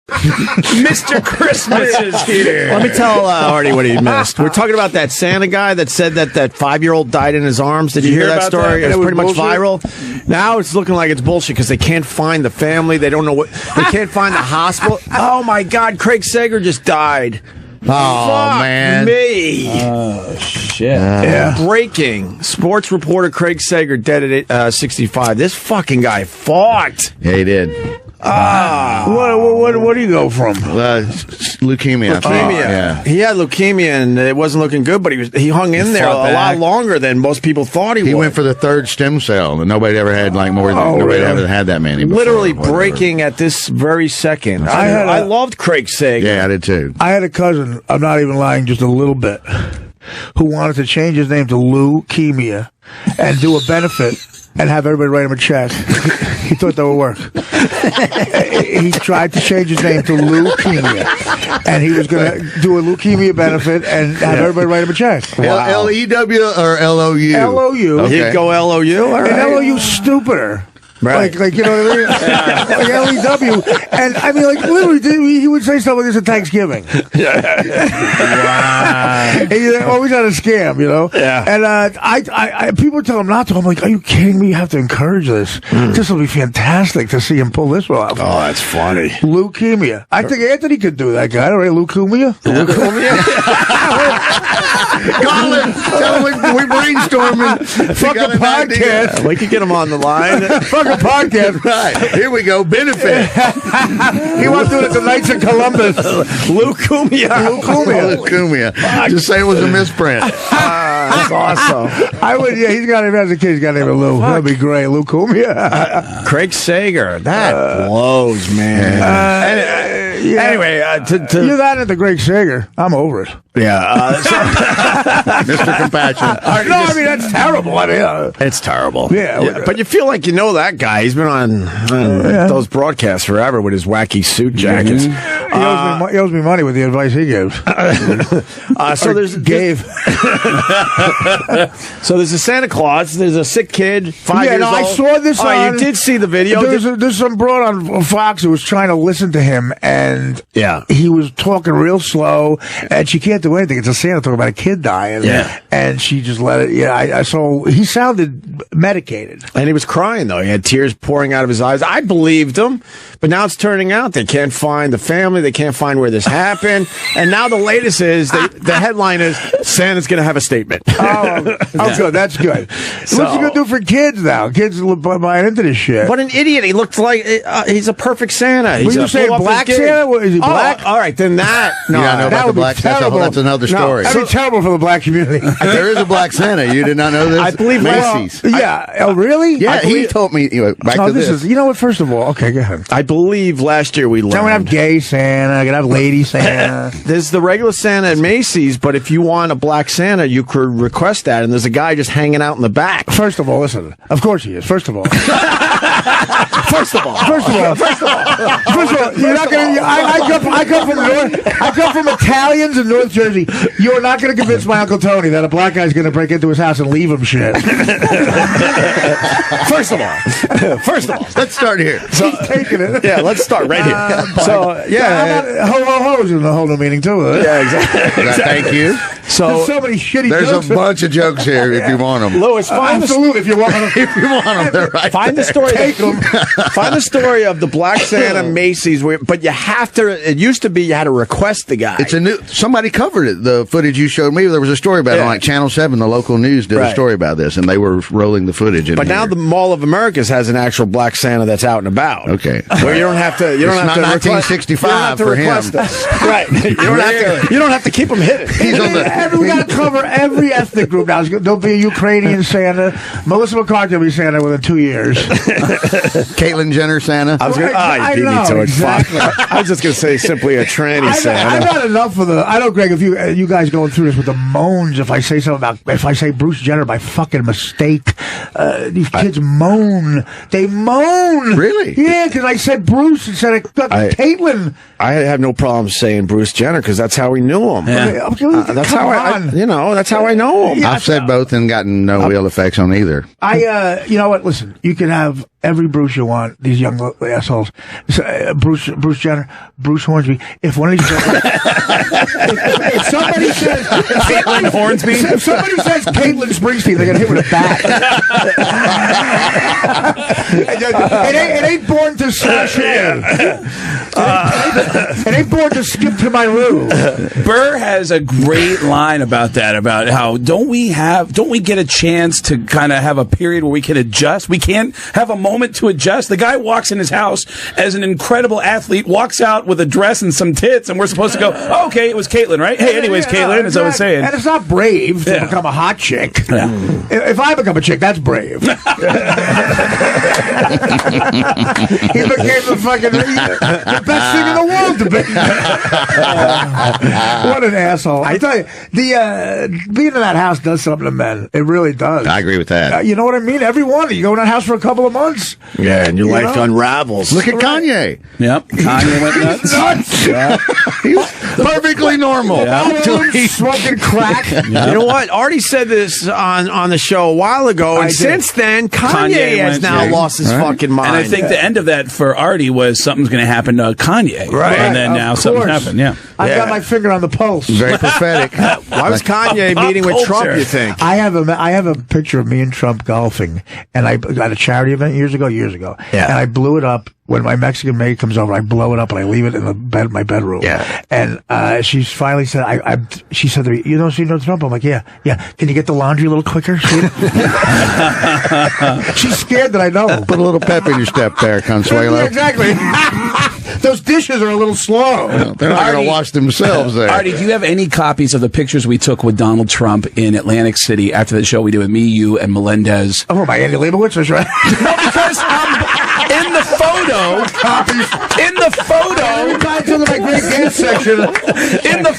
Mr. Christmas is here. Let me tell Artie what he missed. We're talking about that Santa guy that said that 5-year-old died in his arms. Did you hear that story? It's pretty much viral. Now it's looking like it's bullshit because they can't find the family. They don't know what. They can't find the hospital. Oh my God! Craig Sager just died. Oh, man. Me. Oh, shit. Breaking. Sports reporter Craig Sager dead at 65. This fucking guy fought. Yeah, he did. What do you go from? Leukemia. Leukemia. He had leukemia, and it wasn't looking good, but he hung in there a lot longer than most people thought he would. He went for the third stem cell, and nobody ever had nobody ever had that many before. Literally breaking at this very second. I loved Craig Sager. Yeah, I did too. I had a cousin, I'm not even lying just a little bit, who wanted to change his name to Leukemia and do a benefit and have everybody write him a check. He thought that would work. He tried to change his name to Leukemia, and he was going to do a leukemia benefit and have everybody write him a check. Wow. L-E-W or L-O-U? L-O-U. Okay. He'd go L-O-U? All right. And L-O-U's stupider. Right. Like, you know what I mean? Like L-E-W. And, I mean, like, literally, he would say stuff like this at Thanksgiving. Wow. He always had a scam, you know? Yeah. And I people tell him not to. I'm like, are you kidding me? You have to encourage this. This will be fantastic to see him pull this off. Oh, that's funny. Leukemia. I think Anthony could do that guy, right? Leukemia? Call him. Tell him we brainstorming. Fuck a podcast. We could get him on the line. Fuck a podcast. Right. Here we go. Benefit. He wants to do it at the Knights of Columbus. Leukemia. Just say it was a misprint. That's awesome. I would, yeah, he's got him as a kid. He's got him a Lou. That'd be great. Leukemia. Craig Sager. That blows, man. Anyway, you're that at the Craig Sager. I'm over it. Yeah. Mr. Compassion. No, I mean, that's terrible. I mean, it's terrible. Yeah, but you feel like you know that guy. He's been on those broadcasts forever with his wacky suit jackets. He owes me money with the advice he gives. So there's a Santa Claus. There's a sick kid, 5 years old. I saw this on... you did see the video? There's some broad on Fox who was trying to listen to him, and he was talking real slow, and she can't do anything. It's a Santa talking about a kid dying, and she just let it... Yeah, I saw... He sounded medicated. And he was crying, though. He had tears pouring out of his eyes. I believed him, but now it's turning out they can't find the family. They can't find where this happened. And now the latest is, the headline is, Santa's going to have a statement. Oh, good. That's good. What's he going to do for kids now? Kids buying into this shit. What an idiot. He looked like he's a perfect Santa. Were you saying black Santa? Is he black? All right, then that. No, that would be terrible. That's another story. That'd be terrible for the black community. There is a black Santa. You did not know this? I believe Macy's. Oh, really? Yeah, he told me. Back to this. You know what? First of all, okay, go ahead. I believe last year we learned. I'm going to have gay Santa. I'm going to have lady Santa. There's the regular Santa at Macy's, but if you want a black Santa, you could request that, and there's a guy just hanging out in the back. First of all, listen. Of course he is. First of all, you're not going to. I come from Italians in North Jersey. You're not going to convince my Uncle Tony that a black guy's going to break into his house and leave him shit. First of all, let's start here. So, taking it. Yeah, let's start right here. Ho-ho-ho's in the whole new meaning too. Yeah, exactly. Thank you. So there's so many shitty jokes. There's a bunch of jokes here if you want them. Lewis, absolutely, if you want them. If you want them, they're right. Find the story. Take them. Find the story of the Black Santa Macy's, but you have to. It used to be you had to request the guy. It's a new. Somebody covered it. The footage you showed me, there was a story about it on like Channel 7. The local news did a story about this, and they were rolling the footage. But now the Mall of Americas has an actual Black Santa that's out and about. Okay, where you don't have to. You don't have to. 1965 for him. Right. You don't have to keep him hidden. He's on the. We got to cover every ethnic group now. There'll be a Ukrainian Santa. Melissa McCarthy will be Santa within 2 years. Caitlyn Jenner Santa. I was going to. I know, exactly. I was just going to say simply a tranny Santa. I've had enough of the. I know, Greg. If you guys going through this with the moans, if I say something about, if I say Bruce Jenner by fucking mistake, these kids moan. They moan. Really? Yeah, because I said Bruce instead of Caitlyn. I have no problem saying Bruce Jenner because that's how we knew him. Yeah. That's how that's how I know him. I've said both and gotten no ill effects on either. You know what? Listen, you can have every Bruce you want. These young assholes, Bruce Jenner, Bruce Hornsby. If one of these, if somebody says Caitlin Hornsby, if somebody says Caitlin Springsteen, they're gonna hit with a bat. It ain't born to slash it ain't born to skip to my room. Burr has a great line about that, about how don't we get a chance to kind of have a period where we can adjust? We can't have a moment to adjust. The guy walks in his house as an incredible athlete, walks out with a dress and some tits, and we're supposed to go, oh, okay, it was Caitlin, right? Hey, anyways, Caitlin, as I was saying. And it's not brave to become a hot chick. Yeah. If I become a chick, that's brave. He became the best thing in the world to be. What an asshole. I tell you, being in that house does something to men. It really does. I agree with that. You know what I mean? Every one. You go in that house for a couple of months. Yeah, and your life unravels. Look at Kanye. Yep. Kanye went nuts. Yeah. He's perfectly normal. Yeah. He's smoking crack. You know what? Artie said this on the show a while ago, and since then, Kanye has now lost his fucking mind. And I think the end of that for Artie was something's going to happen to Kanye. Right. And then now something's happened, I've got my finger on the pulse. Very prophetic. Why was Kanye meeting with Trump, you think? I have a picture of me and Trump golfing, and I got a charity event years ago, and I blew it up. When my Mexican maid comes over, I blow it up and I leave it in my bedroom. Yeah. And she finally said, she said to me, "You don't see no Trump?" I'm like, yeah. Can you get the laundry a little quicker? She's scared that I know. Put a little pep in your step there, Consuelo. Yeah, exactly. Those dishes are a little slow. They're not going to wash themselves there. Artie, do you have any copies of the pictures we took with Donald Trump in Atlantic City after the show we did with me, you, and Melendez? Oh, my Andy Leibovitz was right. No, because in the photo, in the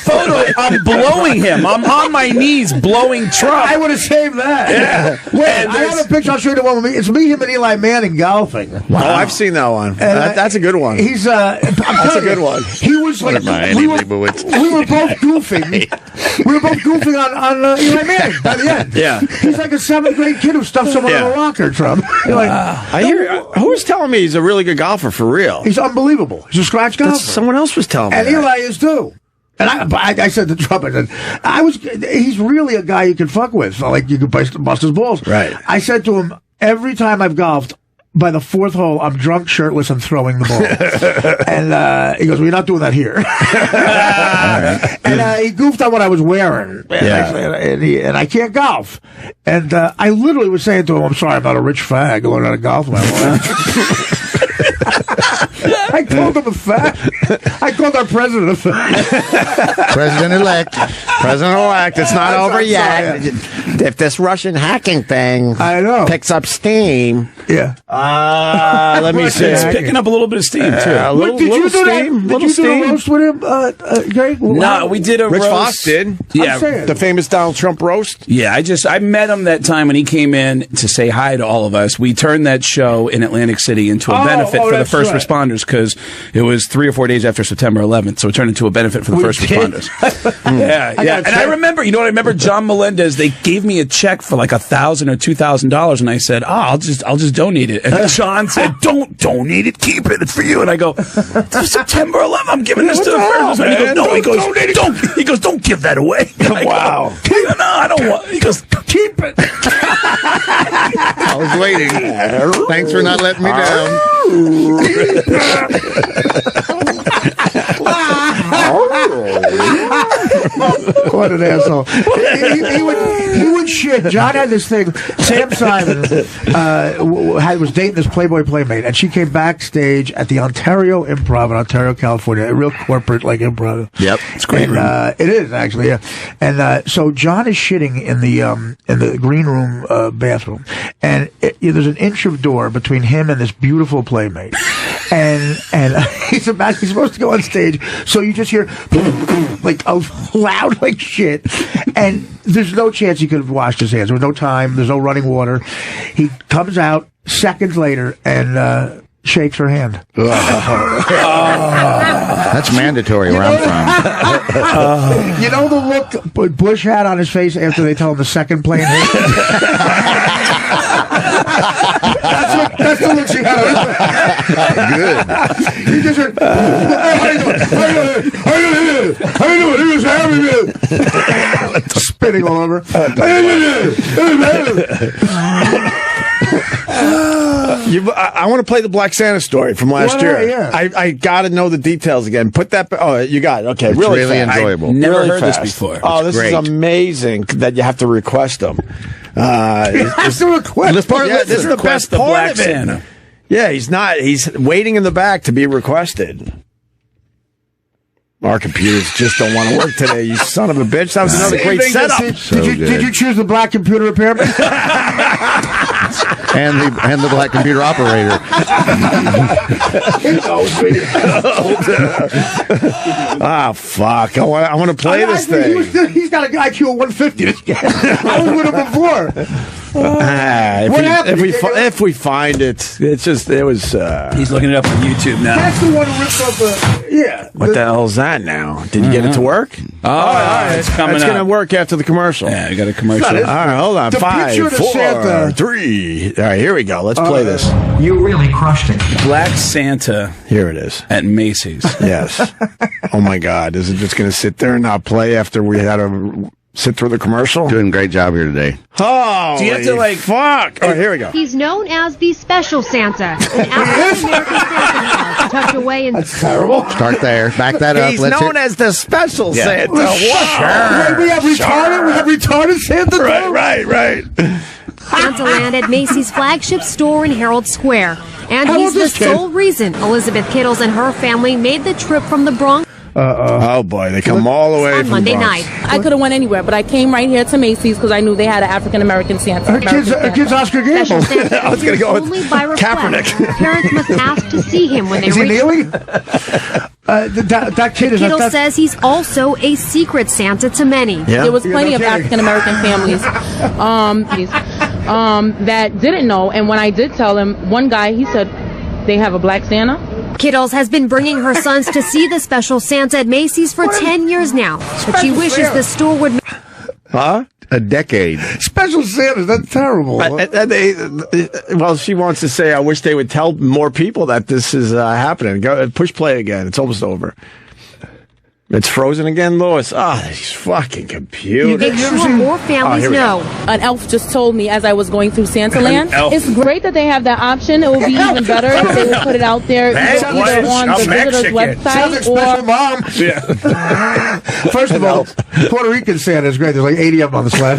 photo, I'm blowing him. I'm on my knees blowing Trump. I would have saved that. Yeah. Wait, I have a picture. I'll show you the one with me. It's me, him, and Eli Manning golfing. Wow. Oh, I've seen that one. That's a good one. He's that's a good one. He was like we were both goofing. We were both goofing on Eli Manning by the end. Yeah. He's like a 7th grade kid who stuffed someone in a locker, Trump. You're like, I hear. Who was telling me he's a really good golfer for real? He's unbelievable. He's a scratch golfer. Someone else was telling me. And Eli is too. And I said to Trump, he's really a guy you can fuck with. So like you can bust his balls. Right. I said to him, every time I've golfed, by the 4th hole, I'm drunk, shirtless, and throwing the ball. And he goes, "Well, you're not doing that here." And he goofed on what I was wearing. And I can't golf. And I literally was saying to him, "I'm sorry, I'm not a rich fag. I learned how to golf my life." I called him a fag. I called our president a fag. President-elect. President-elect. It's not over yet. If this Russian hacking thing picks up steam. Yeah. Let me see. It's picking up a little bit of steam, too. Did you do a roast with him, Greg? No, we did a Rich roast. Fox did. Yeah. The famous Donald Trump roast. Yeah, I met him that time when he came in to say hi to all of us. We turned that show in Atlantic City into a benefit for the first responders because it was 3 or 4 days after September 11th, so it turned into a benefit for the first responders. Yeah. And I remember, you know what I remember? John Melendez, they gave me a check for like $1,000 or $2,000, and I said, I'll just donate it. And John said, "Don't donate it, keep it. It's for you." And I go, "September 11th, I'm giving this to the first." And he goes, "No," he goes, "Don't give that away." Wow. I go, "No, I don't want." He goes, "Keep it." I was waiting. Thanks for not letting me down. What an asshole. He would shit. John had this thing. Sam Simon was dating this Playboy playmate, and she came backstage at the Ontario Improv in Ontario, California, a real corporate like improv. Yep, it's great. And, it is actually, yeah. And so John is shitting in the green room bathroom, and there's an inch of door between him and this beautiful playmate. And he's supposed to go on stage, so you just hear like a loud like shit, and there's no chance he could have washed his hands. There was no time. There's no running water. He comes out seconds later, and shakes her hand. That's mandatory where I'm from. You know the look Bush had on his face after they tell him the second plane hit? That's the look she had. Good. He just went, how you doing? Spitting all over. I want to play the Black Santa story from last year. Yeah. I got to know the details again. Put that. Oh, you got it. Okay, It's really enjoyable. Never heard this before. Oh, this great. is amazing that you have to request them. That's the request. This is the best the part Black of it. Santa. Yeah, he's not. He's waiting in the back to be requested. Our computers just don't want to work today, you son of a bitch. That was another great setup. Did you choose the black computer repairman? and the black computer operator. Fuck. I want to play this thing. He's got an IQ of 150. This guy. I was with him before. What happened? If we find it, it's just, it was... He's looking it up on YouTube now. That's the one who ripped up the... Yeah. What the hell is that now? Did you get it to work? Oh, all right. It's coming It's up. going to work after the commercial. Yeah, I got a commercial. All right, hold on. The 5, picture of 4, Santa. 3. All right, here we go. Let's play this. You really crushed it. Black Santa Here it is. at Macy's. Yes. Oh, my God. Is it just going to sit there and not play after we had to sit through the commercial? Doing a great job here today. Oh, Do you have to, like... fuck. All right, here we go. He's known as the Special Santa, an African-American Santa Claus tucked away in... That's terrible. Start there. Back that up. He's known as the Special Santa. Wait, we have retarded Santa. Right. Santa Land at Macy's flagship store in Herald Square. And How he's old the is this kid? sole reason Elizabeth Kittles and her family made the trip from the Bronx Oh, boy. They come all the way on from Monday the Bronx. night. I could have went anywhere, but I came right here to Macy's because I knew they had an African-American Santa. Her kid's Oscar Special Gamble. Santa I was gonna appears go with only by request. Kaepernick. Parents must ask to see him when they Is he reach. kneeling? That kid is... Kittle that- says he's also a secret Santa to many. Yeah. There was plenty no of kidding. African-American families that didn't know, and when I did tell him, one guy, he said, they have a Black Santa? Kittles has been bringing her sons to see the Special Santa at Macy's for 10 years now, but she wishes the store would... Huh? A decade. Special Santas, that's terrible. Well, she wants to say, I wish they would tell more people that this is happening. Go push play again. It's almost over. It's frozen again, Lois. These fucking computers. Make sure more families here we know. An elf just told me as I was going through Santa Land. elf. It's great that they have that option. It would be even better if they would put it out there either on the visitor's website Special or... mom. Yeah. First of all, Puerto Rican Santa is great. There's like 80 of them on the sled.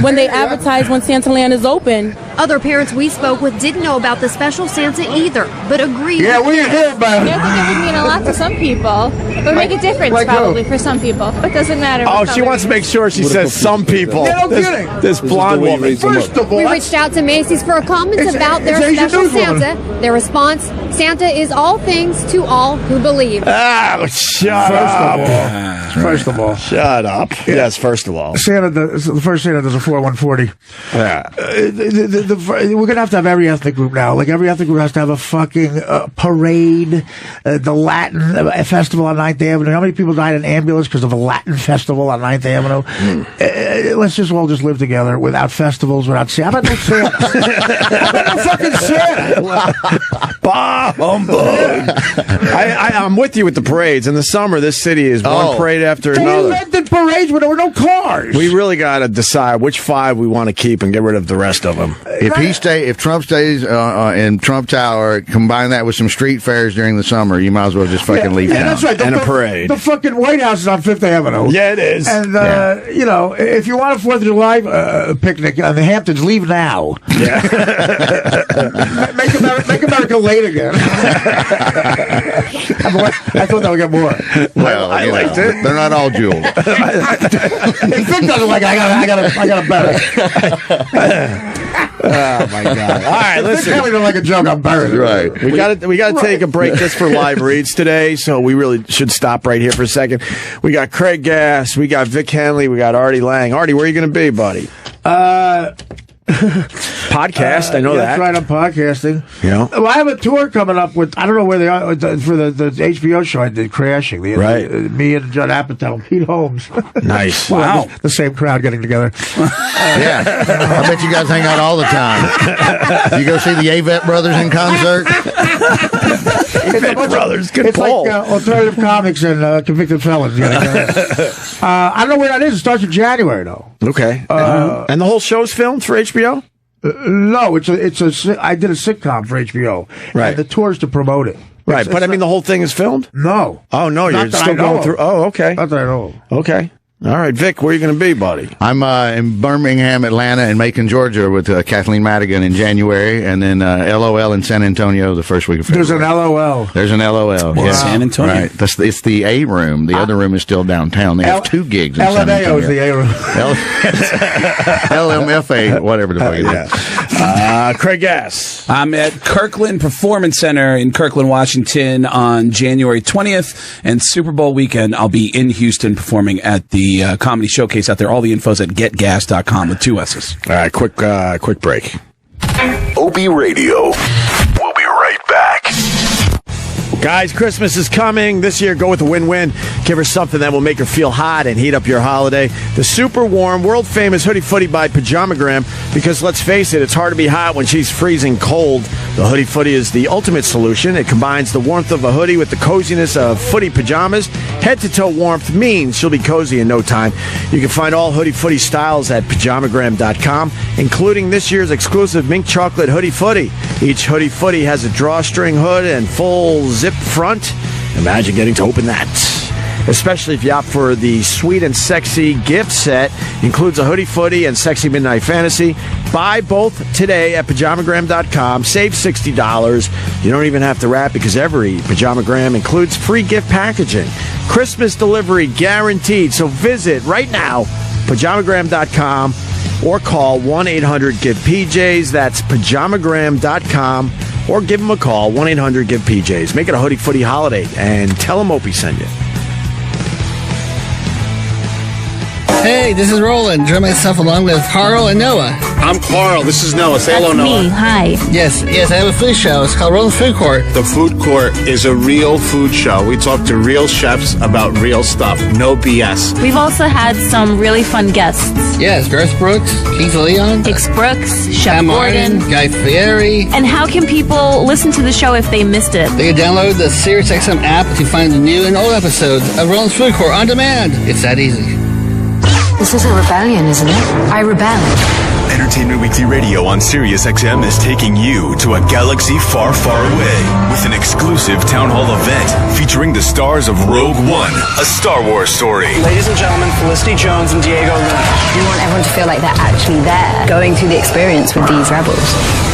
when they advertise when Santa Land is open. Other parents we spoke with didn't know about the Special Santa either, but agreed. Yeah, we didn't hear about it. I think it would mean a lot to some people. It would make a difference like probably who? for some people. But it doesn't matter. Oh, she wants to make sure she says some people. Yeah, no kidding. This blonde woman. First of all, We reached out to Macy's for comments It's- about their it's Asian Special newswoman. Santa. Their response, Santa is all things to all who believe. Shut up. First of all, Shut up. Yes, first of all. Santa, the first Santa does a 4-1-40. Yeah. We're gonna have to have every ethnic group now. Like every ethnic group has to have a fucking parade. The Latin festival on 9th Avenue. How many people died in an ambulance because of a Latin festival on 9th Avenue? Let's just all just live together without festivals, without Santa. How about no Santa? How about no fucking Santa? Bah, humbug. I'm with you with the parades. In the summer, this city is one parade after They another. invented parades when there were no cars. We really got to decide which 5 we want to keep and get rid of the rest of them. If Trump stays in Trump Tower, combine that with some street fairs during the summer, you might as well just fucking leave Yeah, town. that's right. And a parade. The fucking White House is on 5th Avenue. Yeah, it is. And, you know, if you want a 4th of July picnic on the Hamptons, leave now. Yeah. Make America late again. I thought that would get more. Well, I liked it. They're not all jeweled. If Vic doesn't like it, I got a better. Oh my God! All right, If Vic listen. Henley don't like a joke, I'm buried. Right. We got to take a break just for live reads today, so we really should stop right here for a second. We got Craig Gass, we got Vic Henley, we got Artie Lange. Artie, where are you going to be, buddy? Podcast, I know that. That's right, I'm podcasting. Yeah. Well, I have a tour coming up with, I don't know where they are, for the HBO show I did, Crashing. Me and Judd Apatow and Pete Holmes. Nice. Wow. The same crowd getting together. Yeah. I bet you guys hang out all the time. You go see the Avett Brothers in concert? Avett Brothers, good it's pull. Like alternative comics and convicted felons. I don't know where that is. It starts in January, though. Okay. And the whole show's filmed for HBO? No, I did a sitcom for HBO. Right. And the tour's to promote it. Right, but I mean, the whole thing is filmed? No. Oh, no, you're still going through. Oh, okay. Not that I know of. Okay. All right, Vic, where are you going to be, buddy? I'm in Birmingham, Atlanta, and Macon, Georgia with Kathleen Madigan in January, and then LOL in San Antonio the first week of February. There's an LOL. There's an LOL. Wow. Yeah. San Antonio. Right. It's the A room. The other room is still downtown. They have 2 gigs in San Antonio. LMAO is the A room. LMFA, whatever the fuck it is. Craig Gass. I'm at Kirkland Performance Center in Kirkland, Washington on January 20th, and Super Bowl weekend I'll be in Houston performing at the Comedy Showcase out there. All the info's at getgas.com with 2 S's. All right, quick break. Opie Radio. We'll be right back. Guys, Christmas is coming. This year, go with a win-win. Give her something that will make her feel hot and heat up your holiday. The super warm, world-famous Hoodie Footy by Pajamagram. Because let's face it, it's hard to be hot when she's freezing cold. The Hoodie Footy is the ultimate solution. It combines the warmth of a hoodie with the coziness of footy pajamas. Head-to-toe warmth means she'll be cozy in no time. You can find all Hoodie Footy styles at Pajamagram.com, including this year's exclusive Mink Chocolate Hoodie Footy. Each Hoodie Footy has a drawstring hood and full zip front. Imagine getting to open that. Especially if you opt for the sweet and sexy gift set. Includes a Hoodie Footy and Sexy Midnight Fantasy. Buy both today at Pajamagram.com. Save $60. You don't even have to wrap because every Pajamagram includes free gift packaging. Christmas delivery guaranteed. So visit right now, Pajamagram.com, or call 1-800-GIVE-PJs. That's Pajamagram.com. Or give them a call, 1-800-GIVE-PJs. Make it a Hoodie Footy holiday and tell them Opie sent you. Hey, this is Roland. Join myself along with Carl and Noah. I'm Carl. This is Noah. Say hello, Noah. Me. Hi. Yes, I have a food show. It's called Roland's Food Court. The Food Court is a real food show. We talk to real chefs about real stuff. No BS. We've also had some really fun guests. Yes, Garth Brooks, Keith Leon, Hicks Brooks, Chef Sam Gordon, Martin, Guy Fieri. And how can people listen to the show if they missed it? They can download the SiriusXM app to find the new and old episodes of Roland's Food Court on demand. It's that easy. This is a rebellion, isn't it? I rebel. Entertainment Weekly Radio on SiriusXM is taking you to a galaxy far, far away with an exclusive town hall event featuring the stars of Rogue One, a Star Wars story. Ladies and gentlemen, Felicity Jones and Diego Luna. We want everyone to feel like they're actually there, going through the experience with these rebels.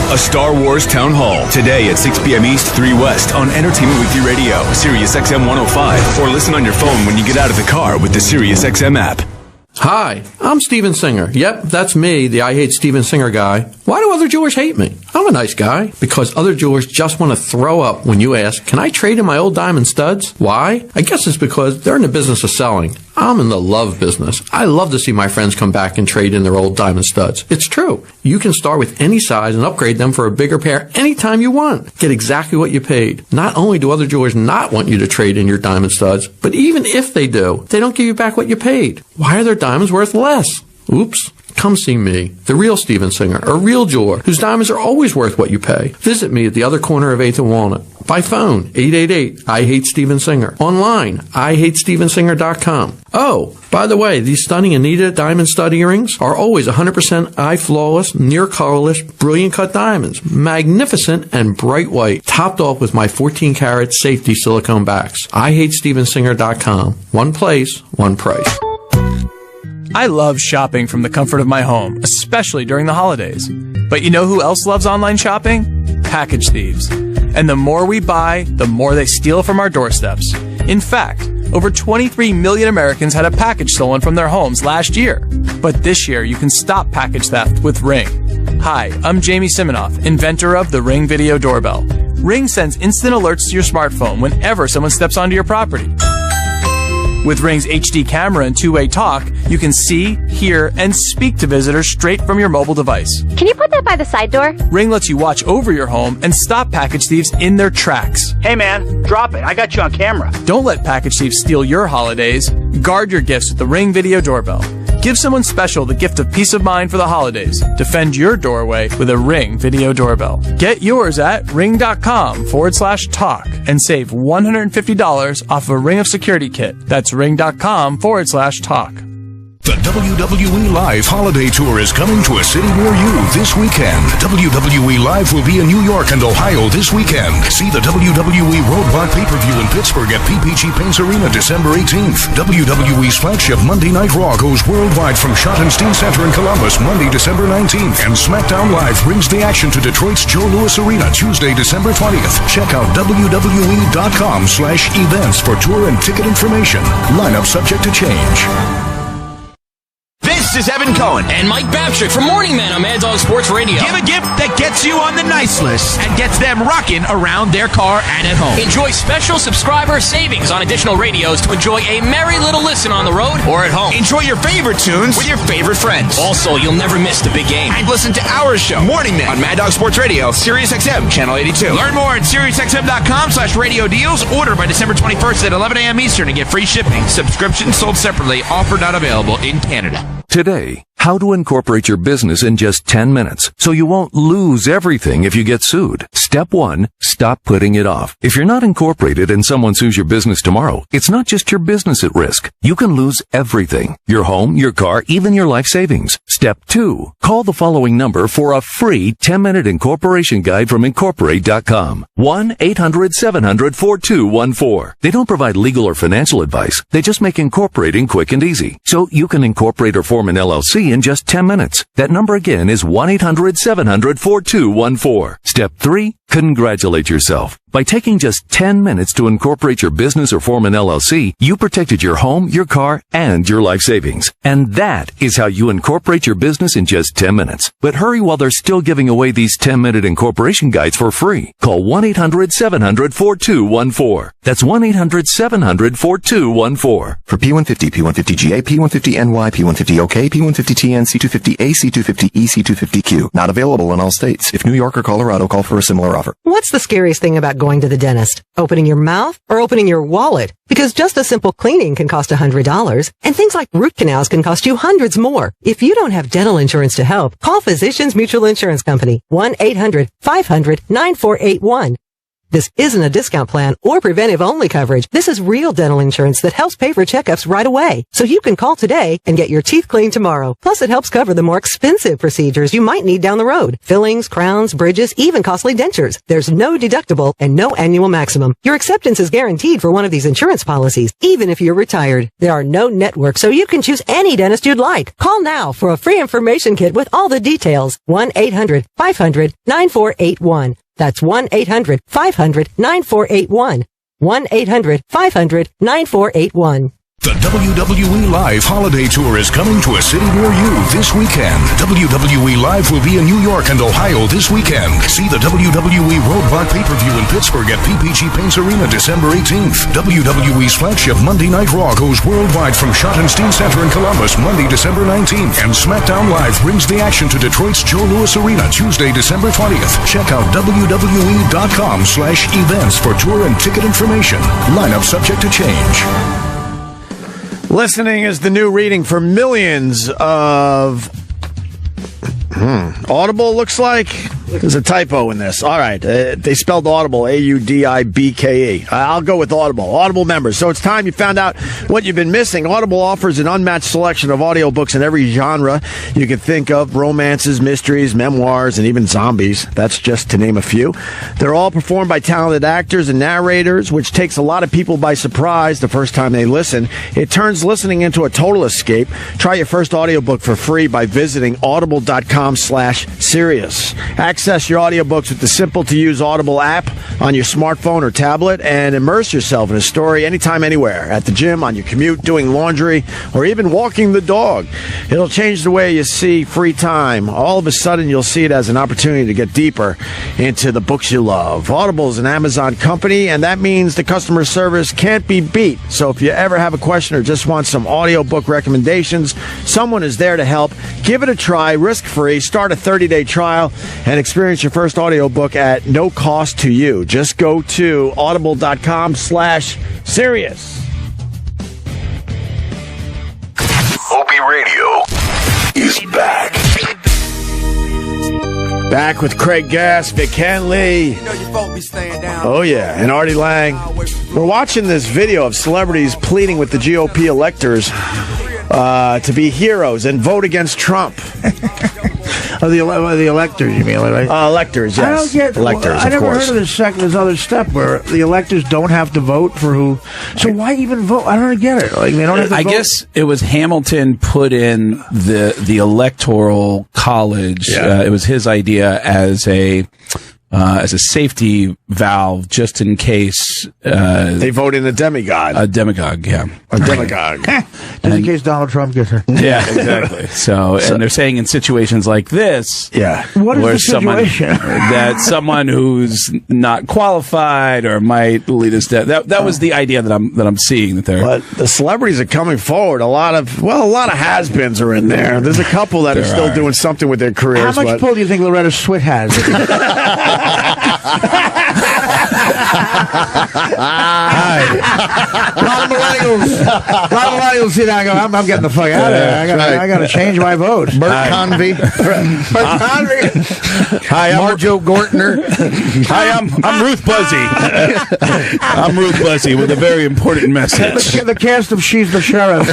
A Star Wars Town Hall, today at 6 p.m. East, 3 West on Entertainment Weekly Radio, SiriusXM 105, or listen on your phone when you get out of the car with the SiriusXM app. Hi, I'm Steven Singer. Yep, that's me, the I Hate Steven Singer guy. Why do other jewelers hate me? I'm a nice guy. Because other jewelers just want to throw up when you ask, can I trade in my old diamond studs? Why? I guess it's because they're in the business of selling. I'm in the love business. I love to see my friends come back and trade in their old diamond studs. It's true. You can start with any size and upgrade them for a bigger pair anytime you want. Get exactly what you paid. Not only do other jewelers not want you to trade in your diamond studs, but even if they do, they don't give you back what you paid. Why are their diamonds worth less? Oops. Come see me, the real Steven Singer, a real jeweler whose diamonds are always worth what you pay. Visit me at the other corner of 8th and Walnut. By phone, 888-I-HATE-STEVEN-SINGER. Online, IHateStevenSinger.com. Oh, by the way, these stunning Anita diamond stud earrings are always 100% eye-flawless, near-colorless, brilliant cut diamonds. Magnificent and bright white, topped off with my 14-karat safety silicone backs. IHateStevenSinger.com. One place, one price. I love shopping from the comfort of my home, especially during the holidays. But you know who else loves online shopping? Package thieves. And the more we buy, the more they steal from our doorsteps. In fact, over 23 million Americans had a package stolen from their homes last year. But this year, you can stop package theft with Ring. Hi, I'm Jamie Siminoff, inventor of the Ring Video Doorbell. Ring sends instant alerts to your smartphone whenever someone steps onto your property. With Ring's HD camera and two-way talk, you can see, hear, and speak to visitors straight from your mobile device. Can you put that by the side door? Ring lets you watch over your home and stop package thieves in their tracks. Hey man, drop it. I got you on camera. Don't let package thieves steal your holidays. Guard your gifts with the Ring Video Doorbell. Give someone special the gift of peace of mind for the holidays. Defend your doorway with a Ring Video Doorbell. Get yours at ring.com/talk and save $150 off a Ring of Security kit. That's ring.com/talk. The WWE Live Holiday Tour is coming to a city near you this weekend. WWE Live will be in New York and Ohio this weekend. See the WWE Roadblock pay-per-view in Pittsburgh at PPG Paints Arena December 18th. WWE's flagship Monday Night Raw goes worldwide from Schottenstein Center in Columbus Monday, December 19th. And SmackDown Live brings the action to Detroit's Joe Louis Arena Tuesday, December 20th. Check out WWE.com/events for tour and ticket information. Lineup subject to change. This is Evan Cohen and Mike Babchick from Morning Man on Mad Dog Sports Radio. Give a gift that gets you on the nice list and gets them rocking around their car and at home. Enjoy special subscriber savings on additional radios to enjoy a merry little listen on the road or at home. Enjoy your favorite tunes with your favorite friends. Also, you'll never miss the big game. And listen to our show, Morning Man, on Mad Dog Sports Radio, Sirius XM, Channel 82. Learn more at SiriusXM.com/radio deals. Order by December 21st at 11 a.m. Eastern and get free shipping. Subscriptions sold separately. Offer not available in Canada. Today, how to incorporate your business in just 10 minutes so you won't lose everything if you get sued. Step 1, stop putting it off. If you're not incorporated and someone sues your business tomorrow, it's not just your business at risk. You can lose everything. Your home, your car, even your life savings. Step 2, call the following number for a free 10-minute incorporation guide from Incorporate.com. 1-800-700-4214. They don't provide legal or financial advice. They just make incorporating quick and easy. So you can incorporate or form an LLC in just 10 minutes. That number again is 1-800-700-4214. Step 3, congratulate yourself. By taking just 10 minutes to incorporate your business or form an LLC, you protected your home, your car, and your life savings. And that is how you incorporate your business in just 10 minutes. But hurry while they're still giving away these 10-minute incorporation guides for free. Call 1-800-700-4214. That's 1-800-700-4214. For P150, P150GA, P150NY, P150OK, P150TN, C250A, C250E, C250Q. Not available in all states. If New York or Colorado, call for a similar offer. What's the scariest thing about going to the dentist? Opening your mouth or opening your wallet? Because just a simple cleaning can cost $100, and things like root canals can cost you hundreds more. If you don't have dental insurance to help, call Physicians Mutual Insurance Company, 1-800-500-9481. This isn't a discount plan or preventive-only coverage. This is real dental insurance that helps pay for checkups right away. So you can call today and get your teeth cleaned tomorrow. Plus, it helps cover the more expensive procedures you might need down the road. Fillings, crowns, bridges, even costly dentures. There's no deductible and no annual maximum. Your acceptance is guaranteed for one of these insurance policies, even if you're retired. There are no networks, so you can choose any dentist you'd like. Call now for a free information kit with all the details. 1-800-500-9481. That's 1-800-500-9481. 1-800-500-9481. The WWE Live Holiday Tour is coming to a city near you this weekend. WWE Live will be in New York and Ohio this weekend. See the WWE Roadblock pay-per-view in Pittsburgh at PPG Paints Arena December 18th. WWE's flagship Monday Night Raw goes worldwide from Schottenstein Center in Columbus Monday, December 19th. And SmackDown Live brings the action to Detroit's Joe Louis Arena Tuesday, December 20th. Check out WWE.com/events for tour and ticket information. Lineup subject to change. Listening is the new reading for millions of... Audible, looks like. There's a typo in this. All right. They spelled Audible, A-U-D-I-B-K-E. I'll go with Audible. Audible members. So it's time you found out what you've been missing. Audible offers an unmatched selection of audiobooks in every genre you could think of. Romances, mysteries, memoirs, and even zombies. That's just to name a few. They're all performed by talented actors and narrators, which takes a lot of people by surprise the first time they listen. It turns listening into a total escape. Try your first audiobook for free by visiting audible.com/Sirius. Access Access your audiobooks with the simple-to-use Audible app on your smartphone or tablet and immerse yourself in a story anytime, anywhere. At the gym, on your commute, doing laundry, or even walking the dog. It'll change the way you see free time. All of a sudden, you'll see it as an opportunity to get deeper into the books you love. Audible is an Amazon company, and that means the customer service can't be beat. So if you ever have a question or just want some audiobook recommendations, someone is there to help. Give it a try, risk-free. Start a 30-day trial and experience your first audiobook at no cost to you. Just go to audible.com/Sirius. Opie Radio is back. Back with Craig Gass, Vic Henley. Oh, yeah, and Artie Lange. We're watching this video of celebrities pleading with the GOP electors to be heroes and vote against Trump. The electors, you mean, right? Electors, yes. I don't get. Electors, I never course. heard of this other step where the electors don't have to vote for who. So why even vote? I don't get it. Like they don't have to vote. I guess it was Hamilton put in the electoral college. Yeah. It was his idea as a safety valve, just in case they vote in a demigod. A demagogue, yeah, a demagogue, just in case Donald Trump gets it. Yeah, exactly. So, and they're saying in situations like this, what is the situation? someone who's not qualified or might lead us to that was the idea that I'm seeing that they're. But the celebrities are coming forward. A lot of has-beens are in there. There's a couple that are still doing something with their careers. How much pull do you think Loretta Swit has? A lot of millennials sit down and go, I'm getting the fuck out of here. I got to change my vote. Bert Convey. Hi, I'm Marjo Gortner. Hi, I'm Ruth Buzzy. I'm Ruth Buzzy with a very important message. The cast of She's the Sheriff.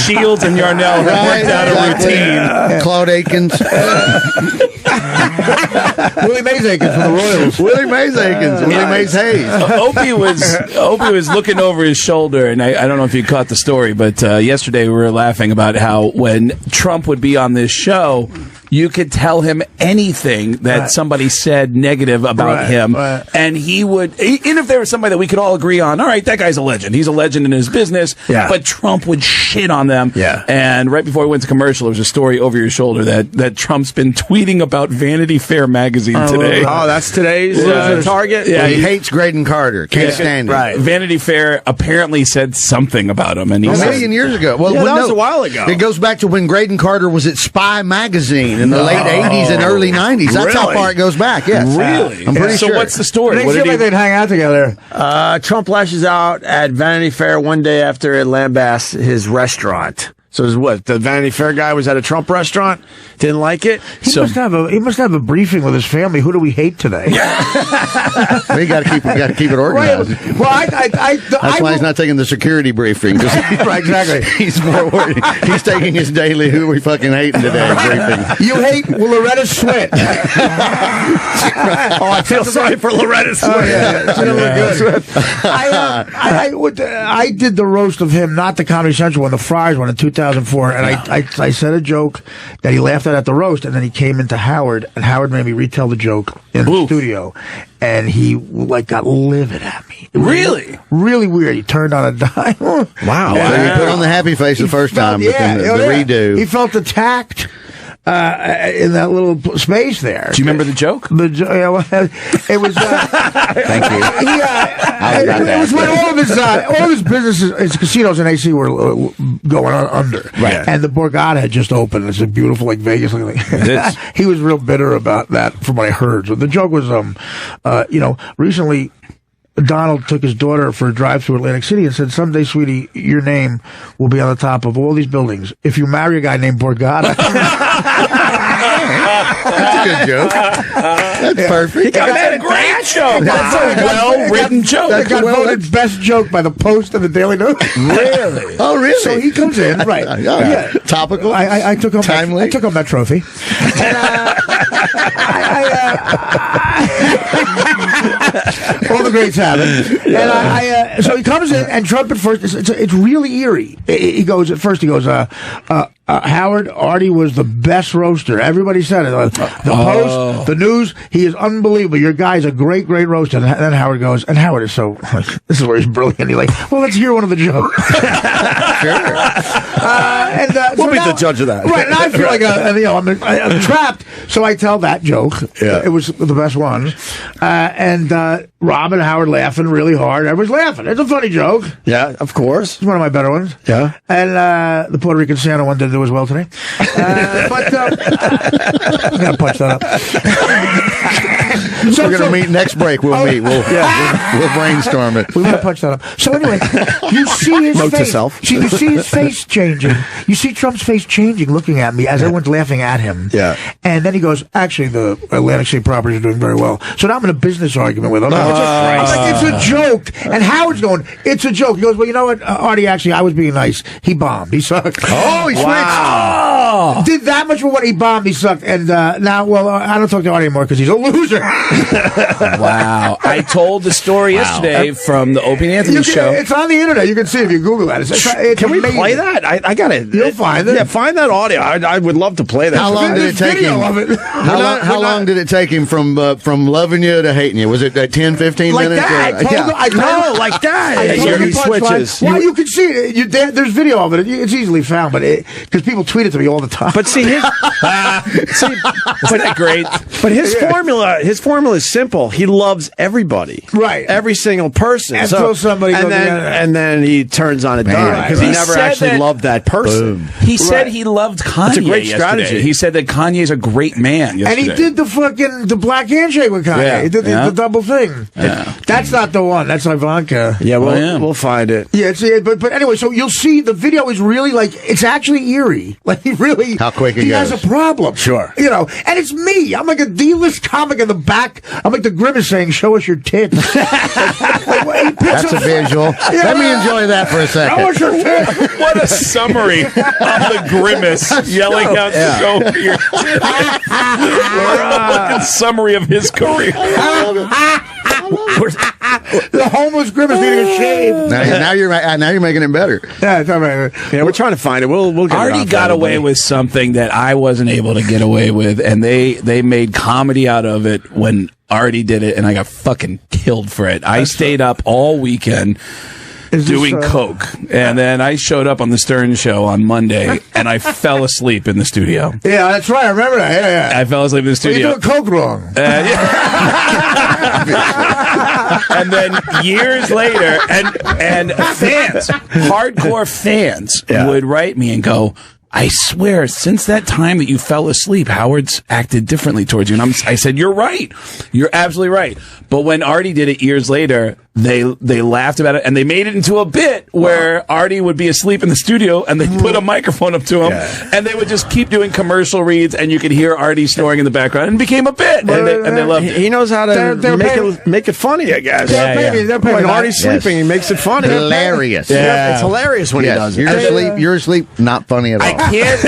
Shields and Yarnell have worked out a routine. Claude Akins. Willie Mays Akins from the Royals. Willie Mays Akins. Willie Mays Hayes. Opie was looking over his shoulder, and I don't know if you caught the story, but yesterday we were laughing about how when Trump would be on this show, you could tell him anything that somebody said negative about him, and he would, even if there was somebody that we could all agree on, all right, that guy's a legend. He's a legend in his business, but Trump would shit on them. Yeah. And right before we went to commercial, there was a story over your shoulder that Trump's been tweeting about Vanity Fair magazine today. Oh, that's today's target? Yeah, he hates Graydon Carter. Can't stand him. Right. Vanity Fair apparently said something about him. And he a million years ago. Well, that was a while ago. It goes back to when Graydon Carter was at Spy magazine in the late 80s and early 90s. That's how far it goes back, yes. Really? I'm pretty sure. So what's the story? They seem like they'd hang out together. Trump lashes out at Vanity Fair one day after it lambasts his restaurant. So it was what? The Vanity Fair guy was at a Trump restaurant, didn't like it. He must have a briefing with his family. Who do we hate today? We got to keep it organized. Right. Well, that's why he's not taking the security briefing. Right, exactly. He's more worried. He's taking his daily "who we fucking hating today" briefing. You hate Loretta Swit. Oh, I feel sorry for Loretta Swit. Oh, yeah. She doesn't look good. I did the roast of him, not the Comedy Central one, the Fry's one in 2004, and I said a joke that he laughed at the roast, and then he came into Howard, and Howard made me retell the joke in the studio, and he got livid at me. Really? Really weird. He turned on a dime. Wow. So you put on the happy face the first time, but then the redo. He felt attacked. In that little space there. Do you remember the joke? It was. Thank you. It was when all of his businesses, his casinos in AC were going under. Right. And the Borgata had just opened. It's a beautiful, like Vegas looking thing. He was real bitter about that, from what I heard. So the joke was, recently, Donald took his daughter for a drive through Atlantic City and said, "Someday, sweetie, your name will be on the top of all these buildings if you marry a guy named Borgata." That's a good joke. That's perfect. That's a great joke. That's a well-written joke. That got voted best joke by the Post and the Daily News. Really? Oh, really? So he comes in, right? Yeah. Topical. I took home. Timely. I took home that trophy. And, all the great habit. And so he comes in, and Trump at first, it's really eerie. He goes, Howard, Artie was the best roaster. Everybody said it. The Post, the News, he is unbelievable. Your guy's a great, great roaster. And then Howard goes, and Howard is so, this is where he's brilliant. He's like, well, let's hear one of the jokes. Sure. We'll be the judge of that. Right, and I feel like I'm trapped. So I tell that joke. Yeah. It was the best one. And Rob and Howard laughing really hard. Everybody's laughing. It's a funny joke. Yeah, of course. It's one of my better ones. Yeah. And the Puerto Rican Santa one didn't do as well today. But I'm going to punch that up. We're going to meet next break. We'll meet. We'll brainstorm it. We want to punch that up. So anyway, you see his face. You see his face changing. You see Trump's face changing, looking at me as everyone's laughing at him. Yeah. And then he goes, actually, the Atlantic City properties are doing very well. So now I'm in a business argument with him. I'm like, it's a joke. And Howard's going, it's a joke. He goes, well, you know what, Artie, actually, I was being nice. He bombed. He sucked. Oh, he switched. Wow. Did that much for what he bombed. He sucked. And now, I don't talk to Artie anymore because he's a loser. Wow. I told the story yesterday from the Opie and Anthony show. It's on the internet. You can see if you Google that. It's Can we amazing. play that? I got it. You'll find it. Yeah, find that audio. I would love to play that. How long did it take him? How long did it take him from loving you to hating you? Was it 10, 15 like minutes? That? Like that. He switches. Well, you can see it. There's video of it. It's easily found, but because people tweet it to me all the time. But see, isn't that great? But his formula is simple. He loves everybody, right? Every single person. Until somebody and then he turns on a dime because he never actually loved that person. Boom. He said he loved Kanye. That's a great yesterday. strategy. He said that Kanye's a great man. Yesterday. And he did the black handshake with Kanye. Yeah. He did the double thing. Yeah. That's not the one. That's Ivanka. Yeah, we'll find it. Yeah, but anyway, so you'll see the video is really it's actually eerie. Like he really how quick he has a problem. Sure, and it's me. I'm like a D-list comic in the back. I'm like the Grimace saying, "Show us your tits." That's a visual. Yeah, Let me enjoy that for a second. Show us your tits. What a summary of the Grimace yelling out, "Show me your tits." What a summary of his career. The homeless Grimace needing a shave. Now you're making it better. Yeah, it's all right. Yeah, we're trying to find it. We'll get Artie got away with something that I wasn't able to get away with, and they made comedy out of it when Artie did it, and I got fucking killed for it. I stayed up all weekend doing coke, and then I showed up on the Stern Show on Monday, and I fell asleep in the studio. Yeah, that's right. I remember that. Yeah. I fell asleep in the studio. Well, you doing coke wrong. And then years later, and fans, hardcore fans, would write me and go, I swear, since that time that you fell asleep, Howard's acted differently towards you. And I said, you're right. You're absolutely right. But when Artie did it years later, they laughed about it, and they made it into a bit where Artie would be asleep in the studio, and they put a microphone up to him, and they would just keep doing commercial reads, and you could hear Artie snoring in the background, and it became a bit, and they loved it. He knows how to make it funny, I guess. When Artie's sleeping, he makes it funny. Hilarious. Yeah. It's hilarious when he does it. You're asleep, not funny at all. I can't.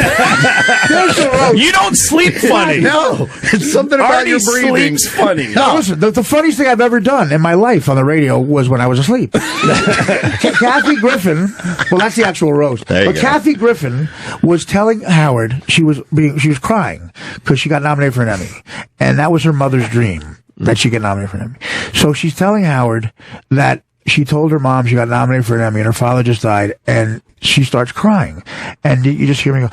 You don't sleep funny. No. It's something about Artie your breathing. sleeps funny. No, listen, the funniest thing I've ever done in my life on the radio was when I was asleep. Kathy Griffin, well, that's the actual roast. But Kathy Griffin was telling Howard she was crying because she got nominated for an Emmy, and that was her mother's dream that she get nominated for an Emmy. So she's telling Howard that she told her mom she got nominated for an Emmy, and her father just died, and she starts crying, and you just hear me go.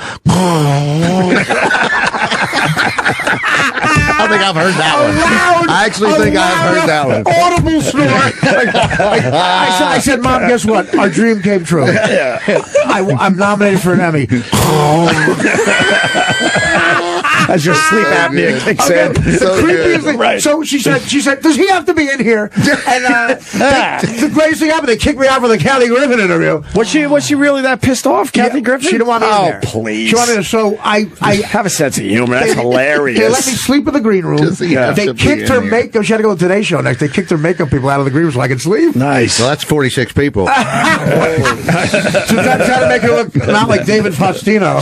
I think I've heard that one. I actually think I've heard that one. Audible snore. I said, Mom, guess what? Our dream came true. I'm nominated for an Emmy. As your sleep apnea kicks in. So she said, does he have to be in here? And the greatest thing happened, they kicked me out for the Kathy Griffin interview. Was she really that pissed off, Kathy Griffin? She didn't want me in there. Oh, please. She wanted me to, so I have a sense of humor. That's hilarious. They let me sleep in the green room. They kicked her makeup. She had to go to the Today Show next. They kicked her makeup people out of the green room so I could sleep. Nice. Well, that's 46 people. So trying to make her look not like David Faustino.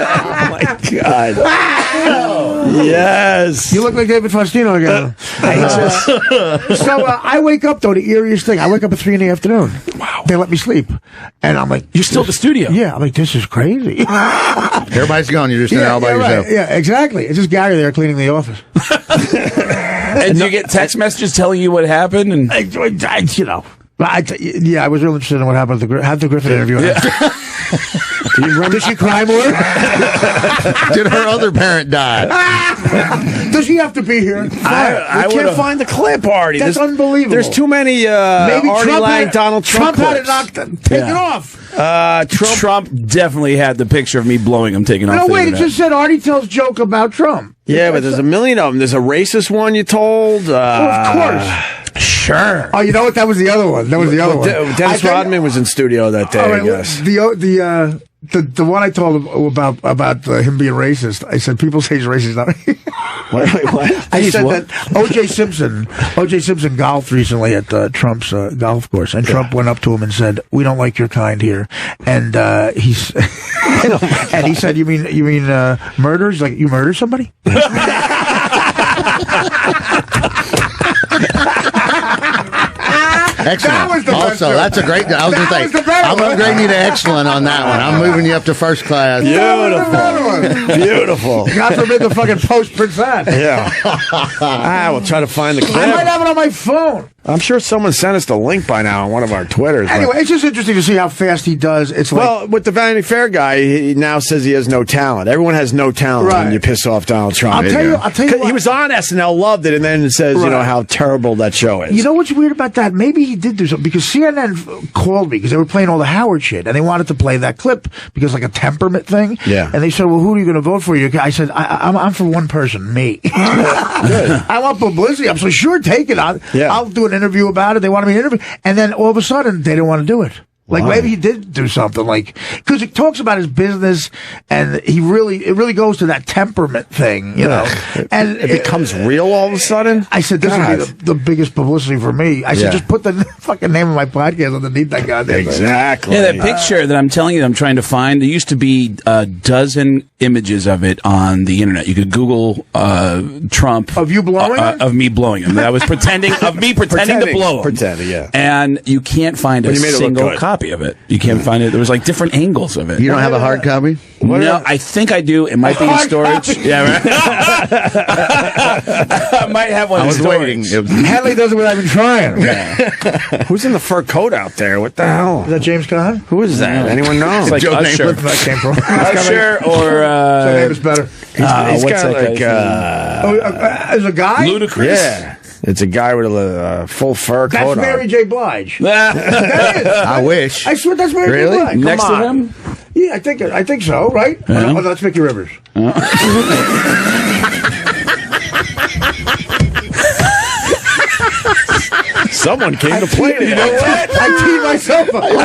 Oh my God. God. Yes. You look like David Faustino again. So I wake up, though, the eeriest thing. I wake up at 3 in the afternoon. Wow. They let me sleep. And I'm like... You're still at the studio? Yeah. I'm like, this is crazy. Everybody's gone. You're just all by yourself. Right. Yeah, exactly. It's just Gary there cleaning the office. And do you get text messages telling you what happened? And I was real interested in what happened at the Griffin interview. Yeah. Did she cry more? Did her other parent die? Does he have to be here? I can't find the clip, Artie. That's unbelievable. There's too many Maybe Artie Lange, Donald Trump had it clips. knocked. Take it off. Trump definitely had the picture of me blowing him taking off. No, wait, it just said Artie tells joke about Trump. Yeah, but there's a million of them. There's a racist one you told. Of course. Sure. Oh, you know what? That was the other one. Dennis Rodman was in studio that day, I guess. The one I told him about him being racist, I said, people say he's racist. What? I said that O.J. Simpson golfed recently at Trump's golf course, and Trump went up to him and said, "We don't like your kind here." And he said, "You mean murder?" He's like, "You murder somebody?" Excellent. That was the best also, that's a great. I was going to say, I'm upgrading you to excellent on that one. I'm moving you up to first class. Beautiful. God forbid the fucking post prints that. Yeah. We'll try to find the clip. I might have it on my phone. I'm sure someone sent us the link by now on one of our Twitters. Anyway, it's just interesting to see how fast he does. It's well, with the Vanity Fair guy, he now says he has no talent. Everyone has no talent when you piss off Donald Trump. I'll tell you what. He was on SNL, loved it, and then it says, how terrible that show is. You know what's weird about that? Maybe he did do something, because CNN called me because they were playing all the Howard shit, and they wanted to play that clip because like a temperament thing. Yeah. And they said, well, who are you going to vote for? I said, I'm for one person, me. Good. I want publicity. I'm so sure, take it. I'll do an interview about it. They wanted me to interview, and then all of a sudden they didn't want to do it. Like maybe he did do something, like because it talks about his business, and it really goes to that temperament thing, and it becomes real all of a sudden. I said this would be the biggest publicity for me. I said just put the fucking name of my podcast underneath that goddamn exactly. Yeah, that picture that I'm telling you, I'm trying to find. There used to be a dozen images of it on the internet. You could Google Trump of you blowing of me blowing him. That was pretending to blow him. Pretending, yeah. And you can't find a single copy of it. You can't find it. There was like different angles of it. You don't have a hard copy? No, I think I do. It might be in storage. Yeah, right. I might have one. I was waiting. Henley does it without even trying. Yeah. Who's in the fur coat out there? What the hell? Is that James Caan? Who is that? Anyone know? It's like Joe Usher. That came from Usher or His name is better. He's what's got that like as a guy? Ludacris. Yeah. It's a guy with a full fur coat on. That's Mary J. Blige. That is. I wish. I swear that's Mary J. Blige. Next to him? Yeah, I think so, right? Yeah. Oh, that's Mickey Rivers. Someone came to play it. You know what? I teed myself up. It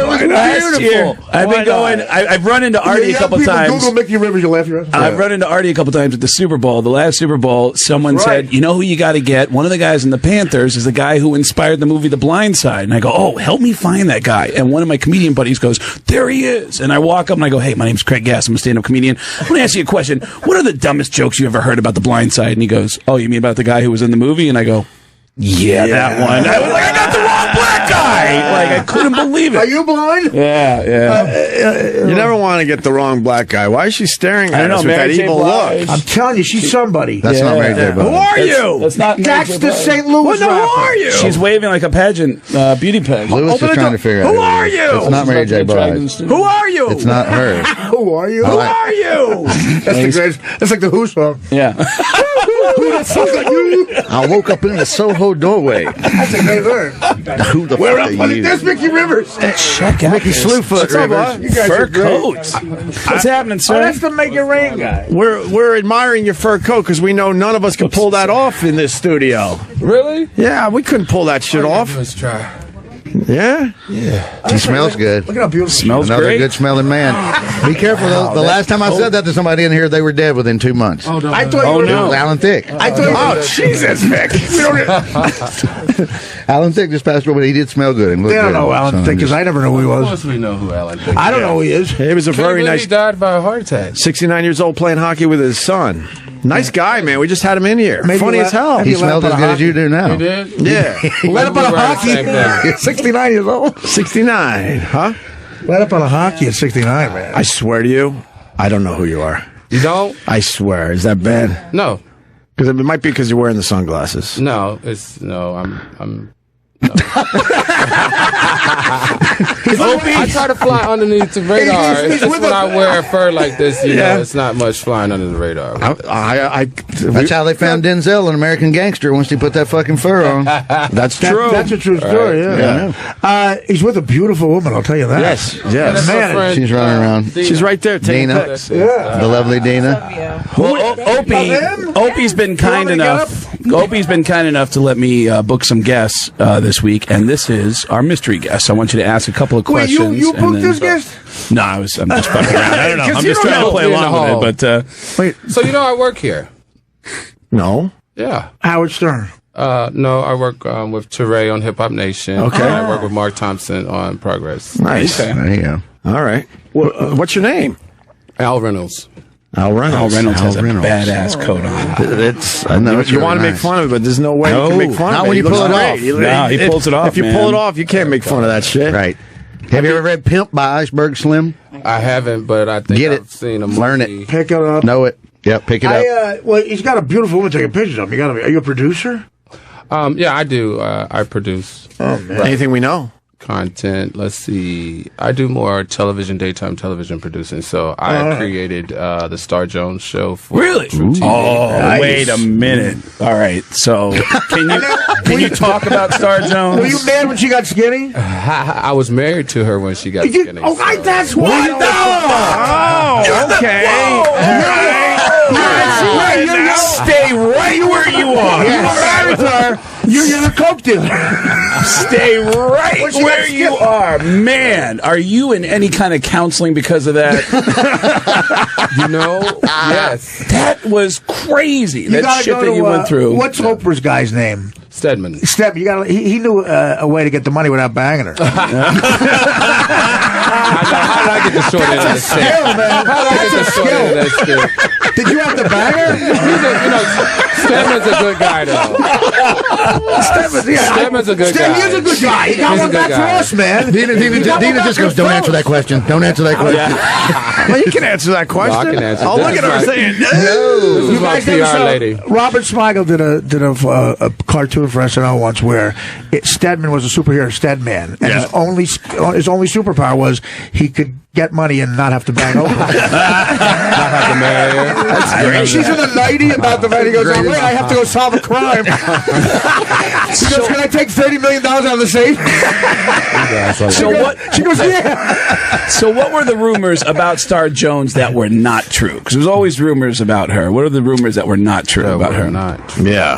was Last year, I've been going. I've run into Artie a couple times. Google Mickey Rivers, you laugh your ass. I've run into Artie a couple times at the Super Bowl. The last Super Bowl, someone said, "You know who you got to get? One of the guys in the Panthers is the guy who inspired the movie The Blind Side." And I go, "Oh, help me find that guy." And one of my comedian buddies goes, "There he is." And I walk up and I go, "Hey, my name's Craig Gass. I'm a stand-up comedian. I want to ask you a question. What are the dumbest jokes you ever heard about The Blind Side?" And he goes, "Oh, you mean about the guy who was in the movie?" And I go, Yeah, that one. I was like, I got the wrong black guy. Like, I couldn't believe it. Are you blind? Yeah. You never want to get the wrong black guy. Why is she staring at us with that evil look? I'm telling you, she's somebody. That's not Mary J. Blige. Who are you? That's not That's the St. Louis rapper. Who are you? She's waving like a pageant beauty pageant. Lewis is trying to figure out. Who are you? It's not Mary J. Blige. Who are you? It's not her. Who are you? Who are you? That's the greatest. That's like the Who song. Yeah. Who the fuck are you? I woke up in the Soho doorway. That's a great word. Who the Where fuck up? are you? There's Mickey Rivers. Check out Mickey Slewfoot Rivers. You guys fur are great. coats. What's happening, sir? Oh, that's the Make It Rain guy. We're admiring your fur coat because we know none of us can pull that off in this studio. Really? Yeah, we couldn't pull that shit off. Let's try. Yeah? Yeah. He smells good. Look at how beautiful. Smells Another great. good smelling man. Be careful, though. The last time I said that to somebody in here, they were dead within 2 months. I thought you were It was Alan Thicke. I thought Jesus, Vic. Alan Thicke just passed away, but he did smell good. And They don't know Alan Thicke because I never knew who he Of was. course we know who Alan Thicke is. I don't know who he is. He was a very nice. He died by a heart attack. 69 years old playing hockey with his son. Nice guy, man. We just had him in here. Maybe Funny as hell. He smelled as good as you do now. He did? Yeah. Let up on a hockey. Same thing. 69 years old. 69, huh? Let up on a hockey at 69, man. I swear to you, I don't know who you are. You don't? I swear. Is that bad? No. Because it might be because you're wearing the sunglasses. No, it's no. I'm. I try to fly underneath the radar. It's just when I wear a fur like this, you know, it's not much flying under the radar. That's how they found Denzel in American Gangster once he put that fucking fur on. That's true. That's a true story, he's with a beautiful woman, I'll tell you that. Yes. Man, She's running around. She's right there taking Dina. pics. The lovely Dina. Well, Opie's been kind enough. Opie's been kind enough to let me book some guests this week, and this is our mystery guest. I want you to ask a couple of questions. Wait, you and booked then- this guest? No, I'm just fucking around. I don't know. I'm just trying to play along with it. But wait, so you know I work here? No. Yeah. Howard Stern. No, I work with Teray on Hip Hop Nation. Okay. And I work with Mark Thompson on Progress. Nice. Okay. There you go. All right. What's your name? Al Reynolds. Al Reynolds. Al Reynolds has a Reynolds. badass coat on. I know you really want to make nice. fun of it, but there's no way you can make fun not of it. when you He pull looks it great. off. No, he pulls it off, If you man. pull it off, you can't make fun of that shit. Right. Have you ever read Pimp by Iceberg Slim? I haven't, but I think Get I've it. seen a movie. Learn it. Pick it up. Know it. Yep, pick it up. Well, he's got a beautiful woman taking pictures of him. Are you a producer? Yeah, I do. I produce Anything we know? content. Let's see. I do more daytime television producing. So I created the Star Jones show for Really? for TV. Oh, wait a minute. All right. So, can you talk about Star Jones? Were you mad when she got skinny? I was married to her when she got skinny. Oh, so- that's why. Oh, okay. Stay right where you are. You were married to her. You're a coke dealer. Stay right where you are. Man, are you in any kind of counseling because of that? Yes. That was crazy. You That gotta shit go that to, you went through. What's Oprah's guy's name? Stedman. You got. He knew a way to get the money without banging her. How did I get the short end of the stick? Skill, man. How did I get the short end of that stick? Did you have to bang her? Stedman's a good guy, though. Stedman's a good guy. He's a good guy. He got He's a one good back for guy. us, man. Dina just goes, don't answer that question. Don't answer that question. Well, you can answer that question. Well, I can answer. Oh, This look is at her my- saying, This is You my guys never PR saw- lady. Robert Smigel did a cartoon for SNL once where Stedman was a superhero, Stedman, and his only superpower was he could get money and not have to bang over. Not have to marry her. That's great. She's in the 90 about the man. He goes, oh, wait, I have to go solve a crime. She goes, can I take $30 million out of the safe? She goes, yeah. So what were the rumors about Star Jones that were not true? Because there's always rumors about her. What are the rumors that were not true about her? Not true. Yeah.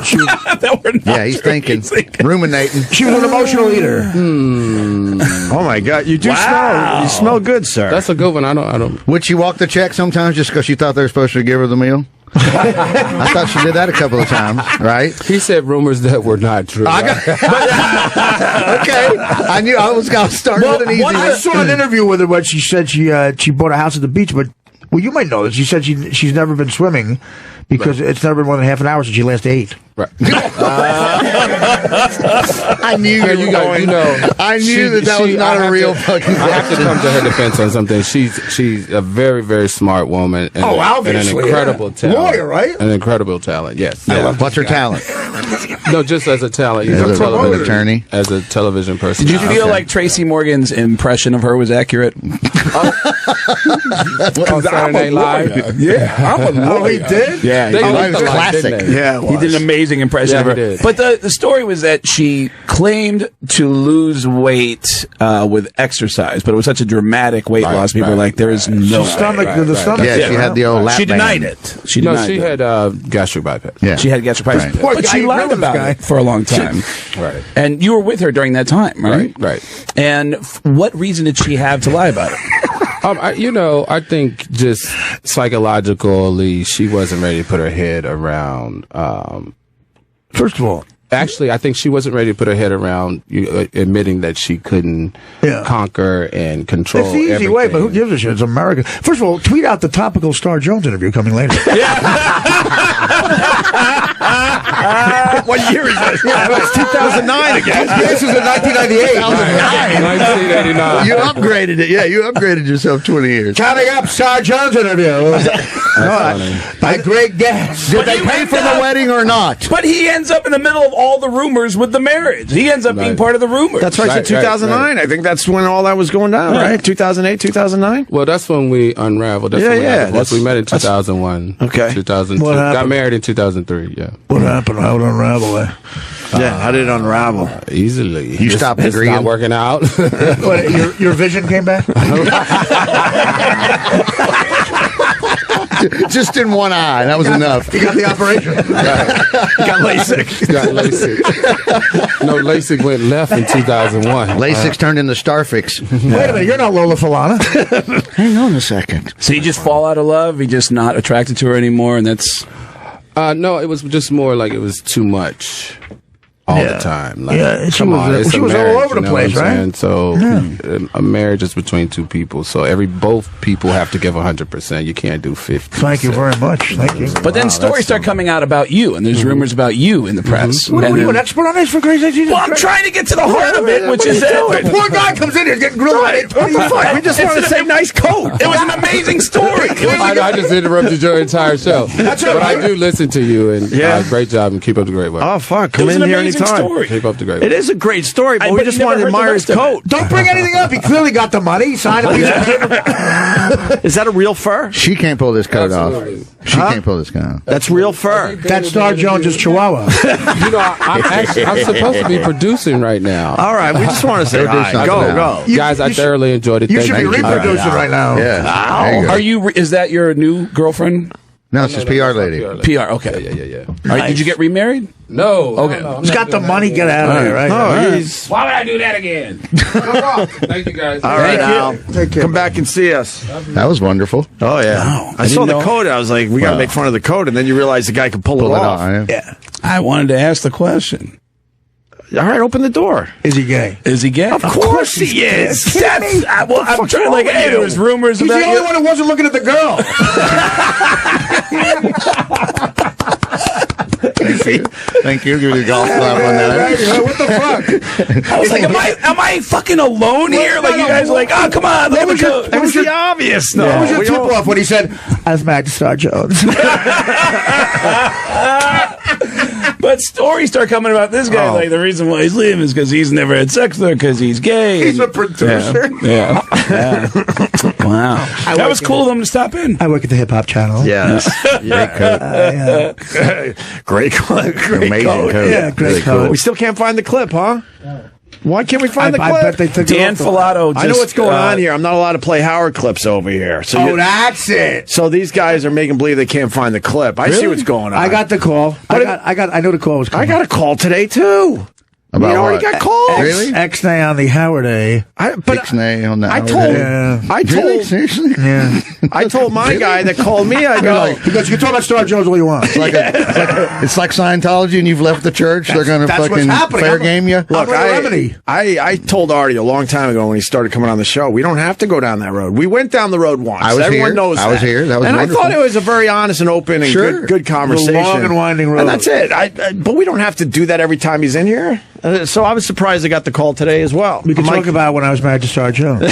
That were not Yeah, he's true. thinking, ruminating. She was an emotional eater. Oh, my God. You do smell. You smell good, sir. That's a good one. I don't. Would she walk the check sometimes just because she thought they were supposed to give her the meal? I thought she did that a couple of times, right? He said rumors that were not true. Okay. I knew I was going to start with an easy one. I saw an interview with her when she said she bought a house at the beach, but well, you might know this. She said she's never been swimming because it's never been more than half an hour since she last ate. Right. I knew you were going. I knew that was not a real fucking question. I have to come to her defense on something. She's a very, very smart woman. And obviously. And an incredible talent. Lawyer, right? An incredible talent, yes. What's her talent? No, just as a talent. As a television attorney? As a television person. Did you feel like Tracy Morgan's impression of her was accurate? On Saturday Night Live? Yeah. I'm a lawyer. Oh, he did? Yeah. They was looked alike, classic. didn't they? Yeah, He did an amazing amazing impression of her. Did. But the story was that she claimed to lose weight with exercise, but it was such a dramatic weight loss. People were like, "There is no stomach." Yeah, she had the old lap She denied band. it. She denied she it. had gastric bypass. Yeah. She had gastric bypass, Right. but she lied about it for a long time. Right. And you were with her during that time, right? Right. And what reason did she have to lie about it? I think just psychologically, she wasn't ready to put her head around. First of all, actually, I think she wasn't ready to put her head around admitting that she couldn't conquer and control. It's the easy everything. way, but who gives a shit? It's America. First of all, tweet out the topical Star Jones interview coming later. What year is this? It's 2009 again. This is in 1998. 1989. You upgraded it. Yeah, you upgraded yourself 20 years. Coming up, Star Jones interview. My great guest. Did they pay for the wedding or not? But he ends up in the middle of all the rumors with the marriage. He ends up being part of the rumors. That's right. 2009. I think that's when all that was going down, right? 2008, 2009 Well, that's when we unraveled. That's when we met in 2001. Okay. 2002. Got married in 2003. Yeah. What happened? How did it unravel? How did it unravel? Easily. You stopped agreeing. It's not working out. What, your vision came back? Just in one eye. That was enough. You got the operation. Got LASIK. No, LASIK went left in 2001. LASIK turned into Starfix. Wait a minute, you're not Lola Falana. Hang on a second. So you just fall out of love? You're just not attracted to her anymore, and that's... No, it was just more like it was too much all the time. Like, she was all over the place, right? So a marriage is between two people. So both people have to give 100%. You can't do 50%. Thank you very much. Thank you. But then stories start coming out about you, and there's rumors about you in the press. What are you, an expert on this for crazy Jesus? Well, I'm trying to get to the heart of it, which is that the poor guy comes in here getting grilled. What the fuck? We just want to say nice coat. It was an amazing story. I just interrupted your entire show. That's right. But I do listen to you, and great job, and keep up the great work. Oh, fuck. Come in here anytime. Keep up the great work. It is a great story, but we just wanted to admire his coat. Don't bring anything up. He clearly got the money. He signed a piece of paper. Is that a real fur? She can't pull this coat off. She can't pull this coat off. That's real fur. That's Star Jones' Chihuahua. I'm supposed to be producing right now. All right, we just want to say hi. Go. Guys, I thoroughly enjoyed it. You should be reproducing right now. Yeah. Are you? Is that your new girlfriend? No, it's just PR lady. PR, okay. Yeah. All right, did you get remarried? No. Okay. He's got the money. Get out of here, right? No, why would I do that again? Thank you, guys. All right, Al. Come back and see us. That was wonderful. Oh, yeah. I saw the coat. I was like, we got to make fun of the coat. And then you realize the guy can pull it off. Yeah. I wanted to ask the question. All right, open the door. Is he gay? Is he gay? Of course he is. I'm trying to hey, there's rumors He's about the only one who wasn't looking at the girl. Thank you. Give me the golf clap on that. What the fuck? I was like, am I fucking alone here? Like, you guys are like, oh, come on. That was the obvious, though. What was your tip-off when he said, I was mad to Star Jones? But stories start coming about this guy. Like, the reason why he's leaving is because he's never had sex with her because he's gay. He's a producer. Yeah. Wow. That was cool of him to stop in. I work at the Hip Hop Channel. Yes. Great coat. Amazing coat. Yeah, great coat. We still can't find the clip, huh? Why can't we find the clip? I bet they took Dan Filato just, I know what's going on here. I'm not allowed to play Howard clips over here. So that's it. So these guys are making believe they can't find the clip. I see what's going on. I got the call. I know the call was coming. I got a call today, too. About we already got calls. Really? X-Nay on the Howard A. X-Nay on the Howard A. I told. Really? Seriously? Yeah. I told my guy that called me, I go. Because you can talk about Star Jones all you want. It's like Scientology and you've left the church. They're going to fucking fair game you. Look, I told Artie a long time ago when he started coming on the show, we don't have to go down that road. We went down the road once. Everyone knows that. I was here. That was wonderful. wonderful. I thought it was a very honest and open and good conversation. The long and winding road. And that's it. But we don't have to do that every time he's in here. So I was surprised I got the call today as well. We can talk about when I was married to Star Jones.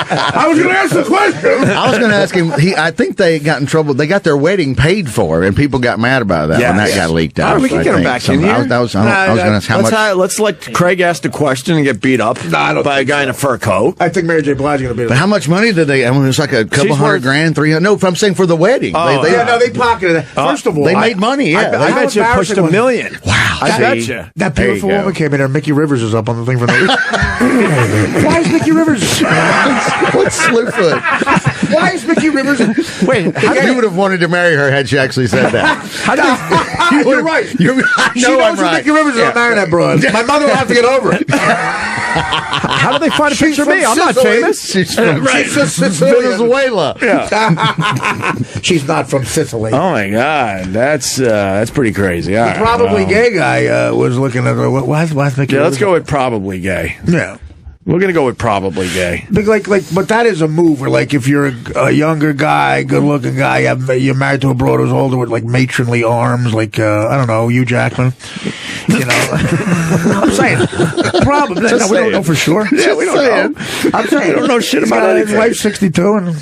I was going to ask the question. I was going to ask him. I think they got in trouble. They got their wedding paid for, and people got mad about that when that got leaked out. We can get him back in here. I was going to ask how much. Let's let Craig ask the question and get beat up by a guy in a fur coat. I think Mary J. Blige is going to beat up. But how much money did they? I mean, it was like a couple $100,000, $300,000. No, I'm saying for the wedding. They pocketed it. First of all, they made money. Yeah, I bet you pushed $1 million. Wow, I bet you. That beautiful woman came in there. Mickey Rivers is up on the thing for the. Why is Mickey Rivers? What's Slewfoot? Why is Mickey Rivers? Wait, you would have wanted to marry her had she actually said that. You're right. She knows who Mickey Rivers is. I'm marrying that broad. My mother will have to get over it. How do they find a picture of me? I'm not famous. She's from Venezuela. Yeah. She's not from Sicily. Oh my God, that's pretty crazy. The probably gay guy was looking at her. Why is Mickey? Yeah, let's go with probably gay. Yeah. We're gonna go with probably gay. But that is a move. Where, like, if you're a younger guy, good-looking guy, you're married to a broad who's older with like matronly arms, like I don't know, Hugh Jackman. You know, I'm saying problem. We don't know for sure. Yeah, we don't know. I'm saying we don't know shit about anything. His wife's 62, and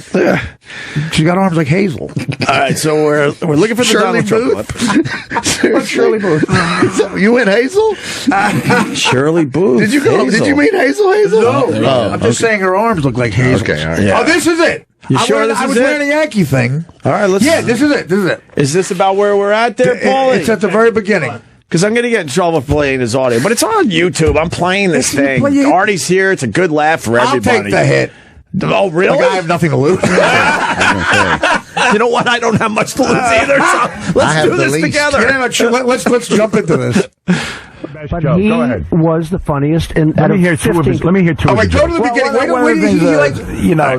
she's got arms like Hazel. All right, so we're looking for the Shirley Donald Trump. Shirley Booth. You went Hazel? Shirley Booth. Did you go? Did you mean Hazel? No, I'm just saying her arms look like Hazel. Okay, all right. Yeah. Oh, this is it. You sure this is it? I was wearing a Yankee thing. All right, let's. Yeah, this is it. Is this about where we're at there, Paulie? It's at the very beginning. Because I'm going to get in trouble for playing his audio. But it's on YouTube. I'm playing this thing. Artie's here. It's a good laugh for everybody. I'll take the hit. Oh, really? Like I have nothing to lose. You know what? I don't have much to lose either. So let's do this together. Let's jump into this. But he was the funniest. Let me hear two of his. Let me hear two. Oh, wait, go to the beginning.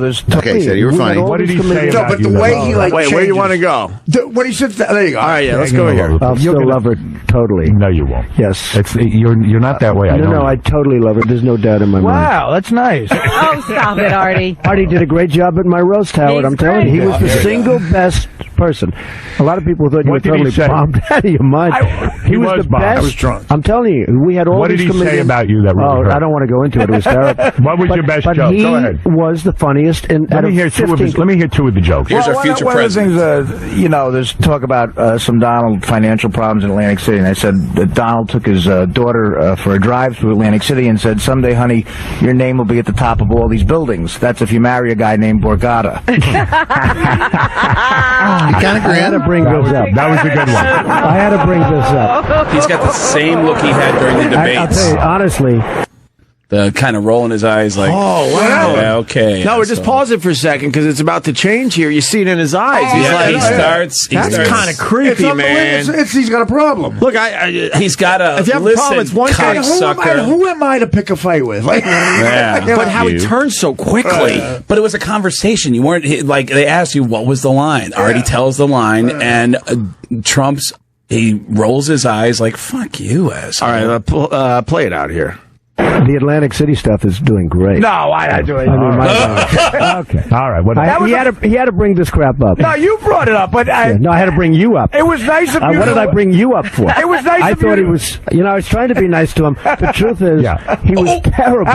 There's. Okay, so you were funny. What did he say about but you? the way he Wait, where do you want to go? When he sits there you go. All right, yeah, let's go here. I'll still love her totally. No, you won't. Yes. You're not that way. No, I totally love her. There's no doubt in my mind. Wow, that's nice. Oh, stop it, Artie. Artie did a great job at my roast, Howard. I'm telling you, he was the single best person. A lot of people thought you were totally bombed out of your mind. He was the bombed. best. I was drunk. I'm telling you, we had all What these did he say comedians. about you that really hurt? I don't want to go into it. It was terrible. What was your best joke? Go ahead. He was the funniest. Let me hear two of the jokes. Here's our future president. One of the things, there's talk about some Donald financial problems in Atlantic City, and I said that Donald took his daughter for a drive through Atlantic City and said, "Someday, honey, your name will be at the top of all these buildings. That's if you marry a guy named Borgata." You kind of had to bring this up. That was a good one. I had to bring this up. He's got the same look he had during the debates. I'll tell you, honestly. The kind of rolling his eyes like, oh, wow. Yeah, okay. No, we're just pausing for a second because it's about to change here. You see it in his eyes. He's like, That's kind of creepy, man. He's got a problem. Look, he's got a. If you have a problem, it's one guy. Who am I to pick a fight with? But how he turns so quickly. But it was a conversation. You weren't like they asked you what was the line. Artie tells the line, and he rolls his eyes like "fuck you," asshole. All right, play it out here. The Atlantic City stuff is doing great. No, I do it. I mean, okay. All right. He had to bring this crap up. No, you brought it up, but I had to bring you up. It was nice of you. What did I bring you up for? It was nice I of thought you. he was. I was trying to be nice to him. The truth is, he was terrible.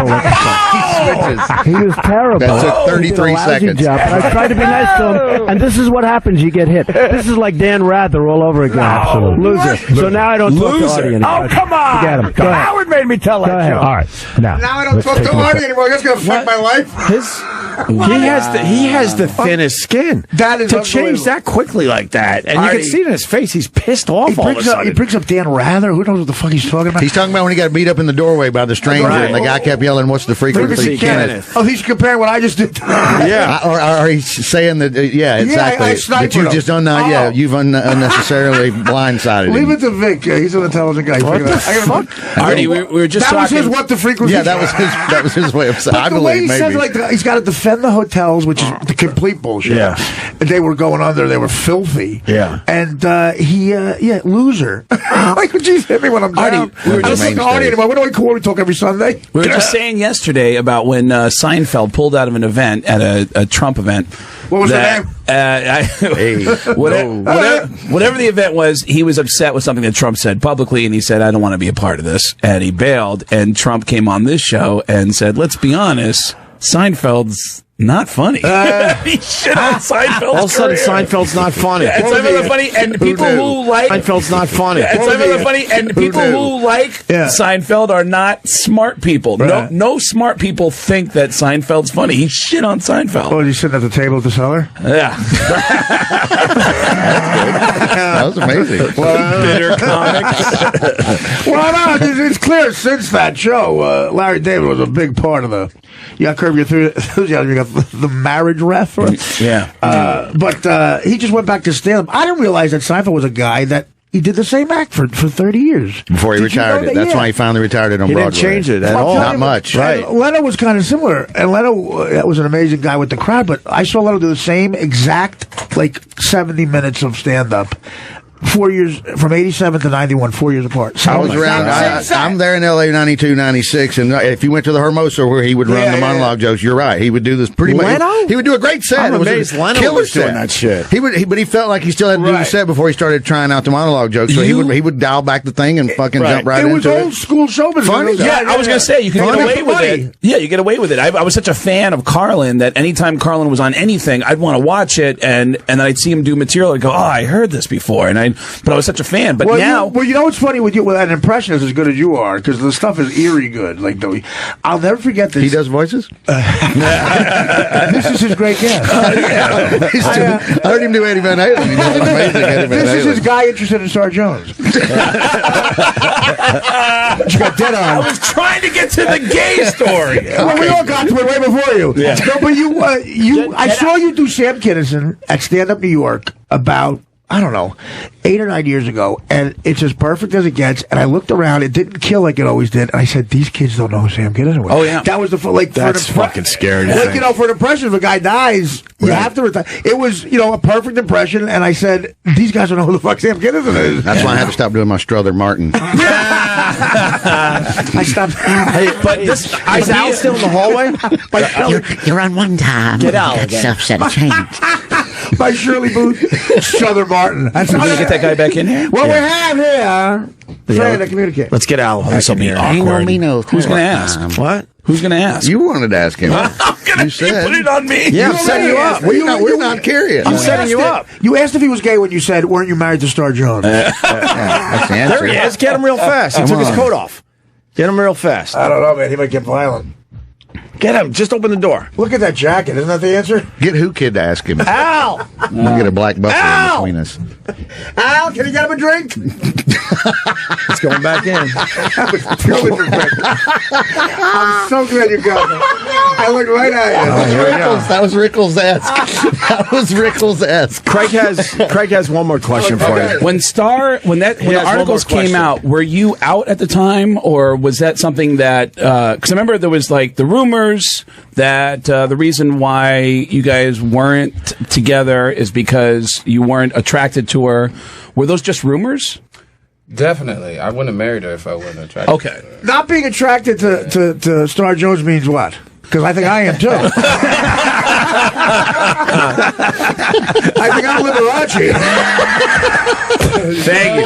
He was terrible. That took 33 he did a lousy seconds. job, and I tried to be nice to him. And this is what happens: you get hit. This is like Dan Rather all over again. Absolutely. Loser. So now I don't talk to Artie anymore. Oh, come on. Forget him. Go ahead. Howard made me tell that joke. All right. Now I don't talk to Artie anymore. That's going to affect my life. He has the thinnest skin. That is to change that quickly like that, and you can see it in his face. He's pissed off all of a sudden. He brings up Dan Rather. Who knows what the fuck he's talking about? He's talking about when he got beat up in the doorway by the stranger, and the guy kept yelling, "What's the frequency, Kenneth?" Oh, he's comparing what I just did. Or he's saying that? Exactly. That you just you've unnecessarily blindsided Leave him. it to Vic. He's an intelligent guy. What the fuck? Artie, we were just that talking. was his what the frequency. Yeah, that was his way of saying. I the way believe he maybe says like he's got to defend defend the hotels, which is the complete bullshit. Yeah. They were going under. They were filthy. Yeah. And loser. Like, geez, hit me when I'm down. Artie, we were I don't talk to Artie anymore. What do I call when we talk every Sunday? We were just saying yesterday about when Seinfeld pulled out of an event at a Trump event. What was the name? Whatever the event was, he was upset with something that Trump said publicly, and he said, I don't want to be a part of this. And he bailed, and Trump came on this show and said, let's be honest, Seinfeld's not funny. He shit on Seinfeld's All of a sudden, Seinfeld's not funny. Yeah, Seinfeld's not funny, and people who like Seinfeld's not funny. Seinfeld's not funny, and people who like Seinfeld are not smart people. Right. No smart people think that Seinfeld's funny. He shit on Seinfeld. Oh, you sitting at the table at the cellar? Yeah. That was amazing. Bitter comics. Well, no, it's clear since that show, Larry David was a big part of the. You got Curb Your Enthusiasm. You got the marriage ref. Yeah. But he just went back to stand-up. I didn't realize that Seinfeld was a guy that he did the same act for 30 years. Before he retired it. That's why he finally retired it on Broadway. He didn't change it at all. Not much. Right. Leno was kind of similar. And Leno was an amazing guy with the crowd, but I saw Leno do the same exact, 70 minutes of stand-up. 4 years, from 87 to 91, 4 years apart. I was around, I'm there in LA 92, 96, and if you went to the Hermosa where he would run the monologue jokes, you're right. He would do this pretty much. He would do a great set. I'm amazed Leno was doing that shit. But he felt like he still had to do the set before he started trying out the monologue jokes. So he would dial back the thing and fucking jump right into it. It was old school showbiz. Funny. Yeah, I was going to say, you can get away with it. Yeah, you get away with it. I was such a fan of Carlin that anytime Carlin was on anything, I'd want to watch it, and then I'd see him do material and go, I heard this before. But I was such a fan. But now, you know what's funny with you? Well, an impression is as good as you are because the stuff is eerie good. I'll never forget this. He does voices. This is his great guest. I heard him do Eddie Van Halen. He does amazing Eddie Van Halen. This is his guy interested in Star Jones. You got dead on. I was trying to get to the gay story. Well, we all got to it way before you. Yeah. No, but I saw you do Sam Kinison at Stand Up New York about, I don't know, 8 or 9 years ago, and it's as perfect as it gets. And I looked around; it didn't kill like it always did. And I said, "These kids don't know who Sam Kinison was." Oh yeah, that was that's fucking scary. For an impression, if a guy dies, you have to retire. It was a perfect impression, and I said, "These guys don't know who the fuck Sam Kinison is." That's why I had to stop doing my Strother Martin. I stopped. But is Al still in the hallway? You're on one time. Get out That again. stuff said it changed. By Shirley Booth, Strother Martin. We're gonna get that guy back in here. Well, we have here. Trying to communicate. Let's get Al. This will be awkward. Who's going to ask? What? Who's going to ask? You wanted to ask him. I'm going to put it on me. Yeah, I'm setting you up. We're not curious. I'm setting you up. You asked if he was gay when you said, "Weren't you married to Star Jones?" That's the answer. There he is. Get him real fast. He took his coat off. Get him real fast. I don't know, man. He might get violent. Get him. Just open the door. Look at that jacket. Isn't that the answer? Get who kid to ask him. Al! We'll get a black buffalo Al! between us. Al, can you get him a drink? It's going back in. I'm so glad you got me. I looked right at you. That was Rickles-esque. That was Rickles-esque. Craig has one more question for you. When the articles came out, were you out at the time, or was that something that? Because I remember there was the rumors that the reason why you guys weren't together is because you weren't attracted to her. Were those just rumors? Definitely. I wouldn't have married her if I wasn't attracted to her. Not being attracted to Star Jones means what? Because I think I am too. I think I'm Liberace. Thank you.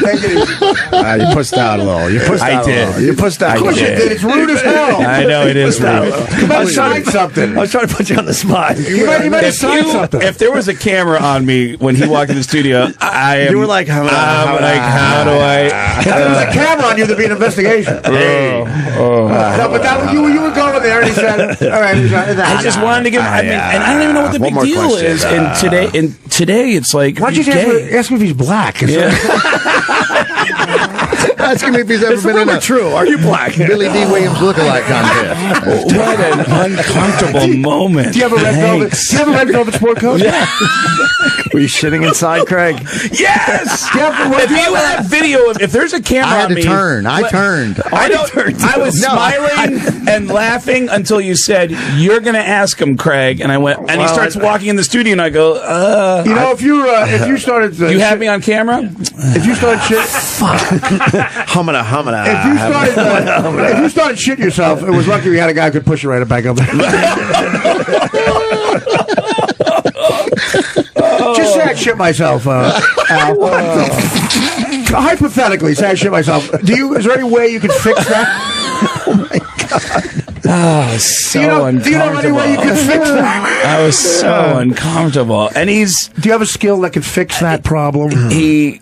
Take it easy. You pushed out a little. You pushed out a little. You pushed out. Of course you did. It's rude as hell. I know it is rude. Come on, sign something. I was trying to put you on the spot. You might have signed something. If there was a camera on me when he walked in the studio, You were like, how do I? If there was a camera on you, there'd be an investigation. No, but you were going there, and he said, "All right." I just wanted to give. And I don't even know what the big deal is. And today, it's like, why don't you ask him if he's black? Asking me if he's ever been in a true. Are you black? Billy D. Williams lookalike contest. What an uncomfortable moment. Do you have a red velvet? Do you have a red velvet sport coat? Yeah. Were you shitting inside, Craig? Yes. If you have video, if there's a camera I had on to me, turn. I turned. I was smiling and laughing until you said, "You're going to ask him, Craig." And I went, and he starts walking in the studio, and I go, You know, if you started, you have me on camera. If you started shit, Humana. If you started shitting yourself, it was lucky we had a guy who could push you right back up there. Just say I shit myself, Al. Hypothetically, say I shit myself. Is there any way you could fix that? Oh my God. Oh, so uncomfortable. Do you know any way you can fix that? I was so uncomfortable. And do you have a skill that could fix that problem? I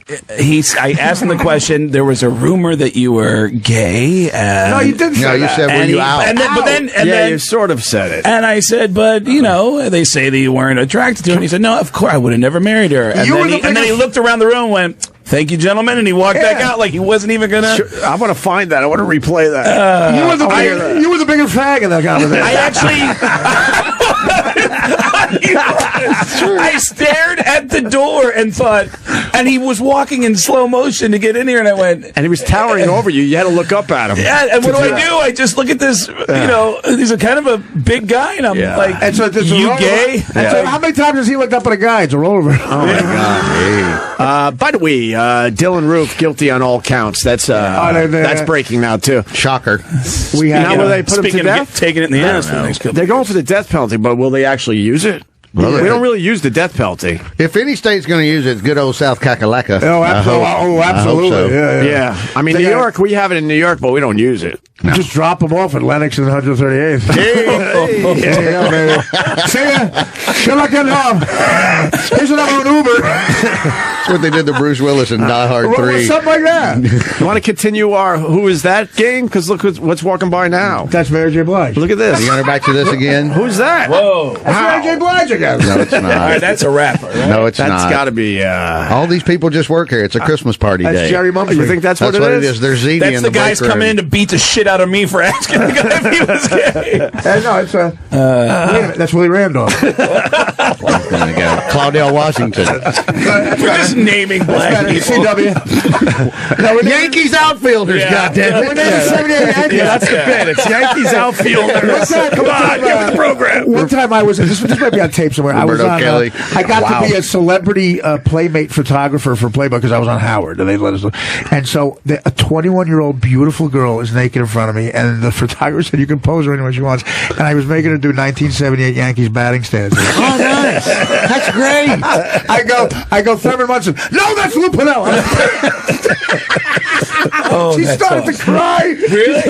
asked him the question. There was a rumor that you were gay. No, you didn't say that. You said, were you out? And then, you sort of said it. And I said, but, they say that you weren't attracted to her. And he said, no, of course, I would have never married her. And then he looked around the room and went, thank you, gentlemen, and he walked back out like he wasn't even gonna. Sure, I want to find that. I want to replay that. You were the bigger fag in that conversation. I stared at the door and thought, and he was walking in slow motion to get in here, and I went, and he was towering over you. You had to look up at him. Yeah, and what do? I just look at this. He's a kind of a big guy, and I'm like, and so you gay? And so how many times has he looked up at a guy? It's a rollover. Oh my God! By the way, Dylan Roof guilty on all counts. That's breaking now too. Shocker. We have. Will they put him to death? Taking it in the ass. They're going for the death penalty, but will they actually use it? We don't really use the death penalty. If any state's going to use it, it's good old South Kakalaka. Oh, absolutely. So. Yeah. I mean, New York, we have it in New York, but we don't use it. No. Just drop them off at Lennox and 138th. Hey, baby. See ya. Good luck getting home. Here's another Uber. That's what they did to Bruce Willis in Die Hard 3. Something like that. You want to continue our Who Is That game? Because look what's walking by now. That's Mary J. Blige. Look at this. You want to back to this again? Who's that? Whoa. That's Mary J. Blige again. No, it's not. All right, that's a rapper, right? No, it's not. That's got to be... all these people just work here. It's a Christmas party that's day. Jerry Mumford. You think that's what it is? They're ziti That's in the guys coming in to beat the shit out of me for asking the guy if he was gay. No, it's wait a minute, that's Willie Randolph. Claudel Washington. We're just naming black people. CW. Yankees outfielders, goddammit. That's the bit. It's Yankees outfielders. Come on, give us the program. One time I was, this might be on tape somewhere. Roberto Kelly. I got to be a celebrity playmate photographer for Playboy because I was on Howard, and they let us know. And so a 21-year-old beautiful girl is naked in front of me, and the photographer said you can pose her anywhere she wants. And I was making her do 1978 Yankees batting stance. Oh, nice. That's great. I go, Thurman Munson. No, that's Lou Piniella. She started to cry. Really?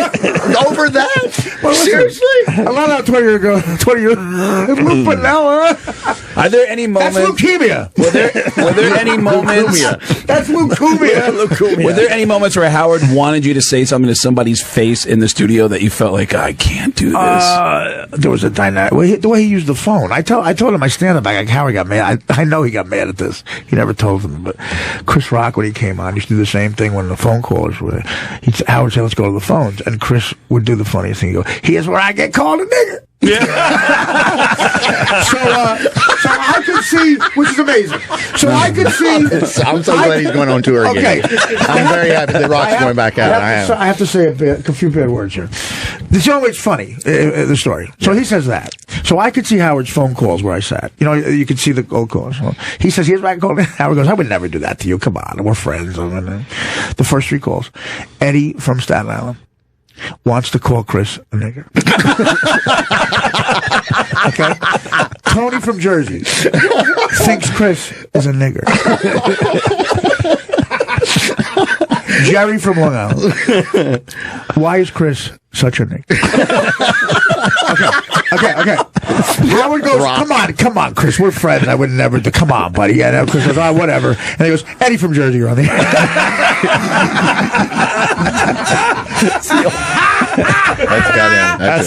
Over that? Well, seriously? A lot of 20 years ago. 20 years. Lou Piniella. Are there any moments? That's leukemia. Were there any moments? That's leukemia. Were there any moments where Howard wanted you to say something to somebody's face in the studio that you felt like, I can't do this? There was a dynamic. The way he used the phone. I told him I stand up. Like Howard got mad. I know he got mad at this. He never told them. But Chris Rock, when he came on, used to do the same thing when the phone callers were there. Howard said, let's go to the phones. And Chris would do the funniest thing. He'd go, here's where I get called a nigger. Yeah. So I could see, which is amazing. So I could see. I'm so glad he's going on tour again. Okay. I'm very happy that Rock's going back out. I have to say a few bad words here. This always funny, the story. So he says that. So I could see Howard's phone calls where I sat. You could see the old calls. He says, here's where I call. Howard goes, I would never do that to you. Come on. We're friends. The first 3 calls. Eddie from Staten Island wants to call Chris a nigger. Okay. Tony from Jersey thinks Chris is a nigger. Jerry from Long Island. Why is Chris such a nigger? Okay. Howard goes, come on, Chris, we're friends. I would never do. Come on, buddy. Yeah, Chris goes, whatever. And he goes, Eddie from Jersey, you're on the air. That's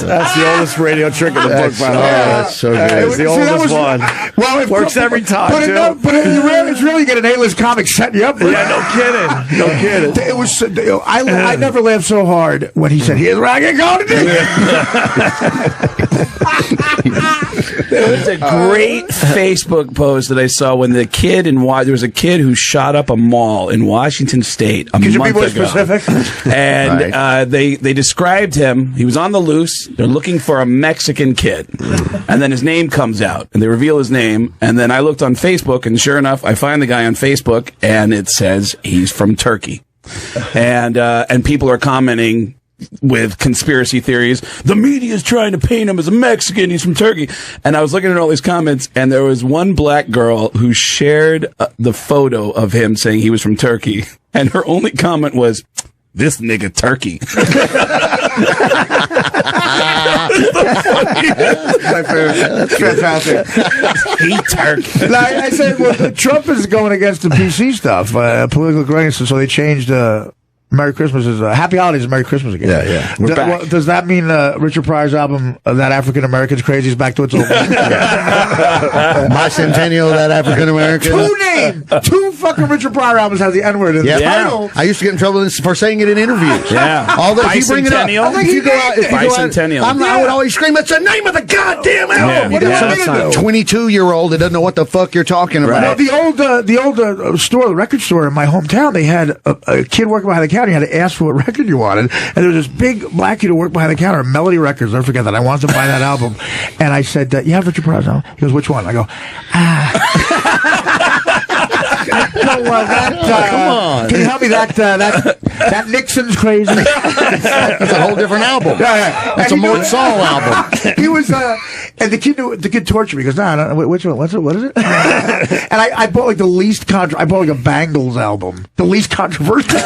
the oldest radio trick in the book, by the way. That's so good. It's the oldest one. Well, it works every time, but too. It's really get an A-list comic setting you up. Yeah, no kidding. No kidding. It was. I never laughed so hard when he said, "Here's what I get going to do." There was a great Facebook post that I saw when there was a kid who shot up a mall in Washington State a month ago. Could you be more specific? And they described him. He was on the loose. They're looking for a Mexican kid, and then his name comes out, and they reveal his name. And then I looked on Facebook, and sure enough, I find the guy on Facebook, and it says he's from Turkey, and people are commenting with conspiracy theories. The media is trying to paint him as a Mexican. He's from Turkey. And I was looking at all these comments, and there was one black girl who shared the photo of him saying he was from Turkey. And her only comment was, "This nigga Turkey." That's fantastic. He Turkey. I said, well, Trump is going against the PC stuff, political correctness, so they changed Merry Christmas is Happy Holidays and Merry Christmas again. Yeah. We're back. Well, does that mean Richard Pryor's album, That African American's Crazy, is back to its old name? Bicentennial, That African American. Two fucking Richard Pryor albums have the N-word in the title. I used to get in trouble for saying it in interviews. Yeah. Although if you bring it up, if you go out, Bicentennial. I would always scream, "It's the name of the goddamn album!" What Some 22-year-old that doesn't know what the fuck you're talking about. No, the old store, the record store in my hometown, they had a kid working behind the counter. You had to ask for what record you wanted, and there was this big black kid who worked behind the counter, Melody Records. I forget that. I wanted to buy that album, and I said, "You have Richard Pryor's album?" He goes, "Which one?" I go, come on. Can you help me? That Nixon's Crazy. That's a whole different album. Yeah. It's a Mort Saul album. He was, and the kid tortured me. He goes, "No, which one? What is it?" And I bought like the least I bought like a Bangles album, the least controversial.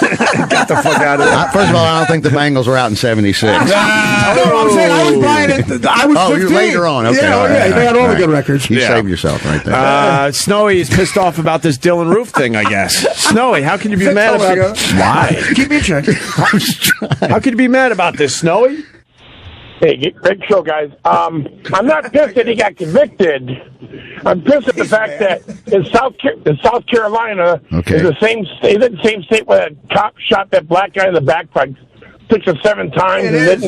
Get the fuck out of there. First of all, I don't think the Bangles were out in '76. I'm saying I was buying it. I was 15. You're later on. Okay, they had all the good records. You saved yourself right there. Snowy is pissed off about this Dylan Roof thing, I guess. Snowy, how can you be mad about Why? Keep me in check. How can you be mad about this, Snowy? Hey, great show, guys. I'm not pissed that he got convicted. I'm pissed at the fact that in South Carolina, is the same state where that cop shot that black guy in the back like 6 or 7 times It is.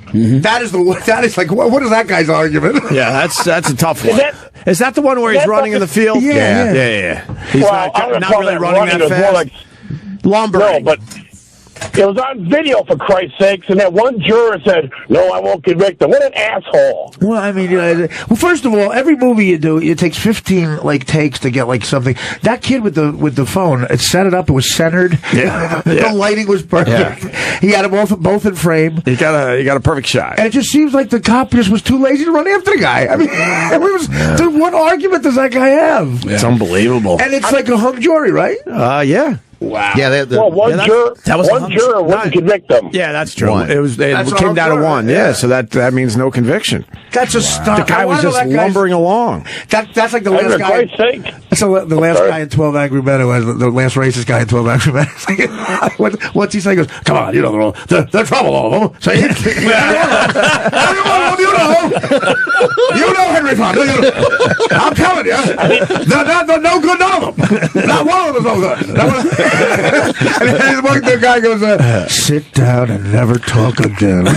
Mm-hmm. That is like what is that guy's argument? Yeah, that's a tough one. Is that the one where he's running in the field? Yeah. He's not really running that fast. Like, lumbering. No, but it was on video, for Christ's sakes, and that one juror said, "No, I won't convict him." What an asshole! Well, I mean, first of all, every movie you do, it takes 15 takes to get something. That kid with the phone, it set it up. It was centered. Yeah. The lighting was perfect. Yeah. He had them both in frame. He got a perfect shot. And it just seems like the cop just was too lazy to run after the guy. I mean, what argument does that guy have? It's unbelievable. And it's like a hung jury, right? Yeah. Wow. Yeah, one juror wouldn't convict them. Yeah, that's true. One. It came down to one. Yeah, so that means no conviction. That's a stunt. The guy was just lumbering along. That's like the last guy. That's the last guy in 12 Angry Men who has the last racist guy in 12 Angry Men. What's he saying? He goes, "Come on, you know they're all the trouble, all of them." So you know Henry Fonda. I'm telling you, they're no good, none of them. Not one of them is no good. And then the guy goes, "Sit down and never talk again."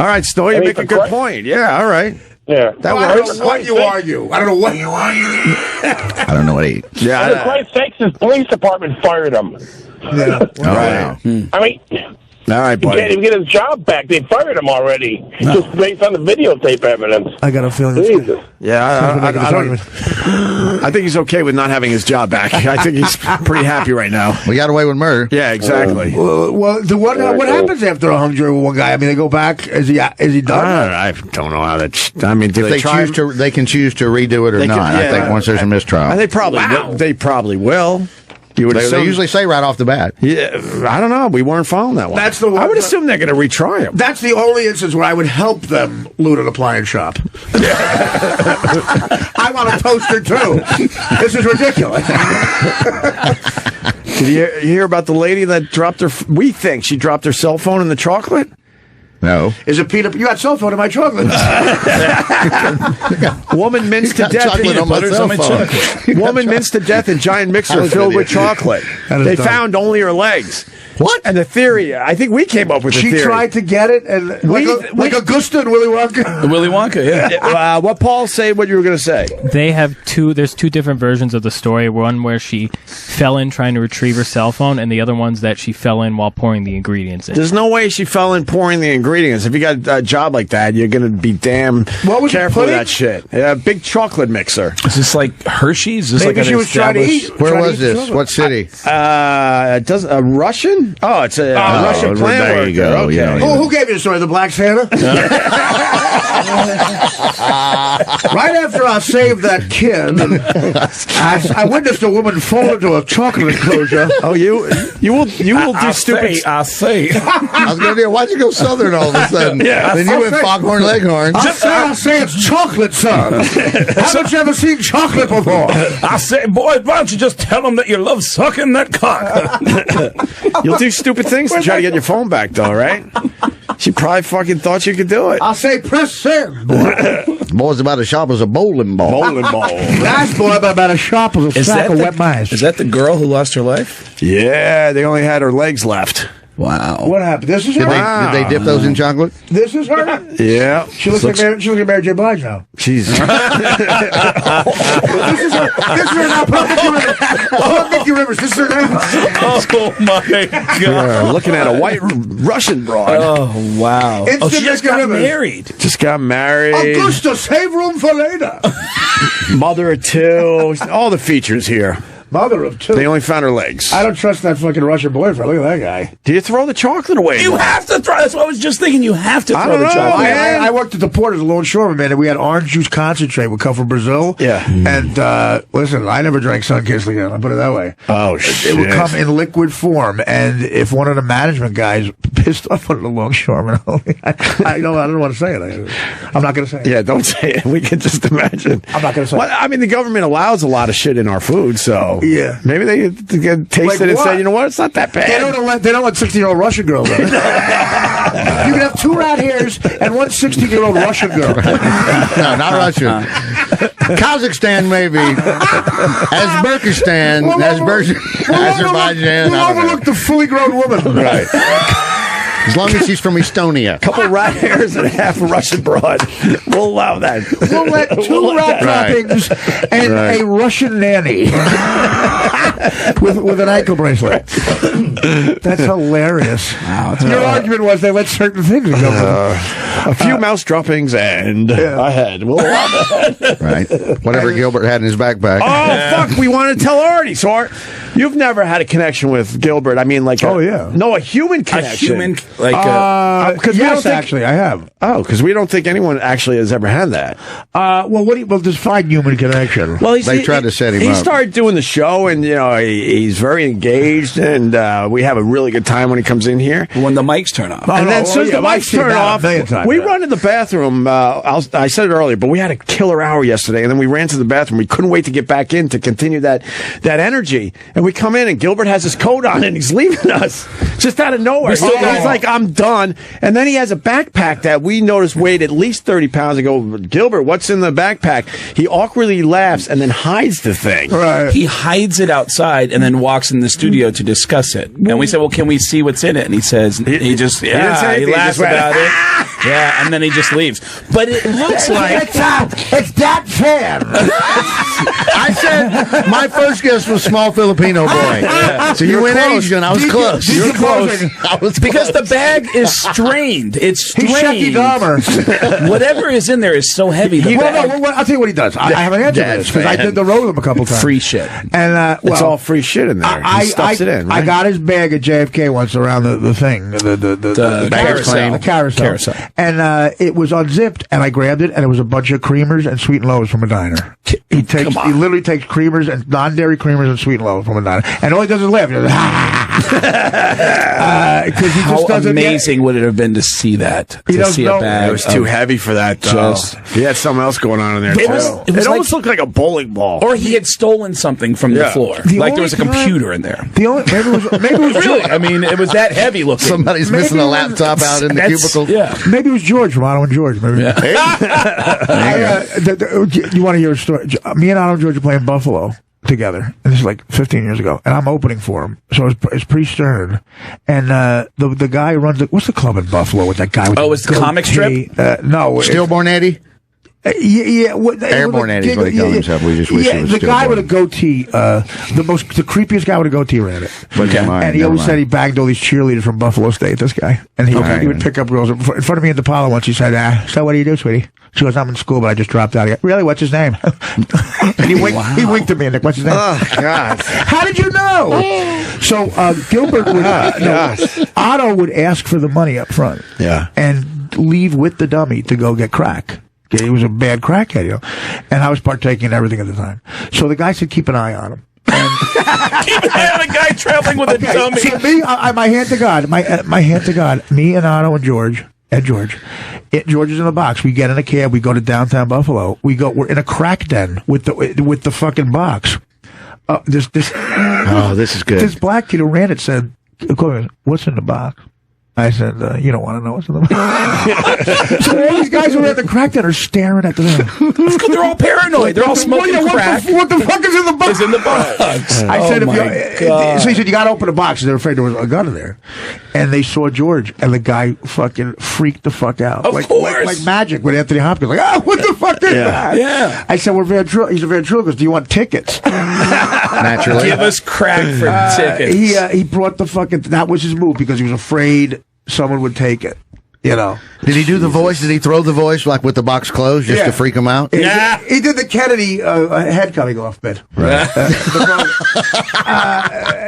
All right, Snowy, you make a good point. Yeah, all right. Yeah. That I don't know what you argue. I don't know what you argue. I don't know what he. Yeah. For Christ's sakes, his police department fired him. Yeah. All right. I mean. All right, buddy. He can't even get his job back. They fired him already, just based on the videotape evidence. I got a feeling. Jesus. Yeah, I think he's okay with not having his job back. I think he's pretty happy right now. We got away with murder. Yeah, exactly. What happens after a hung jury with one guy? I mean, they go back. Is he done? I don't know how that. I mean, if they can choose to redo it or not. I think once there's a mistrial, they probably will. They usually say right off the bat. Yeah, I don't know. We weren't following that one. That's the one. I would assume they're going to retry him. That's the only instance where I would help them loot an appliance shop. I want a toaster too. This is ridiculous. Did you hear about the lady that dropped her? We think she dropped her cell phone in the chocolate. No. Is it peanut? You got cell phone in my chocolate. Woman minced to death. Woman minced to death in giant mixer filled with chocolate. They found only her legs. What? And the theory, I think we came up with the theory. She tried to get it, and like Augusta and Willy Wonka. Willy Wonka, yeah. What Paul say? What you were going to say? They have there's two different versions of the story. One where she fell in trying to retrieve her cell phone, and the other one's that she fell in while pouring the ingredients in. There's no way she fell in pouring the ingredients. If you got a job like that, you're going to be damn careful with that shit. Yeah, big chocolate mixer. Is this like Hershey's? Is Maybe like she was trying to eat. Where was this? What city? A Russian? Oh, it's a Russian plant there worker. You go. Okay. Yeah. Who gave you the story? The Black Santa? Right after I saved that kid, I witnessed a woman fall into a chocolate enclosure. Oh, you will do stupid. I say. I was going to why'd you go Southern all of a sudden? Yeah, then you went Foghorn Leghorn. I say it's chocolate, son. Haven't you ever seen chocolate before? I say, boy, why don't you just tell them that you love sucking that cock? You'll do stupid things to try to get your phone back, though, right? She probably fucking thought you could do it. I say press send, boy. Boy's about as sharp as a bowling ball. Bowling ball. Nice boy, but about as sharp as a sack of wet mice. Is that the girl who lost her life? Yeah, they only had her legs left. Wow. What happened? This is her? Did they dip those in chocolate? This is her? Yeah. She looks like Mary J. Blige now. Jesus. This is her now. Mickey Rivers. This is her now. Oh, my God. Yeah, looking at a white Russian broad. Oh, wow. Instant She just Mickey got Rivers. married. Just got married. Augusta, save room for later. Mother of two. All the features here. Mother of two. They only found her legs. I don't trust that fucking Russian boyfriend. Look at that guy. Do you throw the chocolate away? You have to throw. That's what I was just thinking. You have to throw the chocolate. I worked at the port as a longshoreman, man, and we had orange juice concentrate. We come from Brazil. Yeah. And listen, I never drank Sunkist again. I'll put it that way. Oh, shit. It would come in liquid form, and if one of the management guys pissed off one of the longshoremen, I don't want to say it. I'm not going to say it. Yeah, don't say it. We can just imagine. I'm not going to say it. I mean, the government allows a lot of shit in our food, so yeah, maybe they taste it and say, you know what, it's not that bad. They don't let 16-year-old Russian girls in. You can have 2 rat hairs and 1 16-year-old Russian girl. No, not Russia. Kazakhstan, maybe. Uzbekistan, Azerbaijan. We'll overlook the fully grown woman. Right. As long as she's from Estonia. Couple rat hairs and half a Russian broad. We'll allow that. We'll let 2 rat trappings and a Russian nanny with an ankle bracelet. That's hilarious. Wow, your argument was they let certain things go. A few mouse droppings and a head. We'll allow that. Right. Whatever Gilbert had in his backpack. Oh, fuck. We wanted to tell Artie. So, you've never had a connection with Gilbert. I mean, like, a human connection. Yes, actually, I have. Oh, because we don't think anyone actually has ever had that. Well, define human connection. Well, they tried to set him up. He started doing the show, and he's very engaged, and we have a really good time when he comes in here. When the mics turn off. And then as soon as the mics turn off, we run to the bathroom. I said it earlier, but we had a killer hour yesterday, and then we ran to the bathroom. We couldn't wait to get back in to continue that energy. And we come in, and Gilbert has his coat on, and he's leaving us just out of nowhere. He's like, I'm done. And then he has a backpack that we noticed weighed at least 30 pounds. I go, Gilbert, what's in the backpack? He awkwardly laughs and then hides the thing. Right. He hides it outside and then walks in the studio to discuss it. And we said, well, can we see what's in it? And he says, he laughs about it. Yeah, and then he just leaves. But it looks like... It's that fan. I said my first guess was small Filipino boy. Yeah. So you went Asian. I was close. You were close. I was because close. the bag is strained. It's strained. He's Shecky Dahmer. Whatever is in there is so heavy. I'll tell you what he does. I have an answer to this because I did the road with him a couple times. Free shit. And it's all free shit in there. He stuffs it in. Right? I got his bag at JFK once around the thing, the carousel, and it was unzipped, and I grabbed it, and it was a bunch of creamers and sweet and lows from a diner. He literally takes creamers and non-dairy creamers and sweet and low from a nine, and all he does is laugh. He goes, he How amazing would it have been to see that? To see a bag. It was too heavy for that. He had something else going on in there. It almost looked like a bowling ball, or he had stolen something from the floor. Like there was a computer in there. Maybe it was really. I mean, it was that heavy looking. Somebody's missing a laptop out in the cubicle. Yeah, maybe it was George from Otto and George. Maybe. You want to hear a story? Me and Otto and George are playing Buffalo together. And this is like 15 years ago. And I'm opening for him. So it's pre-Stern. And the guy who runs what's the club in Buffalo with that guy? With it's the comic strip? No. Stillborn Eddie? Airborne Eddie's what he called himself. We just wish he was the guy with a goatee, the creepiest guy with a goatee ran it. And he always said he bagged all these cheerleaders from Buffalo State, this guy. And he would pick up girls. In front of me at the Apollo once, he said, so what do you do, sweetie? She goes, I'm in school, but I just dropped out. I go, really? What's his name? And he winked at me and like, what's his name? Oh, God. How did you know? So Gilbert would, Otto would ask for the money up front. Yeah. And leave with the dummy to go get crack. He was a bad crackhead, and I was partaking in everything at the time. So the guy said, keep an eye on him. Keep an eye on a guy traveling with a dummy. So my hand to God, my hand to God, me and Otto and George, George is in the box. We get in a cab. We go to downtown Buffalo. We're in a crack den with the fucking box. This is good. This black kid who ran it said, what's in the box? I said, you don't want to know what's in the box. So all these guys who are at the crack den are staring at the thing. They're all paranoid. They're all smoking crack. What the fuck is in the box? Is in the box. I said, so he said, you got to open the box. They're afraid there was a gun in there. And they saw George, and the guy fucking freaked the fuck out. Of course. Like magic with Anthony Hopkins. Like, what the fuck is that? Yeah. I said, he's a ventriloquist. Do you want tickets? Naturally. Give us crack for tickets. He brought the fucking, that was his move because he was afraid someone would take it. Did he do the voice? Did he throw the voice like with the box closed just to freak him out? Yeah. He did the Kennedy head coming off bit. Right.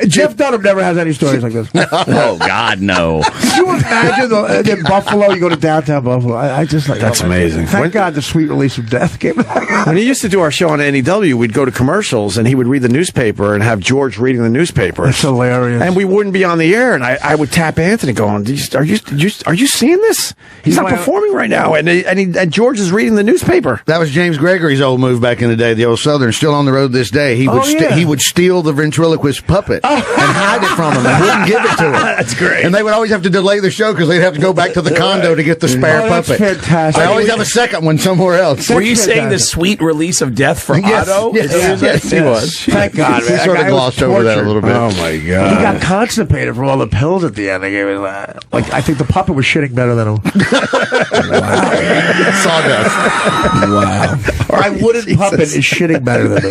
Jeff Dunham never has any stories like this. Oh, God, no. Could you imagine in Buffalo, you go to downtown Buffalo? I just like that's amazing. Thank God the sweet release of death came out. When he used to do our show on NEW, we'd go to commercials and he would read the newspaper and have George reading the newspaper. That's hilarious. And we wouldn't be on the air, and I would tap Anthony going, are you seeing this? He's not performing right now, and George is reading the newspaper. That was James Gregory's old move back in the day. The old Southern, still on the road this day. He would steal the ventriloquist puppet and hide it from him and wouldn't give it to him. That's great. And they would always have to delay the show because they'd have to go back to the condo to get the spare puppet. That's fantastic. I always have a second one somewhere else. Were you saying the sweet release of death for Otto? Yes, he was. Thank God. He sort of glossed over that a little bit. Oh my God! He got constipated from all the pills at the end. They gave him I think the puppet was shitting better than him. Sawdust. Wow. My wooden puppet is shitting better than me.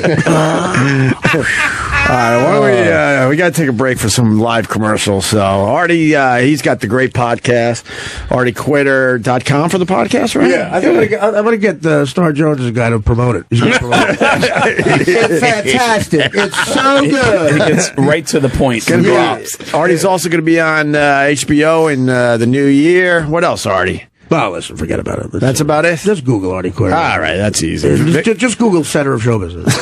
All right, why don't we got to take a break for some live commercials. So Artie, he's got the great podcast, ArtieQuitter.com for the podcast, right? Yeah, I think I'm going to get Star Jones' guy to promote it. He's going to promote it. It's fantastic. It's so good. He gets right to the point. Artie's also going to be on HBO in the new year. What else, Artie? Well, listen, forget about it. That's about it? Just Google Artie Quitter. All right, that's easy. Just Google Center of Show Business.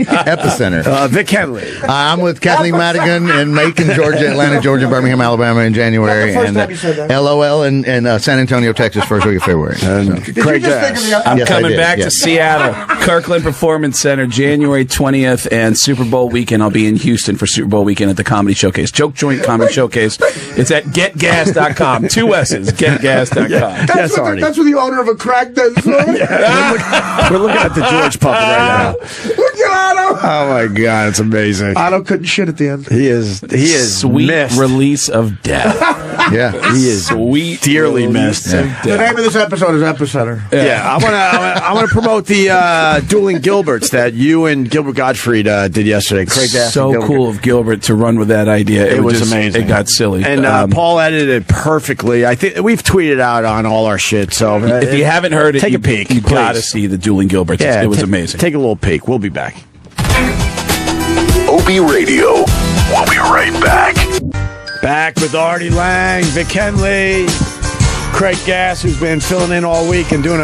Epicenter. Vic Henley. I'm with Kathleen Madigan in Macon, Georgia, Atlanta, Georgia, Birmingham, Alabama in January, and LOL in San Antonio, Texas, first week of February. Craig I'm coming back to Seattle. Kirkland Performance Center, January 20th, and Super Bowl weekend. I'll be in Houston for Super Bowl weekend at the Comedy Showcase. Joke Joint Comedy Showcase. It's at getgas.com. 2 S's. Getgas.com. That's where the owner of a crack den is. We're looking at the George puppet right now. Look at Otto. Oh my God, it's amazing. Otto couldn't shit at the end. He is sweet missed. Release of death. Yeah, he is sweet, dearly missed. The name of this episode is Epicenter. Yeah, I want to promote the Dueling Gilberts that you and Gilbert Gottfried did yesterday. Craig so cool of Gilbert to run with that idea. It was amazing. It got silly, and Paul edited it perfectly. I think we've tweeted out on all our shit. So if you haven't heard it, take a peek. You gotta see the Dueling Gilberts. Yeah, it was amazing. Take a little peek. We'll be back. Opie Radio. We'll be right back. Back with Artie Lange, Vic Henley, Craig Gass, who's been filling in all week and doing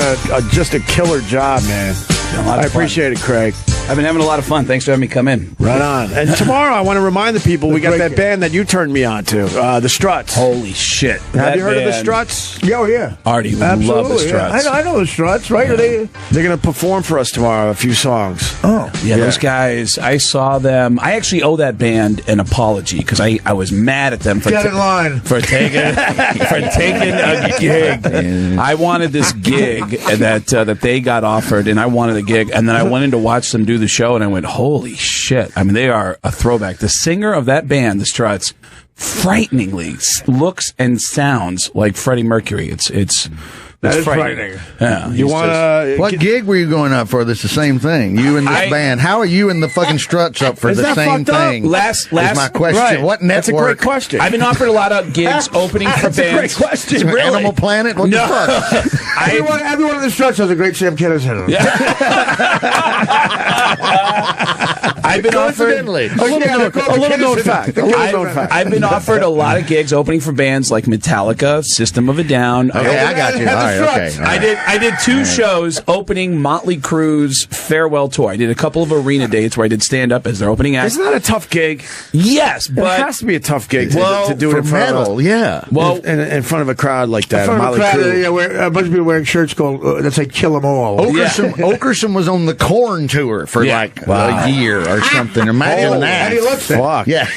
just a killer job, man. I appreciate it, Craig. I've been having a lot of fun. Thanks for having me come in. Right on. And tomorrow, I want to remind the people we got that band that you turned me on to, the Struts. Holy shit! Have you heard of the Struts? Oh yeah, Artie, love the Struts. Yeah. I know the Struts, right? Yeah. They're going to perform for us tomorrow. A few songs. Oh, yeah, those guys. I saw them. I actually owe that band an apology because I was mad at them for get in line for taking a gig. I wanted this gig that they got offered, and I wanted a gig, and then I went in to watch them do the show, and I went, holy shit. I mean, they are a throwback. The singer of that band, the Struts, frighteningly looks and sounds like Freddie Mercury. It's frightening. Yeah, you want what gig were you going up for? That's the same thing. You and this band. How are you and the fucking Struts up for the same thing? Last is my question. Right. What network? That's a great question. I've been offered a lot of gigs opening for bands. That's a great question. Really? Animal Planet? What the fuck? Everyone in the Struts has a great Sam Kinison. Yeah. I've been offered a little known fact. I've been offered a lot of gigs opening for bands like Metallica, System of a Down. Okay, I got you. All right, okay. All right. I did two shows opening Motley Crue's farewell tour. I did a couple of arena dates where I did stand up as their opening act. Isn't that a tough gig? Yes, but it has to be a tough gig to do it in front metal. in front of a crowd like that. In front of a crowd, where a bunch of people wearing shirts called that say "Kill 'Em All." Okerson was on the Korn tour for like a year or something. Imagine that. And he looks it. Fuck. Yeah.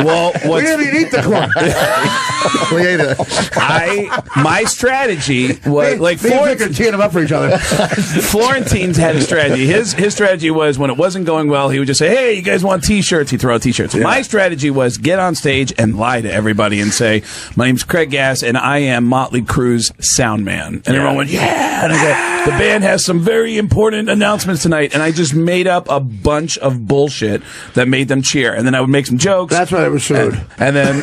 Well, we didn't even eat the corn. We ate it. My strategy was like Florentine teeing them up for each other. Florentine's had a strategy. His strategy was when it wasn't going well, he would just say, "Hey, you guys want T-shirts?" He'd throw out T-shirts. Yeah. My strategy was get on stage and lie to everybody and say, "My name's Craig Gass, and I am Motley Crue's sound man." And everyone went, "Yeah!" And I go, "The band has some very important announcements tonight," and I just made up a bunch of bullshit that made them cheer, and then I would make some jokes. That's why they were sued. And then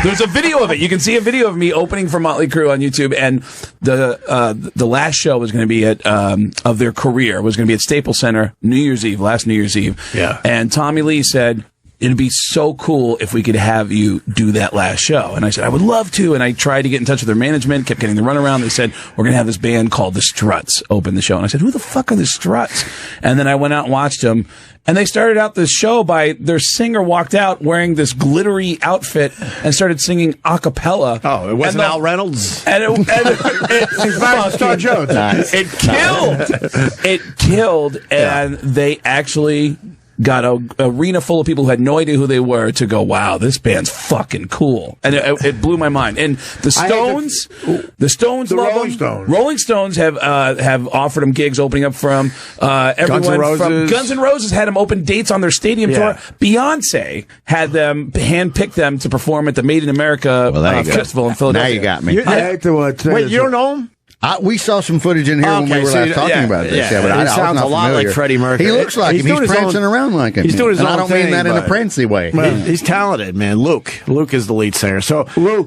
there's a video of it. You can see a video of me opening for Motley Crue on YouTube, and the last show was going to be at of their career was going to be at Staples Center last New Year's Eve. Yeah. And Tommy Lee said, it'd be so cool if we could have you do that last show. And I said, I would love to. And I tried to get in touch with their management, kept getting the runaround. They said, we're going to have this band called the Struts open the show. And I said, who the fuck are the Struts? And then I went out and watched them. And they started out the show by their singer walked out wearing this glittery outfit and started singing a cappella. Oh, it wasn't Al Reynolds? And it Star Jones. Nice. It killed. It killed. And they actually got an arena full of people who had no idea who they were to go, wow, this band's fucking cool. And it blew my mind. And the Stones love them. Rolling Stones have offered them gigs opening up from everyone from Guns N' Roses had them open dates on their stadium tour. Beyonce had them handpicked them to perform at the Made in America festival in Philadelphia. Now you got me. Wait, you don't know him? We saw some footage in here when we were last talking about this. Yeah, but he sounds a lot like Freddie Mercury. He looks like him. He's prancing around like him. He's doing his own thing. I don't mean that in a prancy way. Well, he's talented, man. Luke is the lead singer. So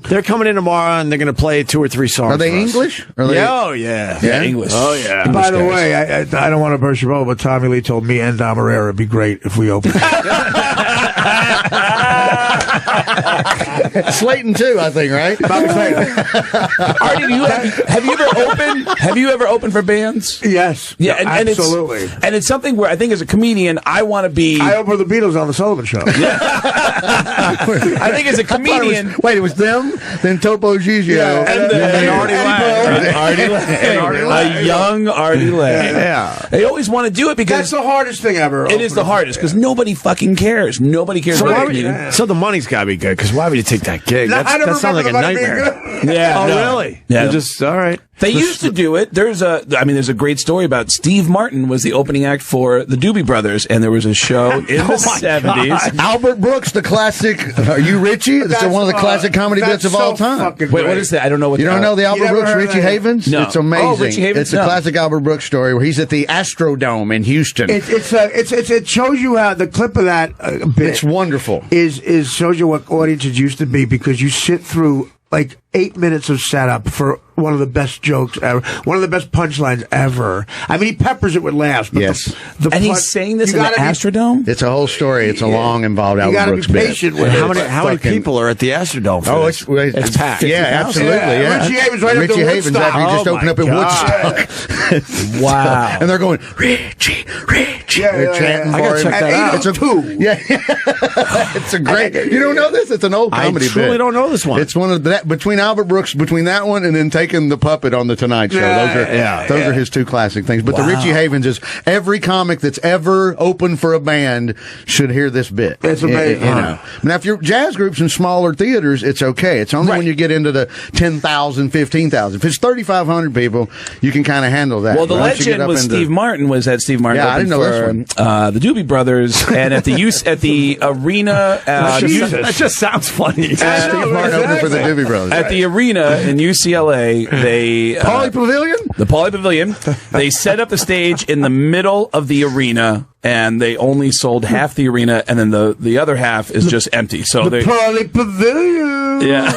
they're coming in tomorrow and they're going to play 2 or 3 songs. Are they English? Oh yeah, English. Oh yeah. By the way, I don't want to burst your bubble, but Tommy Lee told me and Dom Herrera it'd be great if we opened. Slayton too, I think, right? Artie, have you ever opened for bands? Yes. Yeah, absolutely. And it's something where I think as a comedian, I want to be. I opened for the Beatles on the Sullivan Show. I think as a comedian. It was them, then Topo Gigio, and Artie Lange. A young Artie Lange. Yeah. They always want to do it because that's the hardest thing ever. It is the hardest because nobody fucking cares. Nobody cares about comedian. So the money's got to be good because why would you take that gig? That sounds like a nightmare. Yeah. Really? Yeah. You're just all right. They used to do it. There's a great story about Steve Martin was the opening act for the Doobie Brothers, and there was a show in the 70s. Albert Brooks, the classic. Are you Richie? It's one of the classic comedy bits of all time. Wait, what is that? I don't know what. You don't know the Albert Brooks Richie Havens? No. It's amazing. Oh, Richie Havens. It's a classic Albert Brooks story where he's at the Astrodome in Houston. It shows you how the clip of that bit. It's wonderful. Is shows you what audiences used to be because you sit through like 8 minutes of setup for one of the best jokes ever, one of the best punchlines ever. I mean, he peppers it with laughs. But yes. And he's saying this in the Astrodome? It's a whole story. It's a long, involved Albert Brooks bit. You gotta be patient with it. How many people are at the Astrodome for this? It's packed. Yeah, absolutely. Yeah. Richie Havens right up to Havens after he just opened up in Woodstock. Wow. And they're going, Richie. They're chanting I gotta for him. check that out. It's a great. You don't know this? It's an old comedy bit. I truly don't know this one. It's one of that between Albert Brooks, between that one and then taking the puppet on the Tonight Show. Those are his two classic things. But the Richie Havens is every comic that's ever opened for a band should hear this bit. It's amazing. Now, if you're jazz groups in smaller theaters, it's okay. It's only when you get into the 10,000, 15,000. If it's 3,500 people, you can kind of handle that. Well, the legend was Steve Martin was at Steve Martin. Yeah, I didn't know this one. The Doobie Brothers, and at the arena. That just sounds funny. Steve Martin opened for the Doobie Brothers. At the arena in UCLA, they Pauley Pavilion? The Pauley Pavilion. They set up the stage in the middle of the arena, and they only sold half the arena, and then the other half is just empty. So the Pauley Pavilion. Yeah.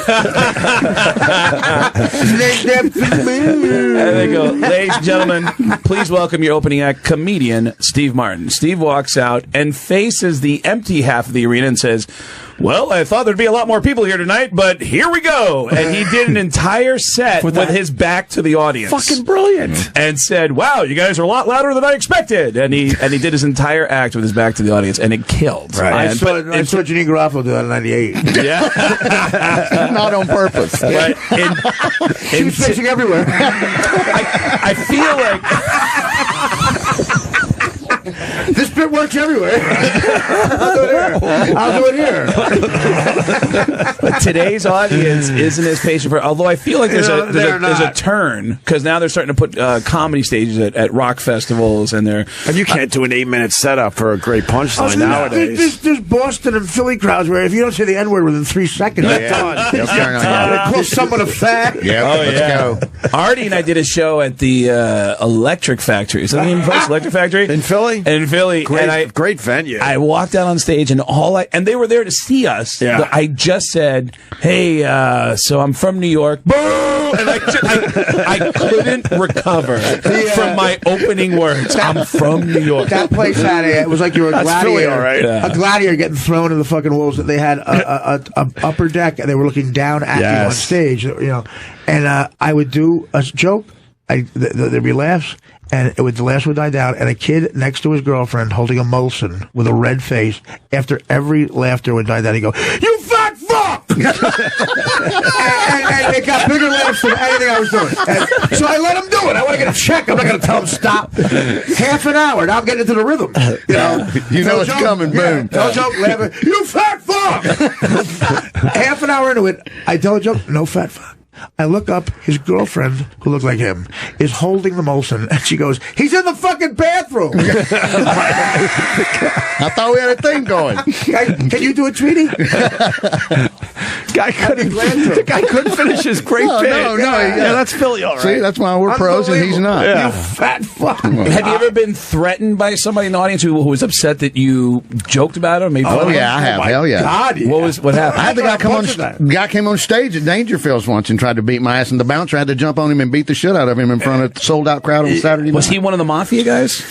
And they go, ladies and gentlemen, please welcome your opening act, comedian Steve Martin. Steve walks out and faces the empty half of the arena and says, well, I thought there'd be a lot more people here tonight, but here we go. And he did an entire set with his back to the audience. Fucking brilliant. And said, wow, you guys are a lot louder than I expected. And he did his entire act with his back to the audience, and it killed. Right. I saw Janine Garofalo do that in 98. Yeah. Not on purpose. But she was fishing everywhere. I feel like... This bit works everywhere. I'll do it here. But today's audience isn't as patient for. Although I feel like there's a turn, because now they're starting to put comedy stages at rock festivals, and you can't do an 8-minute setup for a great punchline nowadays. There's Boston and Philly crowds where if you don't say the N-word within 3 seconds, you're done. They call someone a fag. Let's go. Artie and I did a show at the Electric Factory. Is that the name of the place? Electric Factory in Philly. Great venue. I walked out on stage, and they were there to see us. Yeah. I just said, "Hey, so I'm from New York." Boo! And I couldn't recover from my opening words. I'm from New York. That place had it was like you were a gladiator. Philly, all right. Yeah. A gladiator getting thrown in the fucking wolves. They had a upper deck, and they were looking down at you on stage. And I would do a joke. There'd be laughs. And the laughs would die down, and a kid next to his girlfriend holding a Molson with a red face, after every laughter would die down, he'd go, "You fat fuck!" and it got bigger laughs than anything I was doing. And so I let him do it. I want to get a check. I'm not going to tell him stop. Half an hour, now I'm getting into the rhythm. You know it's coming, boom. No joke, laughing, "You fat fuck!" Half an hour into it, I tell a joke, no fat fuck. I look up, his girlfriend, who looked like him, is holding the Molson, and she goes, "He's in the fucking bathroom." I thought we had a thing going. Can you do it, Tweety? The guy couldn't finish his great bit. No. Yeah, that's Philly, all right. See, that's why we're pros and he's not. Yeah. You fat fuck. Have you ever been threatened by somebody in the audience who was upset that you joked about him? I have. Hell yeah. God, yeah. What happened? I had the guy came on stage at Dangerfields once and tried to beat my ass, and the bouncer had to jump on him and beat the shit out of him in front of a sold-out crowd on Saturday night. Was he one of the mafia guys?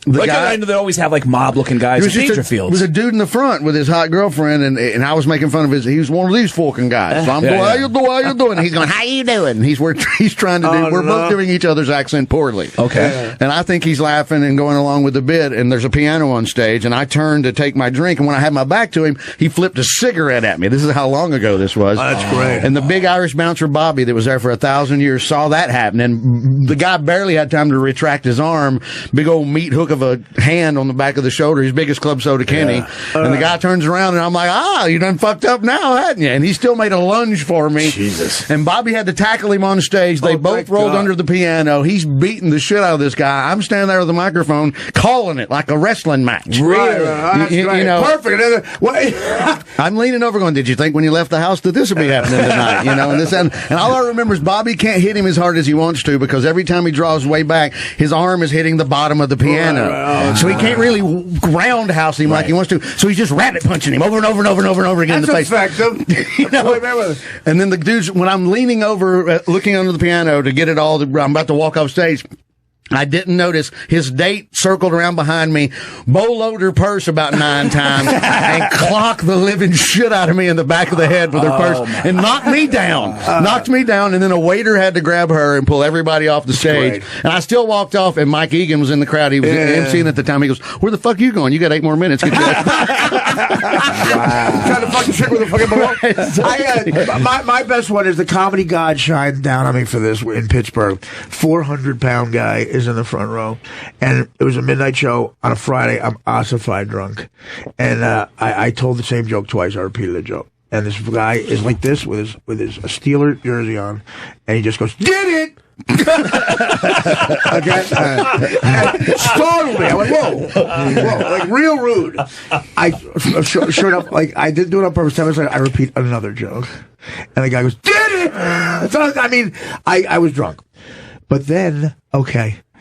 The guy, I know they always have like mob-looking guys at Dangerfields. It was a dude in the front with his hot girlfriend, and I was making fun of his. He was one of these fucking guys. So I'm going, how you doing? And he's going, how you doing? And he's trying to do. We're both doing each other's accent poorly. Okay. And I think he's laughing and going along with the bit. And there's a piano on stage, and I turned to take my drink, and when I had my back to him, he flipped a cigarette at me. This is how long ago this was. Oh, that's great. And the big Irish bouncer Bobby that was there for 1,000 years saw that happen, and the guy barely had time to retract his arm. Big old meat hook of a hand on the back of the shoulder, his biggest club soda Kenny. And the guy turns around, and I'm like, you done fucked up now, hadn't you? And he still made a lunge for me. Jesus. And Bobby had to tackle him on stage. They both rolled under the piano. He's beating the shit out of this guy. I'm standing there with the microphone, calling it like a wrestling match. Right. You know, perfect. I'm leaning over going, did you think when you left the house that this would be happening tonight? And And all I remember is Bobby can't hit him as hard as he wants to because every time he draws way back, his arm is hitting the bottom of the piano. So he can't really roundhouse him like he wants to. So he's just rabbit punching him over and over and over and over and over again in the face. Effective. You know? And then the dudes, when I'm leaning over, looking under the piano to get it all, I'm about to walk off stage. I didn't notice his date circled around behind me, bowled her purse about 9 times, and clocked the living shit out of me in the back of the head with her purse, and knocked me down. Knocked me down, and then a waiter had to grab her and pull everybody off the stage. And I still walked off, and Mike Egan was in the crowd. He was emceeing at the time. He goes, "Where the fuck are you going? You got 8 more minutes." Get your Trying to fucking trick with a fucking balloon. My best one is the comedy god shined down on me for this in Pittsburgh. 400-pound guy is in the front row, and it was a midnight show on a Friday. I'm ossified drunk, and I told the same joke twice. I repeated the joke, and this guy is like this with his Steeler jersey on, and he just goes, "Did it!" Okay, startled me. I went, whoa, like real rude. Sure enough, like I didn't do it on purpose. 10 minutes later, I repeat another joke, and the guy goes, "Did it!" So, I mean, I was drunk, but then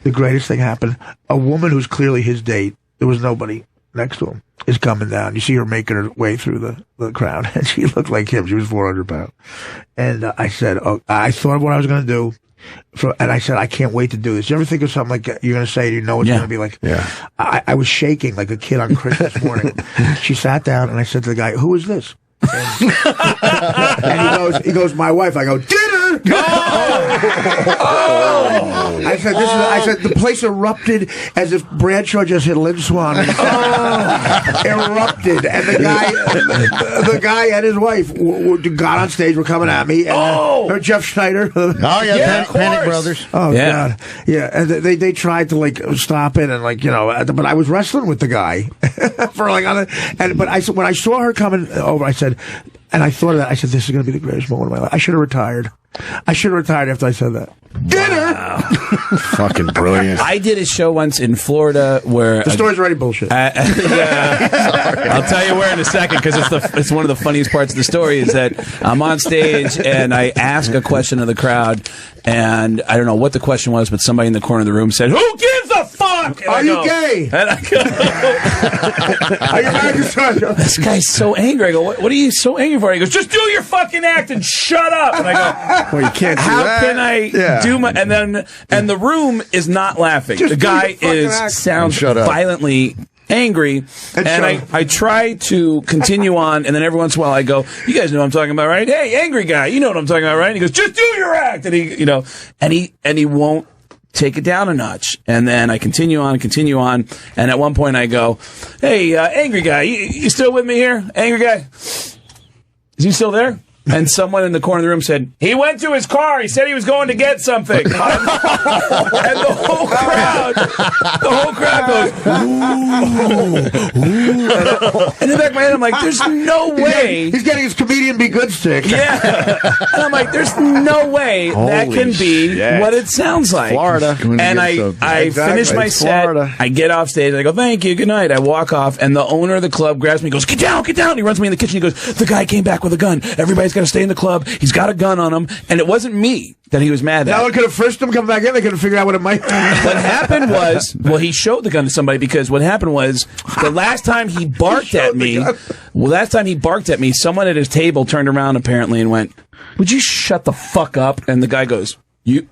the greatest thing happened. A woman who's clearly his date, there was nobody next to him, is coming down. You see her making her way through the crowd, and she looked like him. She was 400 pounds. And I said, I thought of what I was going to do. And I said, I can't wait to do this. You ever think of something like you're going to say, you know it's going to be like? Yeah. I was shaking like a kid on Christmas morning. She sat down, and I said to the guy, "Who is this?" And he goes, "My wife." I go, "Dinner!" I said, the place erupted as if Bradshaw just hit Lynn Swan. Erupted, and the guy and his wife got on stage, were coming at me, and Jeff Schneider. Panic Brothers. Oh God, yeah, and they tried to like stop it, and like but I was wrestling with the guy for like but when I saw her coming over, I said. And I thought of that. I said, "This is going to be the greatest moment of my life." I should have retired. After I said that. Dinner! Fucking brilliant. I did a show once in Florida where... The story's already bullshit. I'll tell you where in a second, because it's one of the funniest parts of the story is that I'm on stage and I ask a question of the crowd, and I don't know what the question was, but somebody in the corner of the room said, "Who gives a fuck?" Are you gay? And I go... Are you married to Sandra? This guy's so angry. I go, what are you so angry for? He goes, "Just do your fucking act and shut up." And I go, "Well, you can't do how that. Can I do my..." And the room is not laughing. Just the guy sounds violently angry, and I try to continue on, and then every once in a while I go, "You guys know what I'm talking about, right? Hey, angry guy, you know what I'm talking about, right?" And he goes, "Just do your act," and he won't take it down a notch. And then I continue on, and at one point I go, "Hey, angry guy, you still with me here? Angry guy, is he still there?" And someone in the corner of the room said, "He went to his car. He said he was going to get something." And the whole crowd goes, "Ooh." And in the back of my head, I'm like, "There's no way." He's getting his Comedian Be Good stick. Yeah. And I'm like, "There's no way that can be what it sounds like." Florida. And I finish my set. Florida. I get off stage. I go, "Thank you. Good night." I walk off, and the owner of the club grabs me and goes, "Get down, get down." He runs me in the kitchen. He goes, "The guy came back with a gun. Everybody's got to stay in the club. He's got a gun on him." And it wasn't me that he was mad at. Now they could have frisked him, come back in. They could have figured out what it might be. What happened was, he showed the gun to somebody, because what happened was the last time he barked at me, someone at his table turned around apparently and went, "Would you shut the fuck up?" And the guy goes, You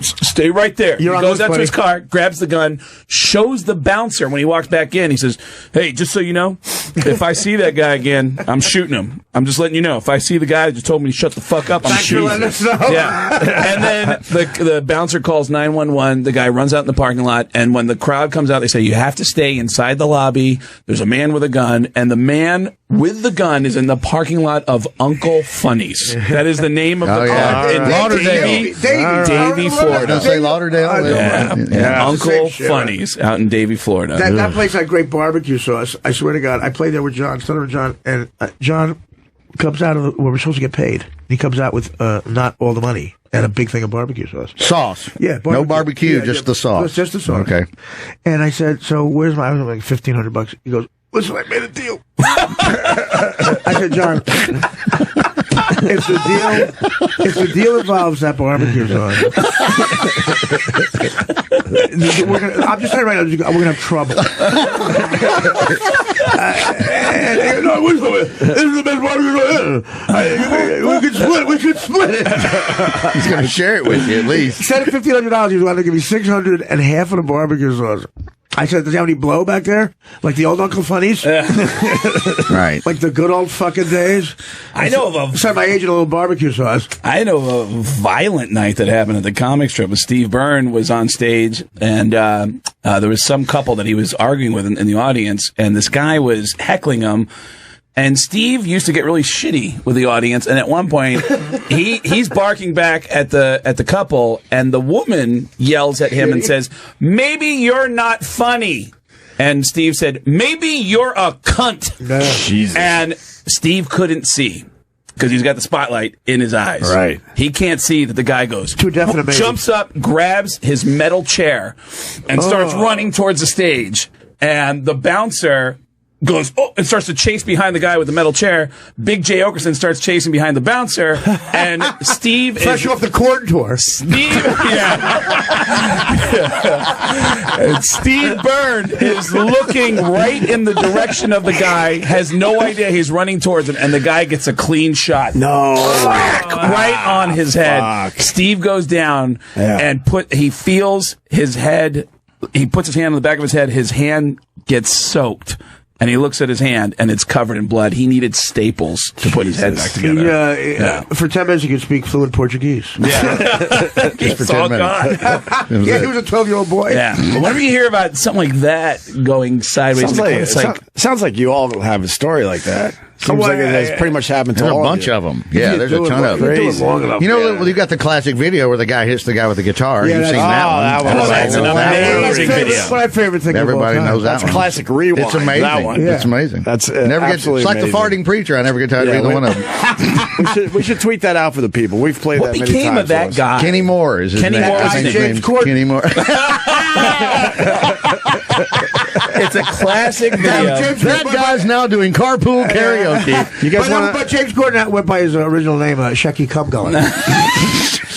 stay right there." He goes out to his car, grabs the gun, shows the bouncer when he walks back in. He says, "Hey, just so you know, if I see that guy again, I'm shooting him. I'm just letting you know. If I see the guy that just told me to shut the fuck up, I'm shooting him." Yeah. And then the bouncer calls 911. The guy runs out in the parking lot, and when the crowd comes out, they say, "You have to stay inside the lobby. There's a man with a gun," and the man with the gun is in the parking lot of Uncle Funny's. That is the name of the club in Lauderdale. Davie, Florida. Don't say Lauderdale. Yeah. Uncle Funny's out in Davie, Florida. That place had great barbecue sauce. I swear to God. I played there with John, son of John, and John comes out of where we're supposed to get paid. He comes out with not all the money and a big thing of barbecue sauce. Sauce. Yeah. No barbecue, just the sauce. Just the sauce. Okay. And I said, "So where's my?" I was like $1,500. He goes, "Listen, I made a deal." I said, "John, if the deal involves that barbecue sauce, I'm just saying right now, we're gonna have trouble. This is the best barbecue sauce. We should split it. He's gonna share it with you at least. Instead of $1,500, he was going to give me $600 and half of the barbecue sauce. I said, does he have any blow back there? Like the old Uncle Funnies? Right. Like the good old fucking days? I know of Send my agent a little barbecue sauce. I know of a violent night that happened at the comic strip. Steve Byrne was on stage, and there was some couple that he was arguing with in the audience, and this guy was heckling him. And Steve used to get really shitty with the audience, and at one point, he's barking back at the couple, and the woman yells at him and says, "Maybe you're not funny." And Steve said, "Maybe you're a cunt." Jesus. And Steve couldn't see because he's got the spotlight in his eyes. Right. He can't see that the guy goes, too definite, jumps up, grabs his metal chair, and starts running towards the stage. And the bouncer goes, and starts to chase behind the guy with the metal chair. Big Jay Okerson starts chasing behind the bouncer, and Steve fresh off the court tour. And Steve Byrne is looking right in the direction of the guy, has no idea he's running towards him, and the guy gets a clean shot. No. Right on his head. Fuck. Steve goes down and he feels his head, he puts his hand on the back of his head, his hand gets soaked. And he looks at his hand, and it's covered in blood. He needed staples to put his head back together. For 10 minutes, he could speak fluent Portuguese. Yeah. Just for 10 minutes. Yeah, he was a 12-year-old boy. Yeah. Whenever you hear about something like that going sideways, sounds like you all have a story like that. Seems like it has pretty much happened to There's a all bunch of them. Yeah, there's a ton of them. Crazy. You know, you got the classic video where the guy hits the guy with the guitar. Yeah, You've seen that one. That's an amazing video. That's my favorite thing. Everybody knows that That's one. classic rewind. It's amazing. That one. It's amazing. That's never get. absolutely It's like amazing. the farting preacher. I never get tired of either one of them. we should tweet that out for the people. We've played What that many became times. of that guy? Kenny Moore is his Kenny name. Moore I was think his his name. name's Kenny Moore. It's a classic video. That guy's now doing carpool karaoke. You guys want But James Gordon went by his original name, Shecky Cumgullet.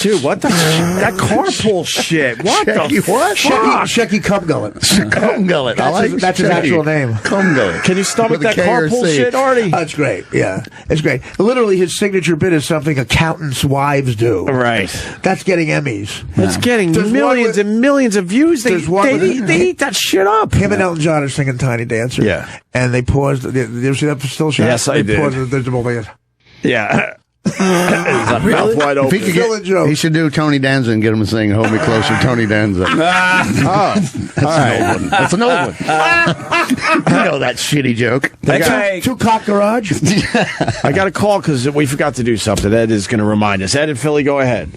Dude, what the? That carpool shit. What Shecky the? what? Shecky Cumgullet. Cumgullet. I like That's his actual name. Cumgullet. Can you stomach With a that K or carpool C. shit, Artie? That's great. Yeah, it's great. Literally, his signature bit is something accountants' wives do. Right. That's getting Emmys. It's getting millions and millions of views. They eat that shit up. Him and Elton John are singing Tiny Dancer. Yeah. And they paused. Did you see that still shot? Yes, I did. Paused, there's the whole thing. Yeah. Mouth wide open. If he could he should do Tony Danza and get him to sing "Hold Me Closer," Tony Danza. That's an old one. You know that shitty joke. Two Cock Garage. I got a call because we forgot to do something. Ed is going to remind us. Ed and Philly, go ahead.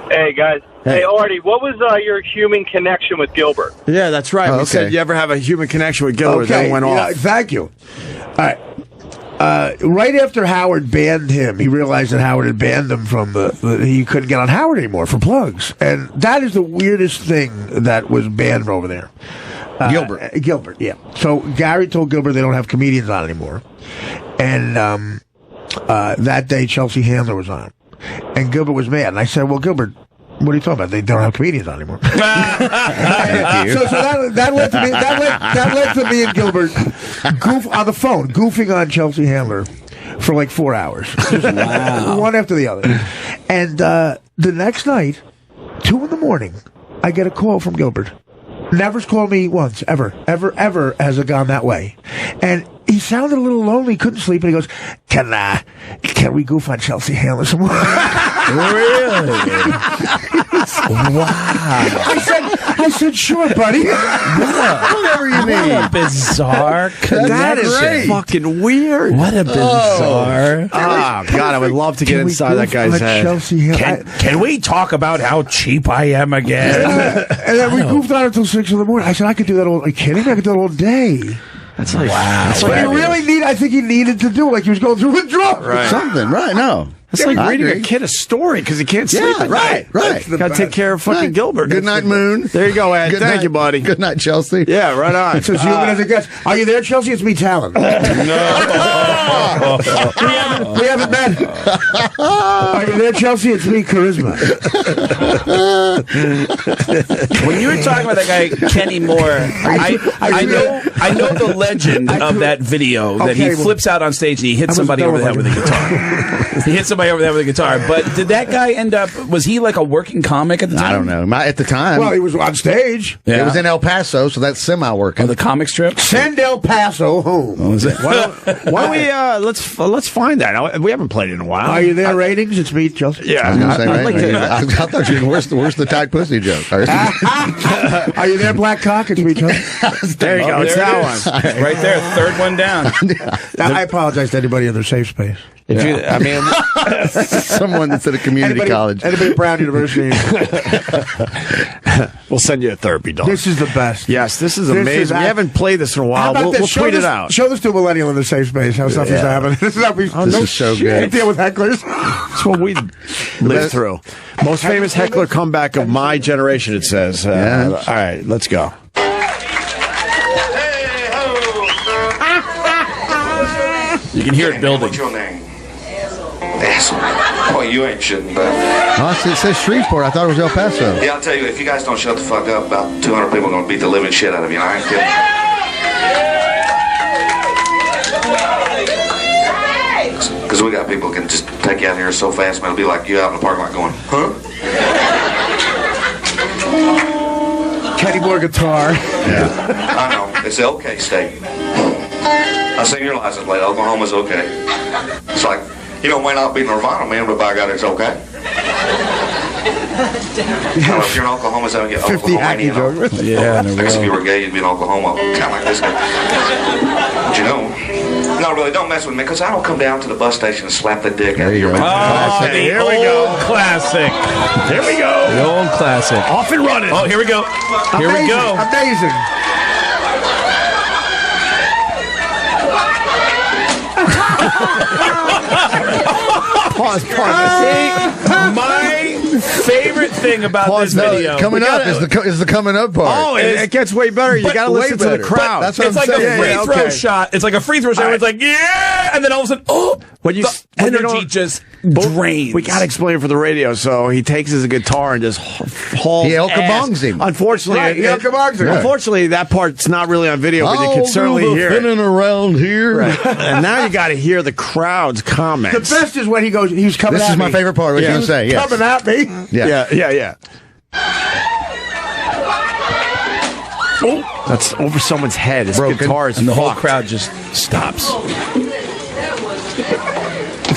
Hey, guys. Hey, Artie, what was your human connection with Gilbert? Yeah, that's right. We said you ever have a human connection with Gilbert. Then went off. Thank you. All right. Right after Howard banned him, he realized that Howard had banned him from he couldn't get on Howard anymore for plugs. And that is the weirdest thing that was banned over there. Gilbert, yeah. So Gary told Gilbert they don't have comedians on anymore. And that day, Chelsea Handler was on. And Gilbert was mad. And I said, well, Gilbert, what are you talking about? They don't have comedians on anymore. So that led to me and Gilbert on the phone, goofing on Chelsea Handler for like 4 hours. Wow. One after the other. And the next night, 2 a.m, I get a call from Gilbert. Never's called me once, ever has it gone that way. And he sounded a little lonely, couldn't sleep, and he goes, Can we goof on Chelsea Handler some more? Really? Wow. I said, sure, buddy. Whatever you need. What a bizarre. That is fucking weird. What a bizarre. Oh, God, I would love to get inside that guy's head. Can we talk about how cheap I am again? And then we goofed on until 6 a.m. I said, I could do that all. Are you kidding me? I could do that all day. That's like, wow. That's like I think he needed to do it, like he was going through withdrawal. Right. Something, right? No. That's like reading a kid a story because he can't sleep at night. Right. Got to take care of fucking Gilbert. Good night, Moon. There you go, Ed. Thank you, buddy. Good night, Chelsea. Yeah, right on. It's as human as it gets. Are you there, Chelsea? It's me, Talon. No. we haven't met. Are you there, Chelsea? It's me, Charisma. When you were talking about that guy Kenny Moore, I know the legend of that video that he flips out on stage and he hits somebody over the head with a guitar. He hit somebody over the head with a guitar. But did that guy end up? Was he like a working comic at the time? I don't know. At the time, Well, he was on stage. it was in El Paso, so that's semi-working. Oh, the comic strip. Send El Paso home. What was it? Why don't we let's find that. We haven't played it in a while. Are you there, ratings? It's me, Chelsea. Yeah, I was going to say, I'd like to- I thought you were where's the tight pussy joke? Are you there, Black Cock? It's me, Chelsea. There you go. It's that one. Right there, third one down. I apologize to anybody in their safe space. If you, I mean, someone that's at a community college. Anybody at Brown University. we'll send you a therapy dog. This is the best. Yes, this is amazing. We haven't played this in a while. We'll tweet it out. Show this to a millennial in the safe space. How stuff is happening. This is how we. This is so good. Deal with hecklers. That's what we live through. Most famous heckler comeback of my generation. It says. All right, let's go. You can hear it building. What's your name? Asshole. Boy, you ain't shouldn't, but. Oh, it says Shreveport. I thought it was El Paso. Yeah, I'll tell you, if you guys don't shut the fuck up, about 200 people are going to beat the living shit out of you, and I ain't kidding. Because we got people who can just take you out here so fast, man, it'll be like you out in the parking lot going, huh? Kenny Moore guitar. Yeah. I know. It's the OK state. I seen your license plate. Oklahoma's okay. It's like, you know, it may not be Nirvana, man, but by God, it's okay. Well, if you're in Oklahoma, it's going to get 50 hacky Oklahoma. Yeah, I guess if you were gay, you'd be in Oklahoma, kind of like this guy. But you know, no, really, don't mess with me, because I don't come down to the bus station and slap the dick out of your mouth. Oh, the old classic. Here we go. The old classic. Off and running. Oh, here we go. Here we go. Amazing. Pause. My favorite thing about this video Coming up is the coming up part. Oh, it gets way better. You got to listen to the crowd. That's what It's I'm like saying. a free throw shot. It's like a free throw shot. Where it's like, yeah, and then all of a sudden, the energy just drains. We got to explain for the radio. So he takes his guitar and just hauls. He El Kabongs him. Unfortunately, unfortunately, that part's not really on video, but you can certainly hear it. Spinning around here. Right. And now you got to hear the crowd's comments. The best is when he goes. He's coming. This at is my me. favorite part. What you gonna say? Yes. Coming at me. Yeah. Oh, that's over someone's head. His guitar is and the whole fucked. crowd just stops.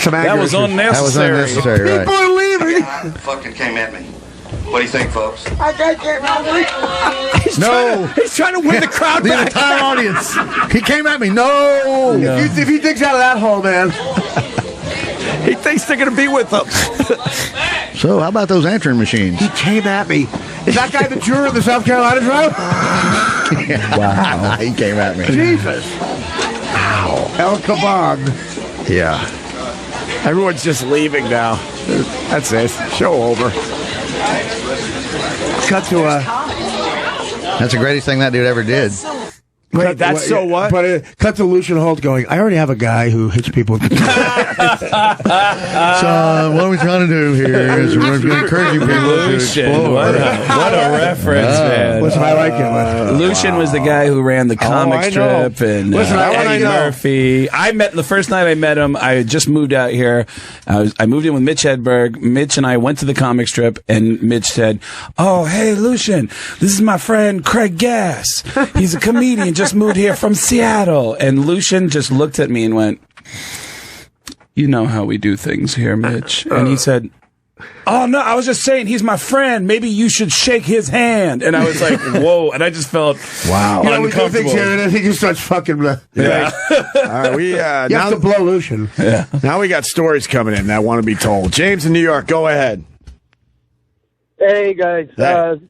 That was unnecessary. That was unnecessary, right? People are leaving. God fucking came at me. What do you think, folks? I can't get my He's trying to win the crowd The back. entire audience. He came at me. No. If he digs out of that hole, man. He thinks they're going to be with him. So, how about those answering machines? He came at me. Is that guy the juror of the South Carolina trial? Wow. He came at me. Jesus. Ow. El Kabong. Yeah. Everyone's just leaving now. That's it. Show over. Cut to That's the greatest thing that dude ever did. Wait, that's so what? But cut to Lucian Holt going, I already have a guy who hits people. So, what are we trying to do here is we're going to encourage you people to explore. What a reference, man. Listen, I like it. Lucian was the guy who ran the comic strip and Eddie Murphy. I met the first night I met him. I had just moved out here. I moved in with Mitch Hedberg. Mitch and I went to the comic strip, and Mitch said, "Oh, hey, Lucian, this is my friend Craig Gass. He's a comedian. Just moved here from Seattle." And Lucian just looked at me and went, "You know how we do things here, Mitch." And he said, "Oh, no, I was just saying he's my friend. Maybe you should shake his hand." And I was like, whoa. And I just felt uncomfortable. We do things here, and then he just starts fucking. Yeah. All right, we you have to blow Lucian. Yeah. Now we got stories coming in that want to be told. James in New York, go ahead. Hey, guys.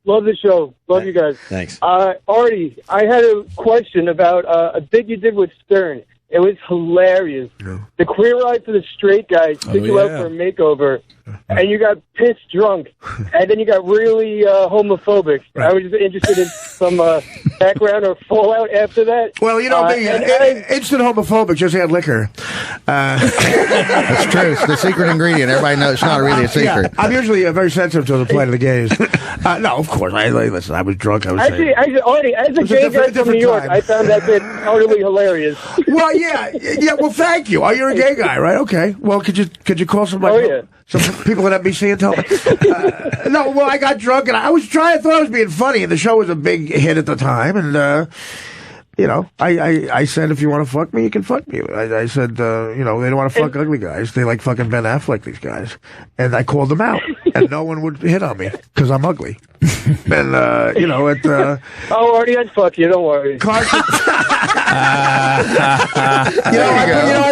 Love the show. Love you guys. Thanks. Artie, I had a question about a bit you did with Stern. It was hilarious. The queer eye for the straight guys took you out for a makeover, and you got pissed drunk, and then you got really homophobic. I was just interested in some background or fallout after that. Well, you know me, instant homophobic, just had liquor. That's true. It's the secret ingredient. Everybody knows it's not really a secret. Yeah, I'm usually very sensitive to the plight of the gays. No, of course. Listen, I was drunk. I was actually, Artie, as a gay guy from New York, I found that bit utterly hilarious. Well, yeah. Well, thank you. Oh, you're a gay guy, right? Okay. Well, could you call somebody? Some people at NBC and tell me. No, well, I got drunk and I thought I was being funny, and the show was a big hit at the time, and you know, I said, if you want to fuck me, you can fuck me. I said, you know, they don't want to fuck ugly guys. They like fucking Ben Affleck, these guys. And I called them out, and no one would hit on me because I'm ugly. And you know, oh, Artie, I'd fuck you. Don't worry. Carson. I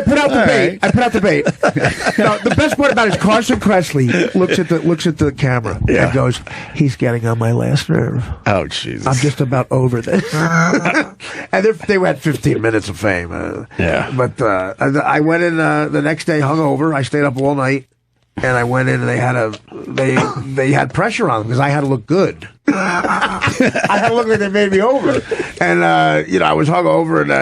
put out the bait. Right. I put out the bait. No, the best part about it is Carson Kressley looks at the camera and goes, "He's getting on my last nerve." Oh, Jesus! I'm just about over this. And they had 15 minutes of fame. But I went in the next day hungover. I stayed up all night. And I went in, and they had pressure on them because I had to look good. I had to look like they made me over. And you know, I was hungover, and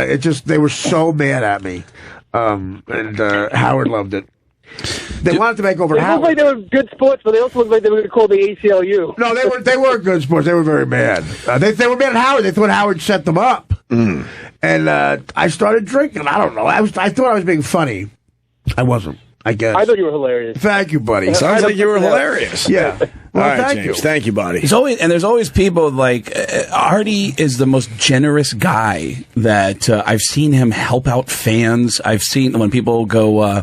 they were so mad at me. And Howard loved it. They wanted to make over Howard. They looked like they were good sports, but they also looked like they were going to call the ACLU. No, they were good sports. They were very mad. They were mad at Howard. They thought Howard set them up. And I started drinking. I don't know. I thought I was being funny. I wasn't. I guess. I thought you were hilarious. Thank you, buddy. Sounds like you were hilarious. Yeah. Well, all right, thank James. you. Thank you, buddy. There's always people like Artie is the most generous guy that I've seen him help out fans. I've seen when people go,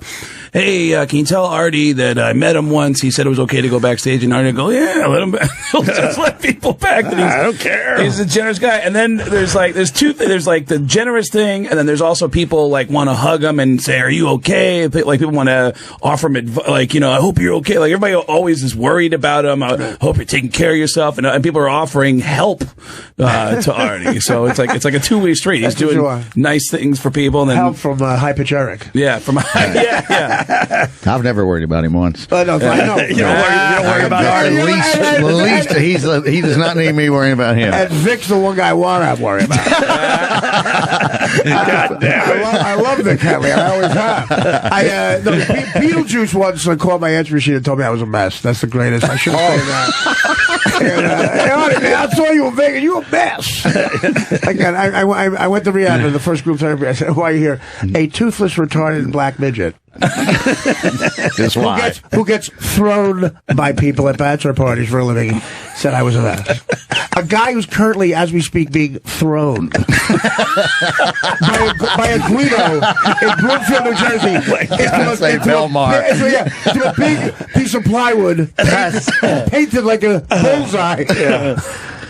"Hey, can you tell Artie that I met him once? He said it was okay to go backstage," and Artie will go, "Yeah, let him back." He'll just let people back. I don't care. He's a generous guy. And then there's two things. There's like the generous thing, and then there's also people like want to hug him and say, "Are you okay?" Like people want to offer him advice, like, you know, "I hope you're okay." Like everybody always is worried about him. I hope you're taking care of yourself, and people are offering help to Artie. So it's like a two-way street. He's doing nice things for people, and then help from High Pitch Eric. Yeah, from yeah. I've never worried about him once. I know. You don't worry about Artie. At least he does not need me worrying about him. And Vic's the one guy I want to worry about. God damn. I love Vic Henley. I always have. Beetlejuice once called my answer machine and told me I was a mess. That's the greatest. I should have said that. I saw you in Vegas. You a mess. Again, I went to rehab, and the first group therapy, I said, "Why are you here?" "A toothless, retarded black midget." That's why. Who gets thrown by people at bachelor parties for a living said I was a mess. A guy who's currently, as we speak, being thrown by a Guido in Bloomfield, New Jersey. Into a big piece of plywood painted like a bullseye. Yeah.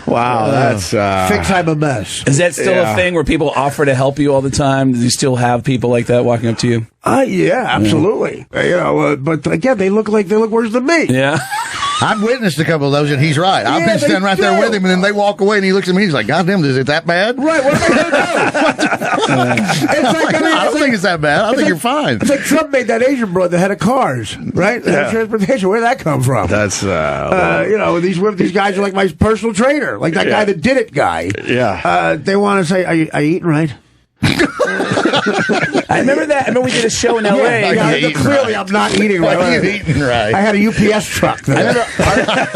Wow, that's thinks I'm a mess. Is that still a thing where people offer to help you all the time? Do you still have people like that walking up to you? Yeah, absolutely. You know, but again, they look worse than me. Yeah. I've witnessed a couple of those, and he's right. I've been standing right there with him, and then they walk away, and he looks at me, he's like, "God damn, is it that bad?" Right, what am I going to do? I don't think it's that bad. I think you're fine. It's like Trump made that Asian broad that had a cars, right? Yeah. Transportation. Where'd that come from? That's, you know, these guys are like my personal trainer, like that guy that did it guy. Yeah. They want to say, are you eating right? I remember that. I remember we did a show in L.A. Clearly, I'm not eating right. Are you eating right? I had a UPS truck. I remember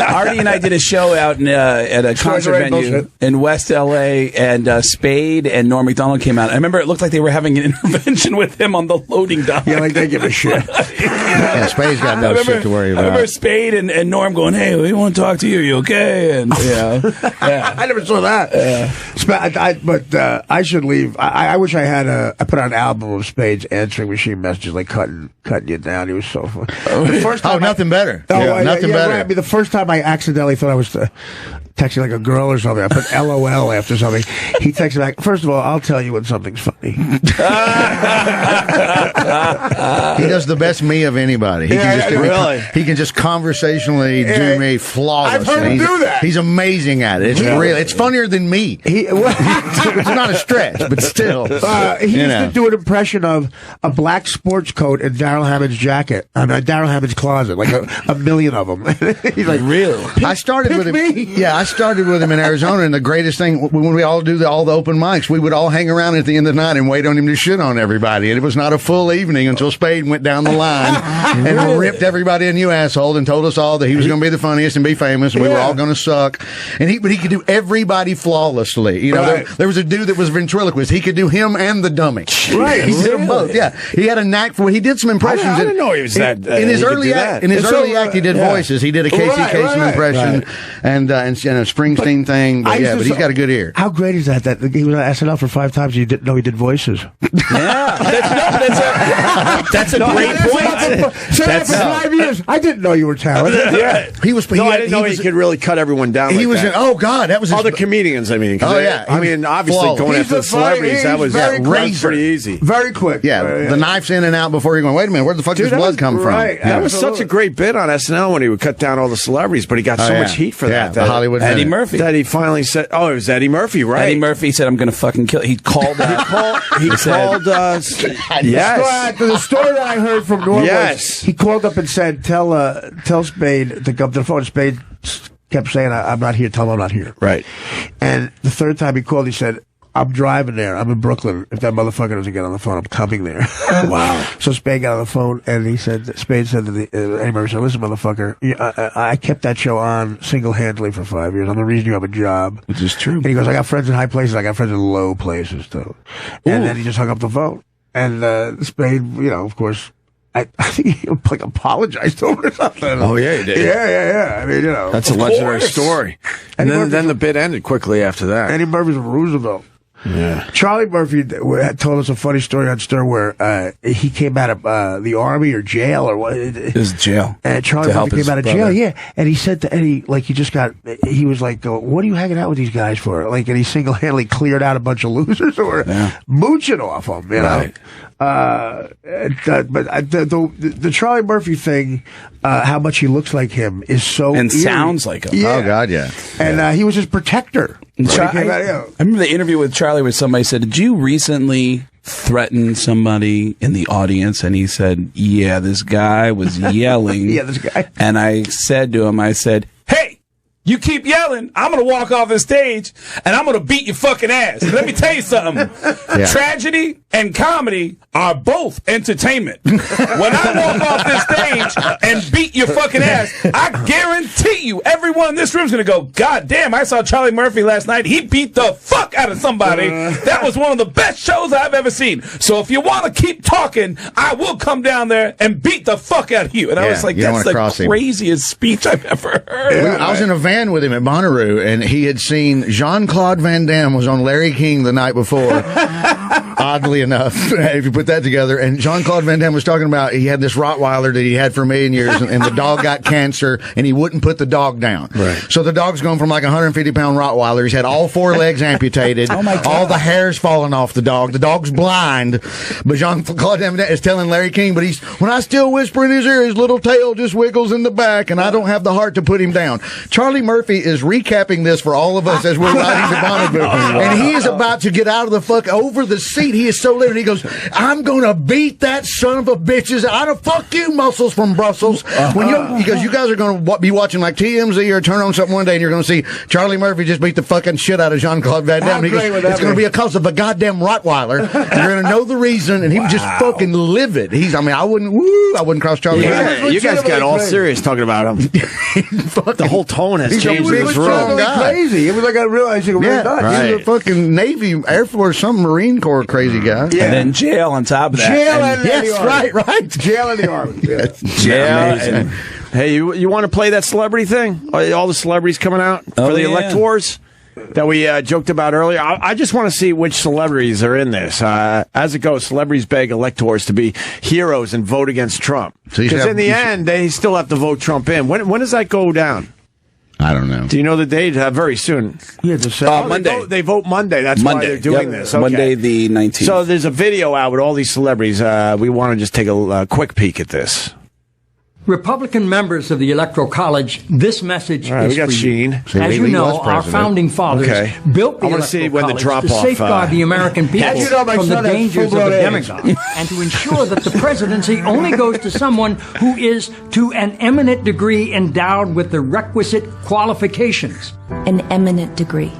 Artie and I did a show out at a concert venue in West L.A., and Spade and Norm Macdonald came out. I remember it looked like they were having an intervention with him on the loading dock. Yeah, like they give a shit. Yeah, Spade's got no shit to worry about. I remember Spade and Norm going, "Hey, we want to talk to you. Are you okay?" And I never saw that. But I should leave. I wish I had I put out an album of Spade's answering machine messages, like cutting you down. He was so fun. The first time nothing better. Nothing better. Right. I mean, the first time I accidentally thought I was texting like a girl or something. I put LOL after something. He texts back, first of all, I'll tell you when something's funny. He does the best me of anybody. He can just conversationally do me flawlessly. I've heard him do that. He's amazing at it. It's real. It's funnier than me. It's not a stretch, but still. He used to do an impression of a black sports coat in Darrell Hammond's jacket. Darrell Hammond's closet, like a million of them. He's like, really? I started with him. Yeah, I started with him in Arizona, and the greatest thing, when we all do all the open mics, we would all hang around at the end of the night and wait on him to shit on everybody. And it was not a full evening until Spade went down the line and ripped everybody a new asshole and told us all that he was going to be the funniest and be famous, and we were all going to suck. But he could do everybody flawlessly. You know, there was a dude that was ventriloquist. He could do him and the dummy. Right. He did them both. Yeah. He had a knack for it. He did some impressions. I didn't know he was that. In his early act, he did voices. He did a Casey Kasem impression and a Springsteen thing. But but he's got a good ear. How great is that? That he was on SNL for 5 times. You didn't know he did voices. That's a great point. For 5 years, I didn't know you were talented. Yeah, he was. I didn't know he could really cut everyone down. He was. Oh God, that was all the comedians. I mean, obviously going after the celebrities, that was pretty easy, very quick. Yeah, the knife's in and out before you're going. Wait a minute, where the fuck does blood come from? That was such a great bit on SNL when he would cut down all the celebrities, but he got so much heat for that. The Hollywood Eddie Murphy. That he finally said, "Oh, it was Eddie Murphy, right?" Eddie Murphy said, "I'm going to fucking kill." He called. He called. Yes. The story that I heard from Norm was he called up and said, "Tell Spade to come to the phone." Spade kept saying, "I'm not here. Tell him I'm not here." Right. And the third time he called, he said, "I'm driving there. I'm in Brooklyn. If that motherfucker doesn't get on the phone, I'm coming there." Wow. So Spade got on the phone, and Spade said to Eddie Murphy, "Listen, motherfucker, I kept that show on single-handedly for 5 years. I'm the reason you have a job." Which is true. And he goes, "I got friends in high places. I got friends in low places, too." And then he just hung up the phone. And Spade, of course, I think he apologized to him or something. Oh, yeah, he did. Yeah. I mean, that's a legendary story. And then the bit ended quickly after that. Eddie Murphy's Roosevelt. Yeah. Charlie Murphy told us a funny story on Stir where he came out of the army or jail or what. It was jail. And Charlie Murphy came out of jail, and he said to Eddie, he was like, "What are you hanging out with these guys for?" And he single-handedly cleared out a bunch of losers who were mooching off him, Right. But the Charlie Murphy thing, how much he looks like him is so and eerie. Sounds like him. Yeah. Oh God, yeah. And he was his protector. I remember the interview with Charlie where somebody said, "Did you recently threaten somebody in the audience?" And he said, "Yeah, this guy was yelling." Yeah, this guy. And I said to him, "Hey, you keep yelling, I'm going to walk off the stage and I'm going to beat your fucking ass." Let me tell you something. Tragedy and comedy are both entertainment. When I walk off this stage and beat your fucking ass, I guarantee you everyone in this room is going to go, "God damn, I saw Charlie Murphy last night. He beat the fuck out of somebody. That was one of the best shows I've ever seen. So if you want to keep talking, I will come down there and beat the fuck out of you." And I was like, that's the craziest speech I've ever heard. I was in a van with him at Bonnaroo, and he had seen Jean-Claude Van Damme was on Larry King the night before. Oddly enough, if you put that together, and Jean-Claude Van Damme was talking about he had this Rottweiler that he had for a million years, and the dog got cancer, and he wouldn't put the dog down. Right. So the dog's going from like 150-pound Rottweiler. He's had all 4 legs amputated. Oh my God. All the hair's falling off the dog. The dog's blind. But Jean-Claude Van Damme is telling Larry King, but when I still whisper in his ear, his little tail just wiggles in the back, and I don't have the heart to put him down. Charlie Murphy is recapping this for all of us as we're riding the Bonnaroo, and he is about to get out of the fuck over the seat. He is so livid. He goes, "I'm gonna beat that son of a bitches out of fuck you, muscles from Brussels." Because you guys are gonna be watching like TMZ or turn on something one day, and you're gonna see Charlie Murphy just beat the fucking shit out of Jean-Claude Van Damme. He goes, "It's gonna be a cause of a goddamn Rottweiler. And you're gonna know the reason." And he was just fucking livid. I wouldn't cross Charlie. Yeah, you guys got all serious talking about him. The whole tone has changed in this room. Crazy. It was like I realized he was nuts. He's a fucking Navy, Air Force, some Marine Corps crazy guy. Yeah. And then jail on top of that. Jail and yes, the Army. right. Jail in the Army. Jail. Hey, you want to play that celebrity thing? All the celebrities coming out for the electors that we joked about earlier. I just want to see which celebrities are in this. As it goes, celebrities beg electors to be heroes and vote against Trump. Because in the end, they still have to vote Trump in. When does that go down? I don't know. Do you know the date? Very soon. Yeah, Monday. They vote Monday. That's Monday. why they're doing this. Okay. Monday the 19th. So there's a video out with all these celebrities. We want to just take a quick peek at this. Republican members of the Electoral College, this message All right, is we got for Sheen. you. As you know, our founding fathers built the I wanna Electoral see when the College drop to off, safeguard the American people As you know, my from the son has dangers of full-blown the AIDS. demagogue, and to ensure that the presidency only goes to someone who is to an eminent degree endowed with the requisite qualifications. An eminent degree.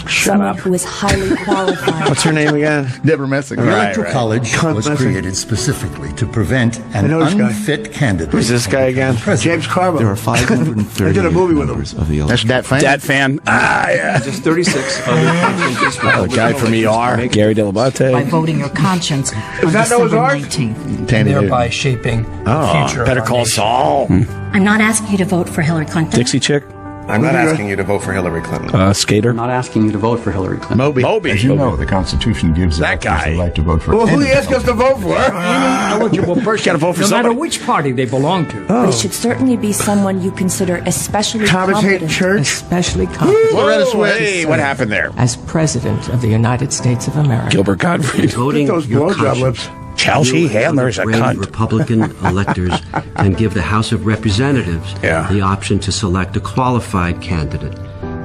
Someone who is highly qualified. What's her name again? Deborah Messing. The Electoral College was created specifically to prevent an unfit candidate. Who's this guy again? James Carville. There are 530 I did a movie with him. members of the That's Dat Fan? Dat Fan. Yeah. Just 36 other countries. The guy from ER. Gary Delabate. By voting your conscience on that Noah's December Ark? 19th. Thereby shaping the future. Better Call Saul. I'm not asking you to vote for Hillary Clinton. Dixie Chick. I'm not asking you to vote for Hillary Clinton. Skater. I'm not asking you to vote for Hillary Clinton. Moby. As you know, the Constitution gives That guy. the right to vote for Well, who do you anyone. ask us to vote for? Any eligible person, Gotta vote for no somebody. matter which party they belong to. But it should certainly be someone you consider especially Thomas Hayden competent. Church. Especially competent Loretta Swit. Hey, what happened there? as President of the United States of America. Gilbert Gottfried. Voting Those your blowjob conscience. lips. Chelsea Handler's a Brave cunt. Republican electors can give the House of Representatives Yeah. the option to select a qualified candidate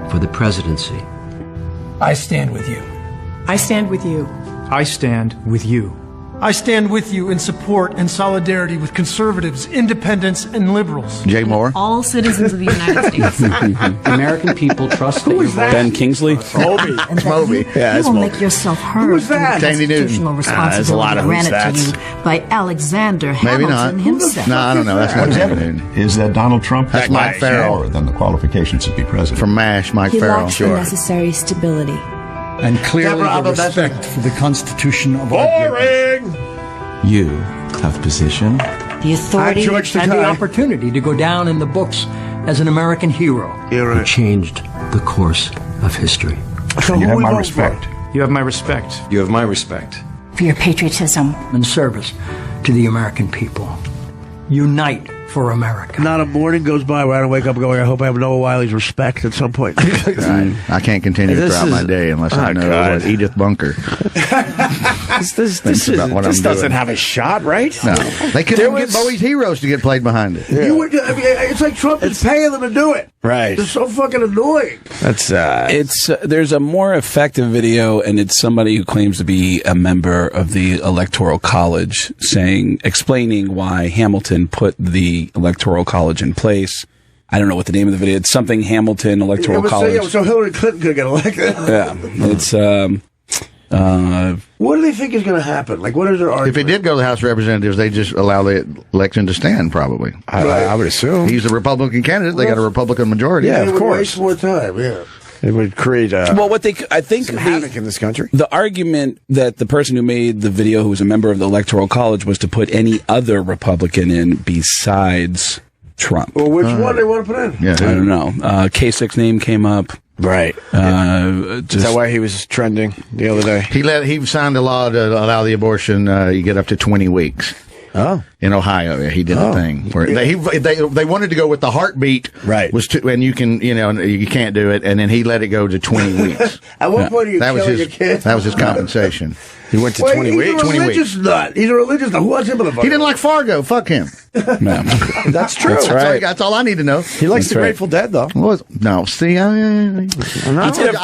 for the presidency. I stand with you. I stand with you. I stand with you. I stand with you in support and solidarity with conservatives, independents, and liberals. Jay Moore. All citizens of the United States. The American people trust that your vote. Ben Kingsley. Moby. And that Moby. you, Yeah, you it's will Moby. make yourself heard Who was that? through the Tandy Newton. constitutional there's a responsibility lot of who's granted that's. to you by Alexander Maybe Hamilton not. himself. No, I don't know. That's not Tandy Newton. Is that Donald Trump That's has Mike Farrell. more than the qualifications to be president? From MASH, Mike He Farrell. lacks the necessary stability. And clearly Deborah the Abba respect for the Constitution of our Boring. You have position. The authority George And the Takei. opportunity to go down in the books as an American hero. You're Who right. changed the course of history. So You who have we my vote respect. You have my respect. You have my respect. For your patriotism. And service to the American people. Unite for America. Not a morning goes by where I don't wake up going, I hope I have Noah Wiley's respect at some point. I can't continue This throughout is- my day unless I Oh, know God. what Edith Bunker. This about what I'm doesn't doing. have a shot, right? No, they couldn't There even get was- Bowie's Heroes to get played behind it. You would, I mean, it's like Trump is paying them to do it. Right. It's so fucking annoying. That's It's there's a more effective video, and it's somebody who claims to be a member of the Electoral College, explaining why Hamilton put the Electoral College in place. I don't know what the name of the video. It's something Hamilton Electoral College. So Hillary Clinton could get elected. Yeah, it's What do they think is going to happen? Like, what is their argument? If it did go to the House of Representatives, they just allow the election to stand. Probably, I would assume. He's a Republican candidate. They got a Republican majority. Yeah, It of would course. waste more time, yeah. It would create well, what they I think some havoc in this country. The argument that the person who made the video, who was a member of the Electoral College, was to put any other Republican in besides Trump. Well, which one they want to put in? Yeah, I don't know. K6 name came up. Right. Is that why he was trending the other day? He signed a law to allow the abortion. You get up to 20 weeks. Oh, in Ohio, yeah, he did a thing where they wanted to go with the heartbeat, right? And you can't do it, and then he let it go to 20 weeks. At what point are you killing your kid? That was his compensation. He went to Wait, 20 he's weeks. a religious nut. He's a religious nut. Who wants him in the He didn't like Fargo. Fuck him. That's true. That's all I need to know. He likes the Grateful Dead, though. No, see, I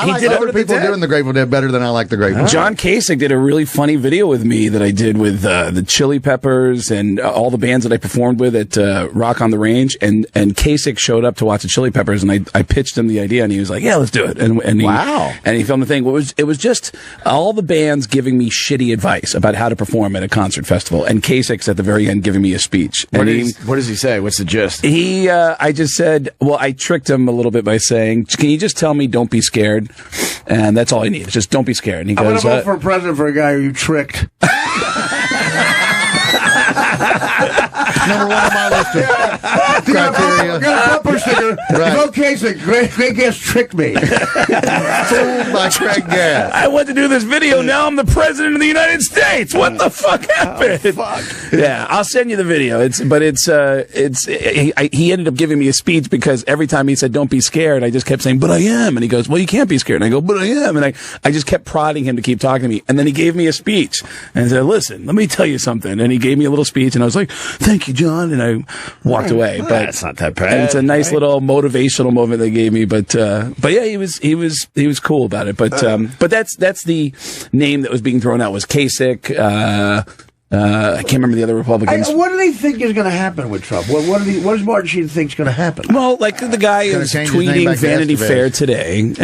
like other people doing the Grateful Dead better than I like the Grateful Dead. John Kasich did a really funny video with me that I did with the Chili Peppers and all the bands that I performed with at Rock on the Range. And Kasich showed up to watch the Chili Peppers, and I pitched him the idea, and he was like, "Yeah, let's do it." And he, wow! And he filmed the thing. It was just all the bands giving me shitty advice about how to perform at a concert festival, and Kasich's at the very end giving me a speech. What does he say? What's the gist? I just said, well, I tricked him a little bit by saying, "Can you just tell me don't be scared?" And that's all I need. It's just don't be scared. And he I'm goes, going to vote for president for a guy who you tricked. number one on my list of criteria. Got a bumper sticker. Right. No case of Great Gas tricked me. Fooled by Craig Gass. I went to do this video. Now I'm the president of the United States. What the fuck happened? Yeah, I'll send you the video. He ended up giving me a speech because every time he said, "Don't be scared," I just kept saying, "But I am." And he goes, "Well, you can't be scared." And I go, "But I am." And I just kept prodding him to keep talking to me. And then he gave me a speech and said, "Listen, let me tell you something." And he gave me a little speech, and I was like, "Thank you, John." And I walked away. But that's not that bad. And it's a nice little motivational moment they gave me. But yeah, he was cool about it. But that's the name that was being thrown out was Kasich. I can't remember the other Republicans. What do they think is going to happen with Trump? What does Martin Sheen think is going to happen? Well, like the guy is tweeting Vanity Fair today, and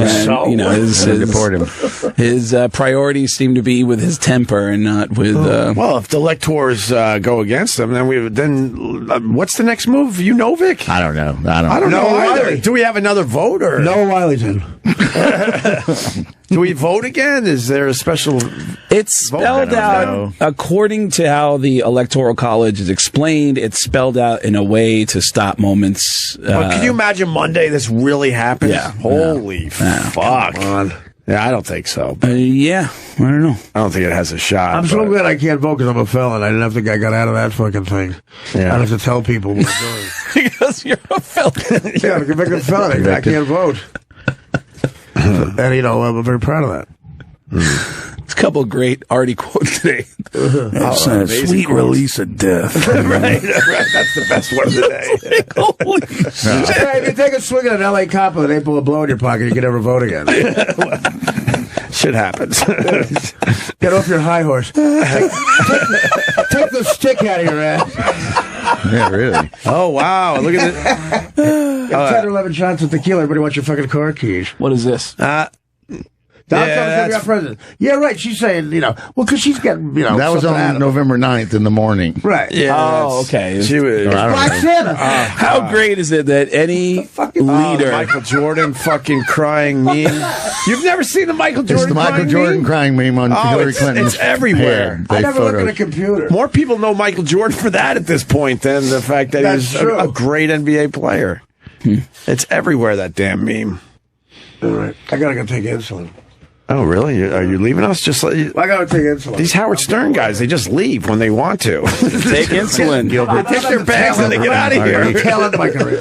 his priorities seem to be with his temper and not with. Well, if the electors go against him, then what's the next move? Vic? I don't know. I don't know either. Do we have another vote or Noah Wiley's in? Do we vote again? Is there a special? It's spelled out according to how the Electoral College is explained. It's spelled out in a way to stop moments. Well, can you imagine Monday this really happens? Yeah. Holy fuck! Come on. Yeah, I don't think so. Yeah, I don't know. I don't think it has a shot. I'm so glad I can't vote because I'm a felon. I didn't have to get got out of that fucking thing. Yeah. I don't have to tell people what I'm doing. Because you're a felon. Yeah, I'm a convicted felon. I can't vote. And, I'm very proud of that. It's a couple of great Artie quotes today. It's a sweet release of death. right. That's the best one of the day. Holy shit. If you take a swing at an LA cop and they pull a blow in your pocket, you can never vote again. Shit happens. Get off your high horse. Take the stick out of your ass. Yeah, really. Oh, wow. Look at it. 10 or 11 shots of tequila. Everybody wants your fucking car keys. What is this? Donald Trump's going to be our president. Yeah, right. She's saying, because she's getting, that was on November 9th in the morning. Right. Yeah. Oh, okay. She was. Black Santa. How great is it that any leader. Michael Jordan fucking crying meme. You've never seen the Michael Jordan It's the Michael Jordan crying meme on Hillary Clinton's It's everywhere. I never look at a computer. More people know Michael Jordan for that at this point than the fact that he was a great NBA player. It's everywhere, that damn meme. All right. I got to go take insulin. Oh, really? Are you leaving us? Just like I got to take insulin. These Howard Stern guys, they just leave when they want to. Take insulin, Gilbert. They take their bags and they get out of here. Tail end of my career.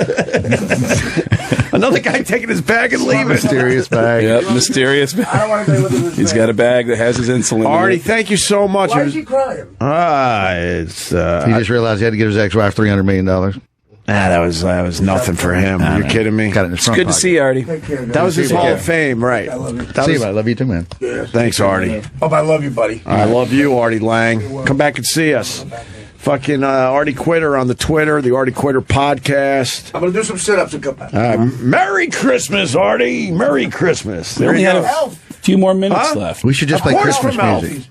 Another guy taking his bag and leaving. Mysterious bag. Yep, mysterious bag. I don't want to with this He's got a bag that has his insulin. Artie, thank you so much. Why is he crying? It's. He just realized he had to give his ex-wife $300 million. That was nothing for him. You're kidding me? Got it in his It's front good to pocket. see you, Artie. That was his Hall of Fame, right? I love you. See you, I love you too, man. Yeah. Thanks, Artie. Oh, I love you, buddy. I love you, Artie Lange. Come back and see us. Fucking Artie Quitter on the Twitter, the Artie Quitter podcast. I'm going to do some sit-ups and come back. Merry Christmas, Artie. Merry Christmas. We only had a few more minutes left. We should just play Christmas music.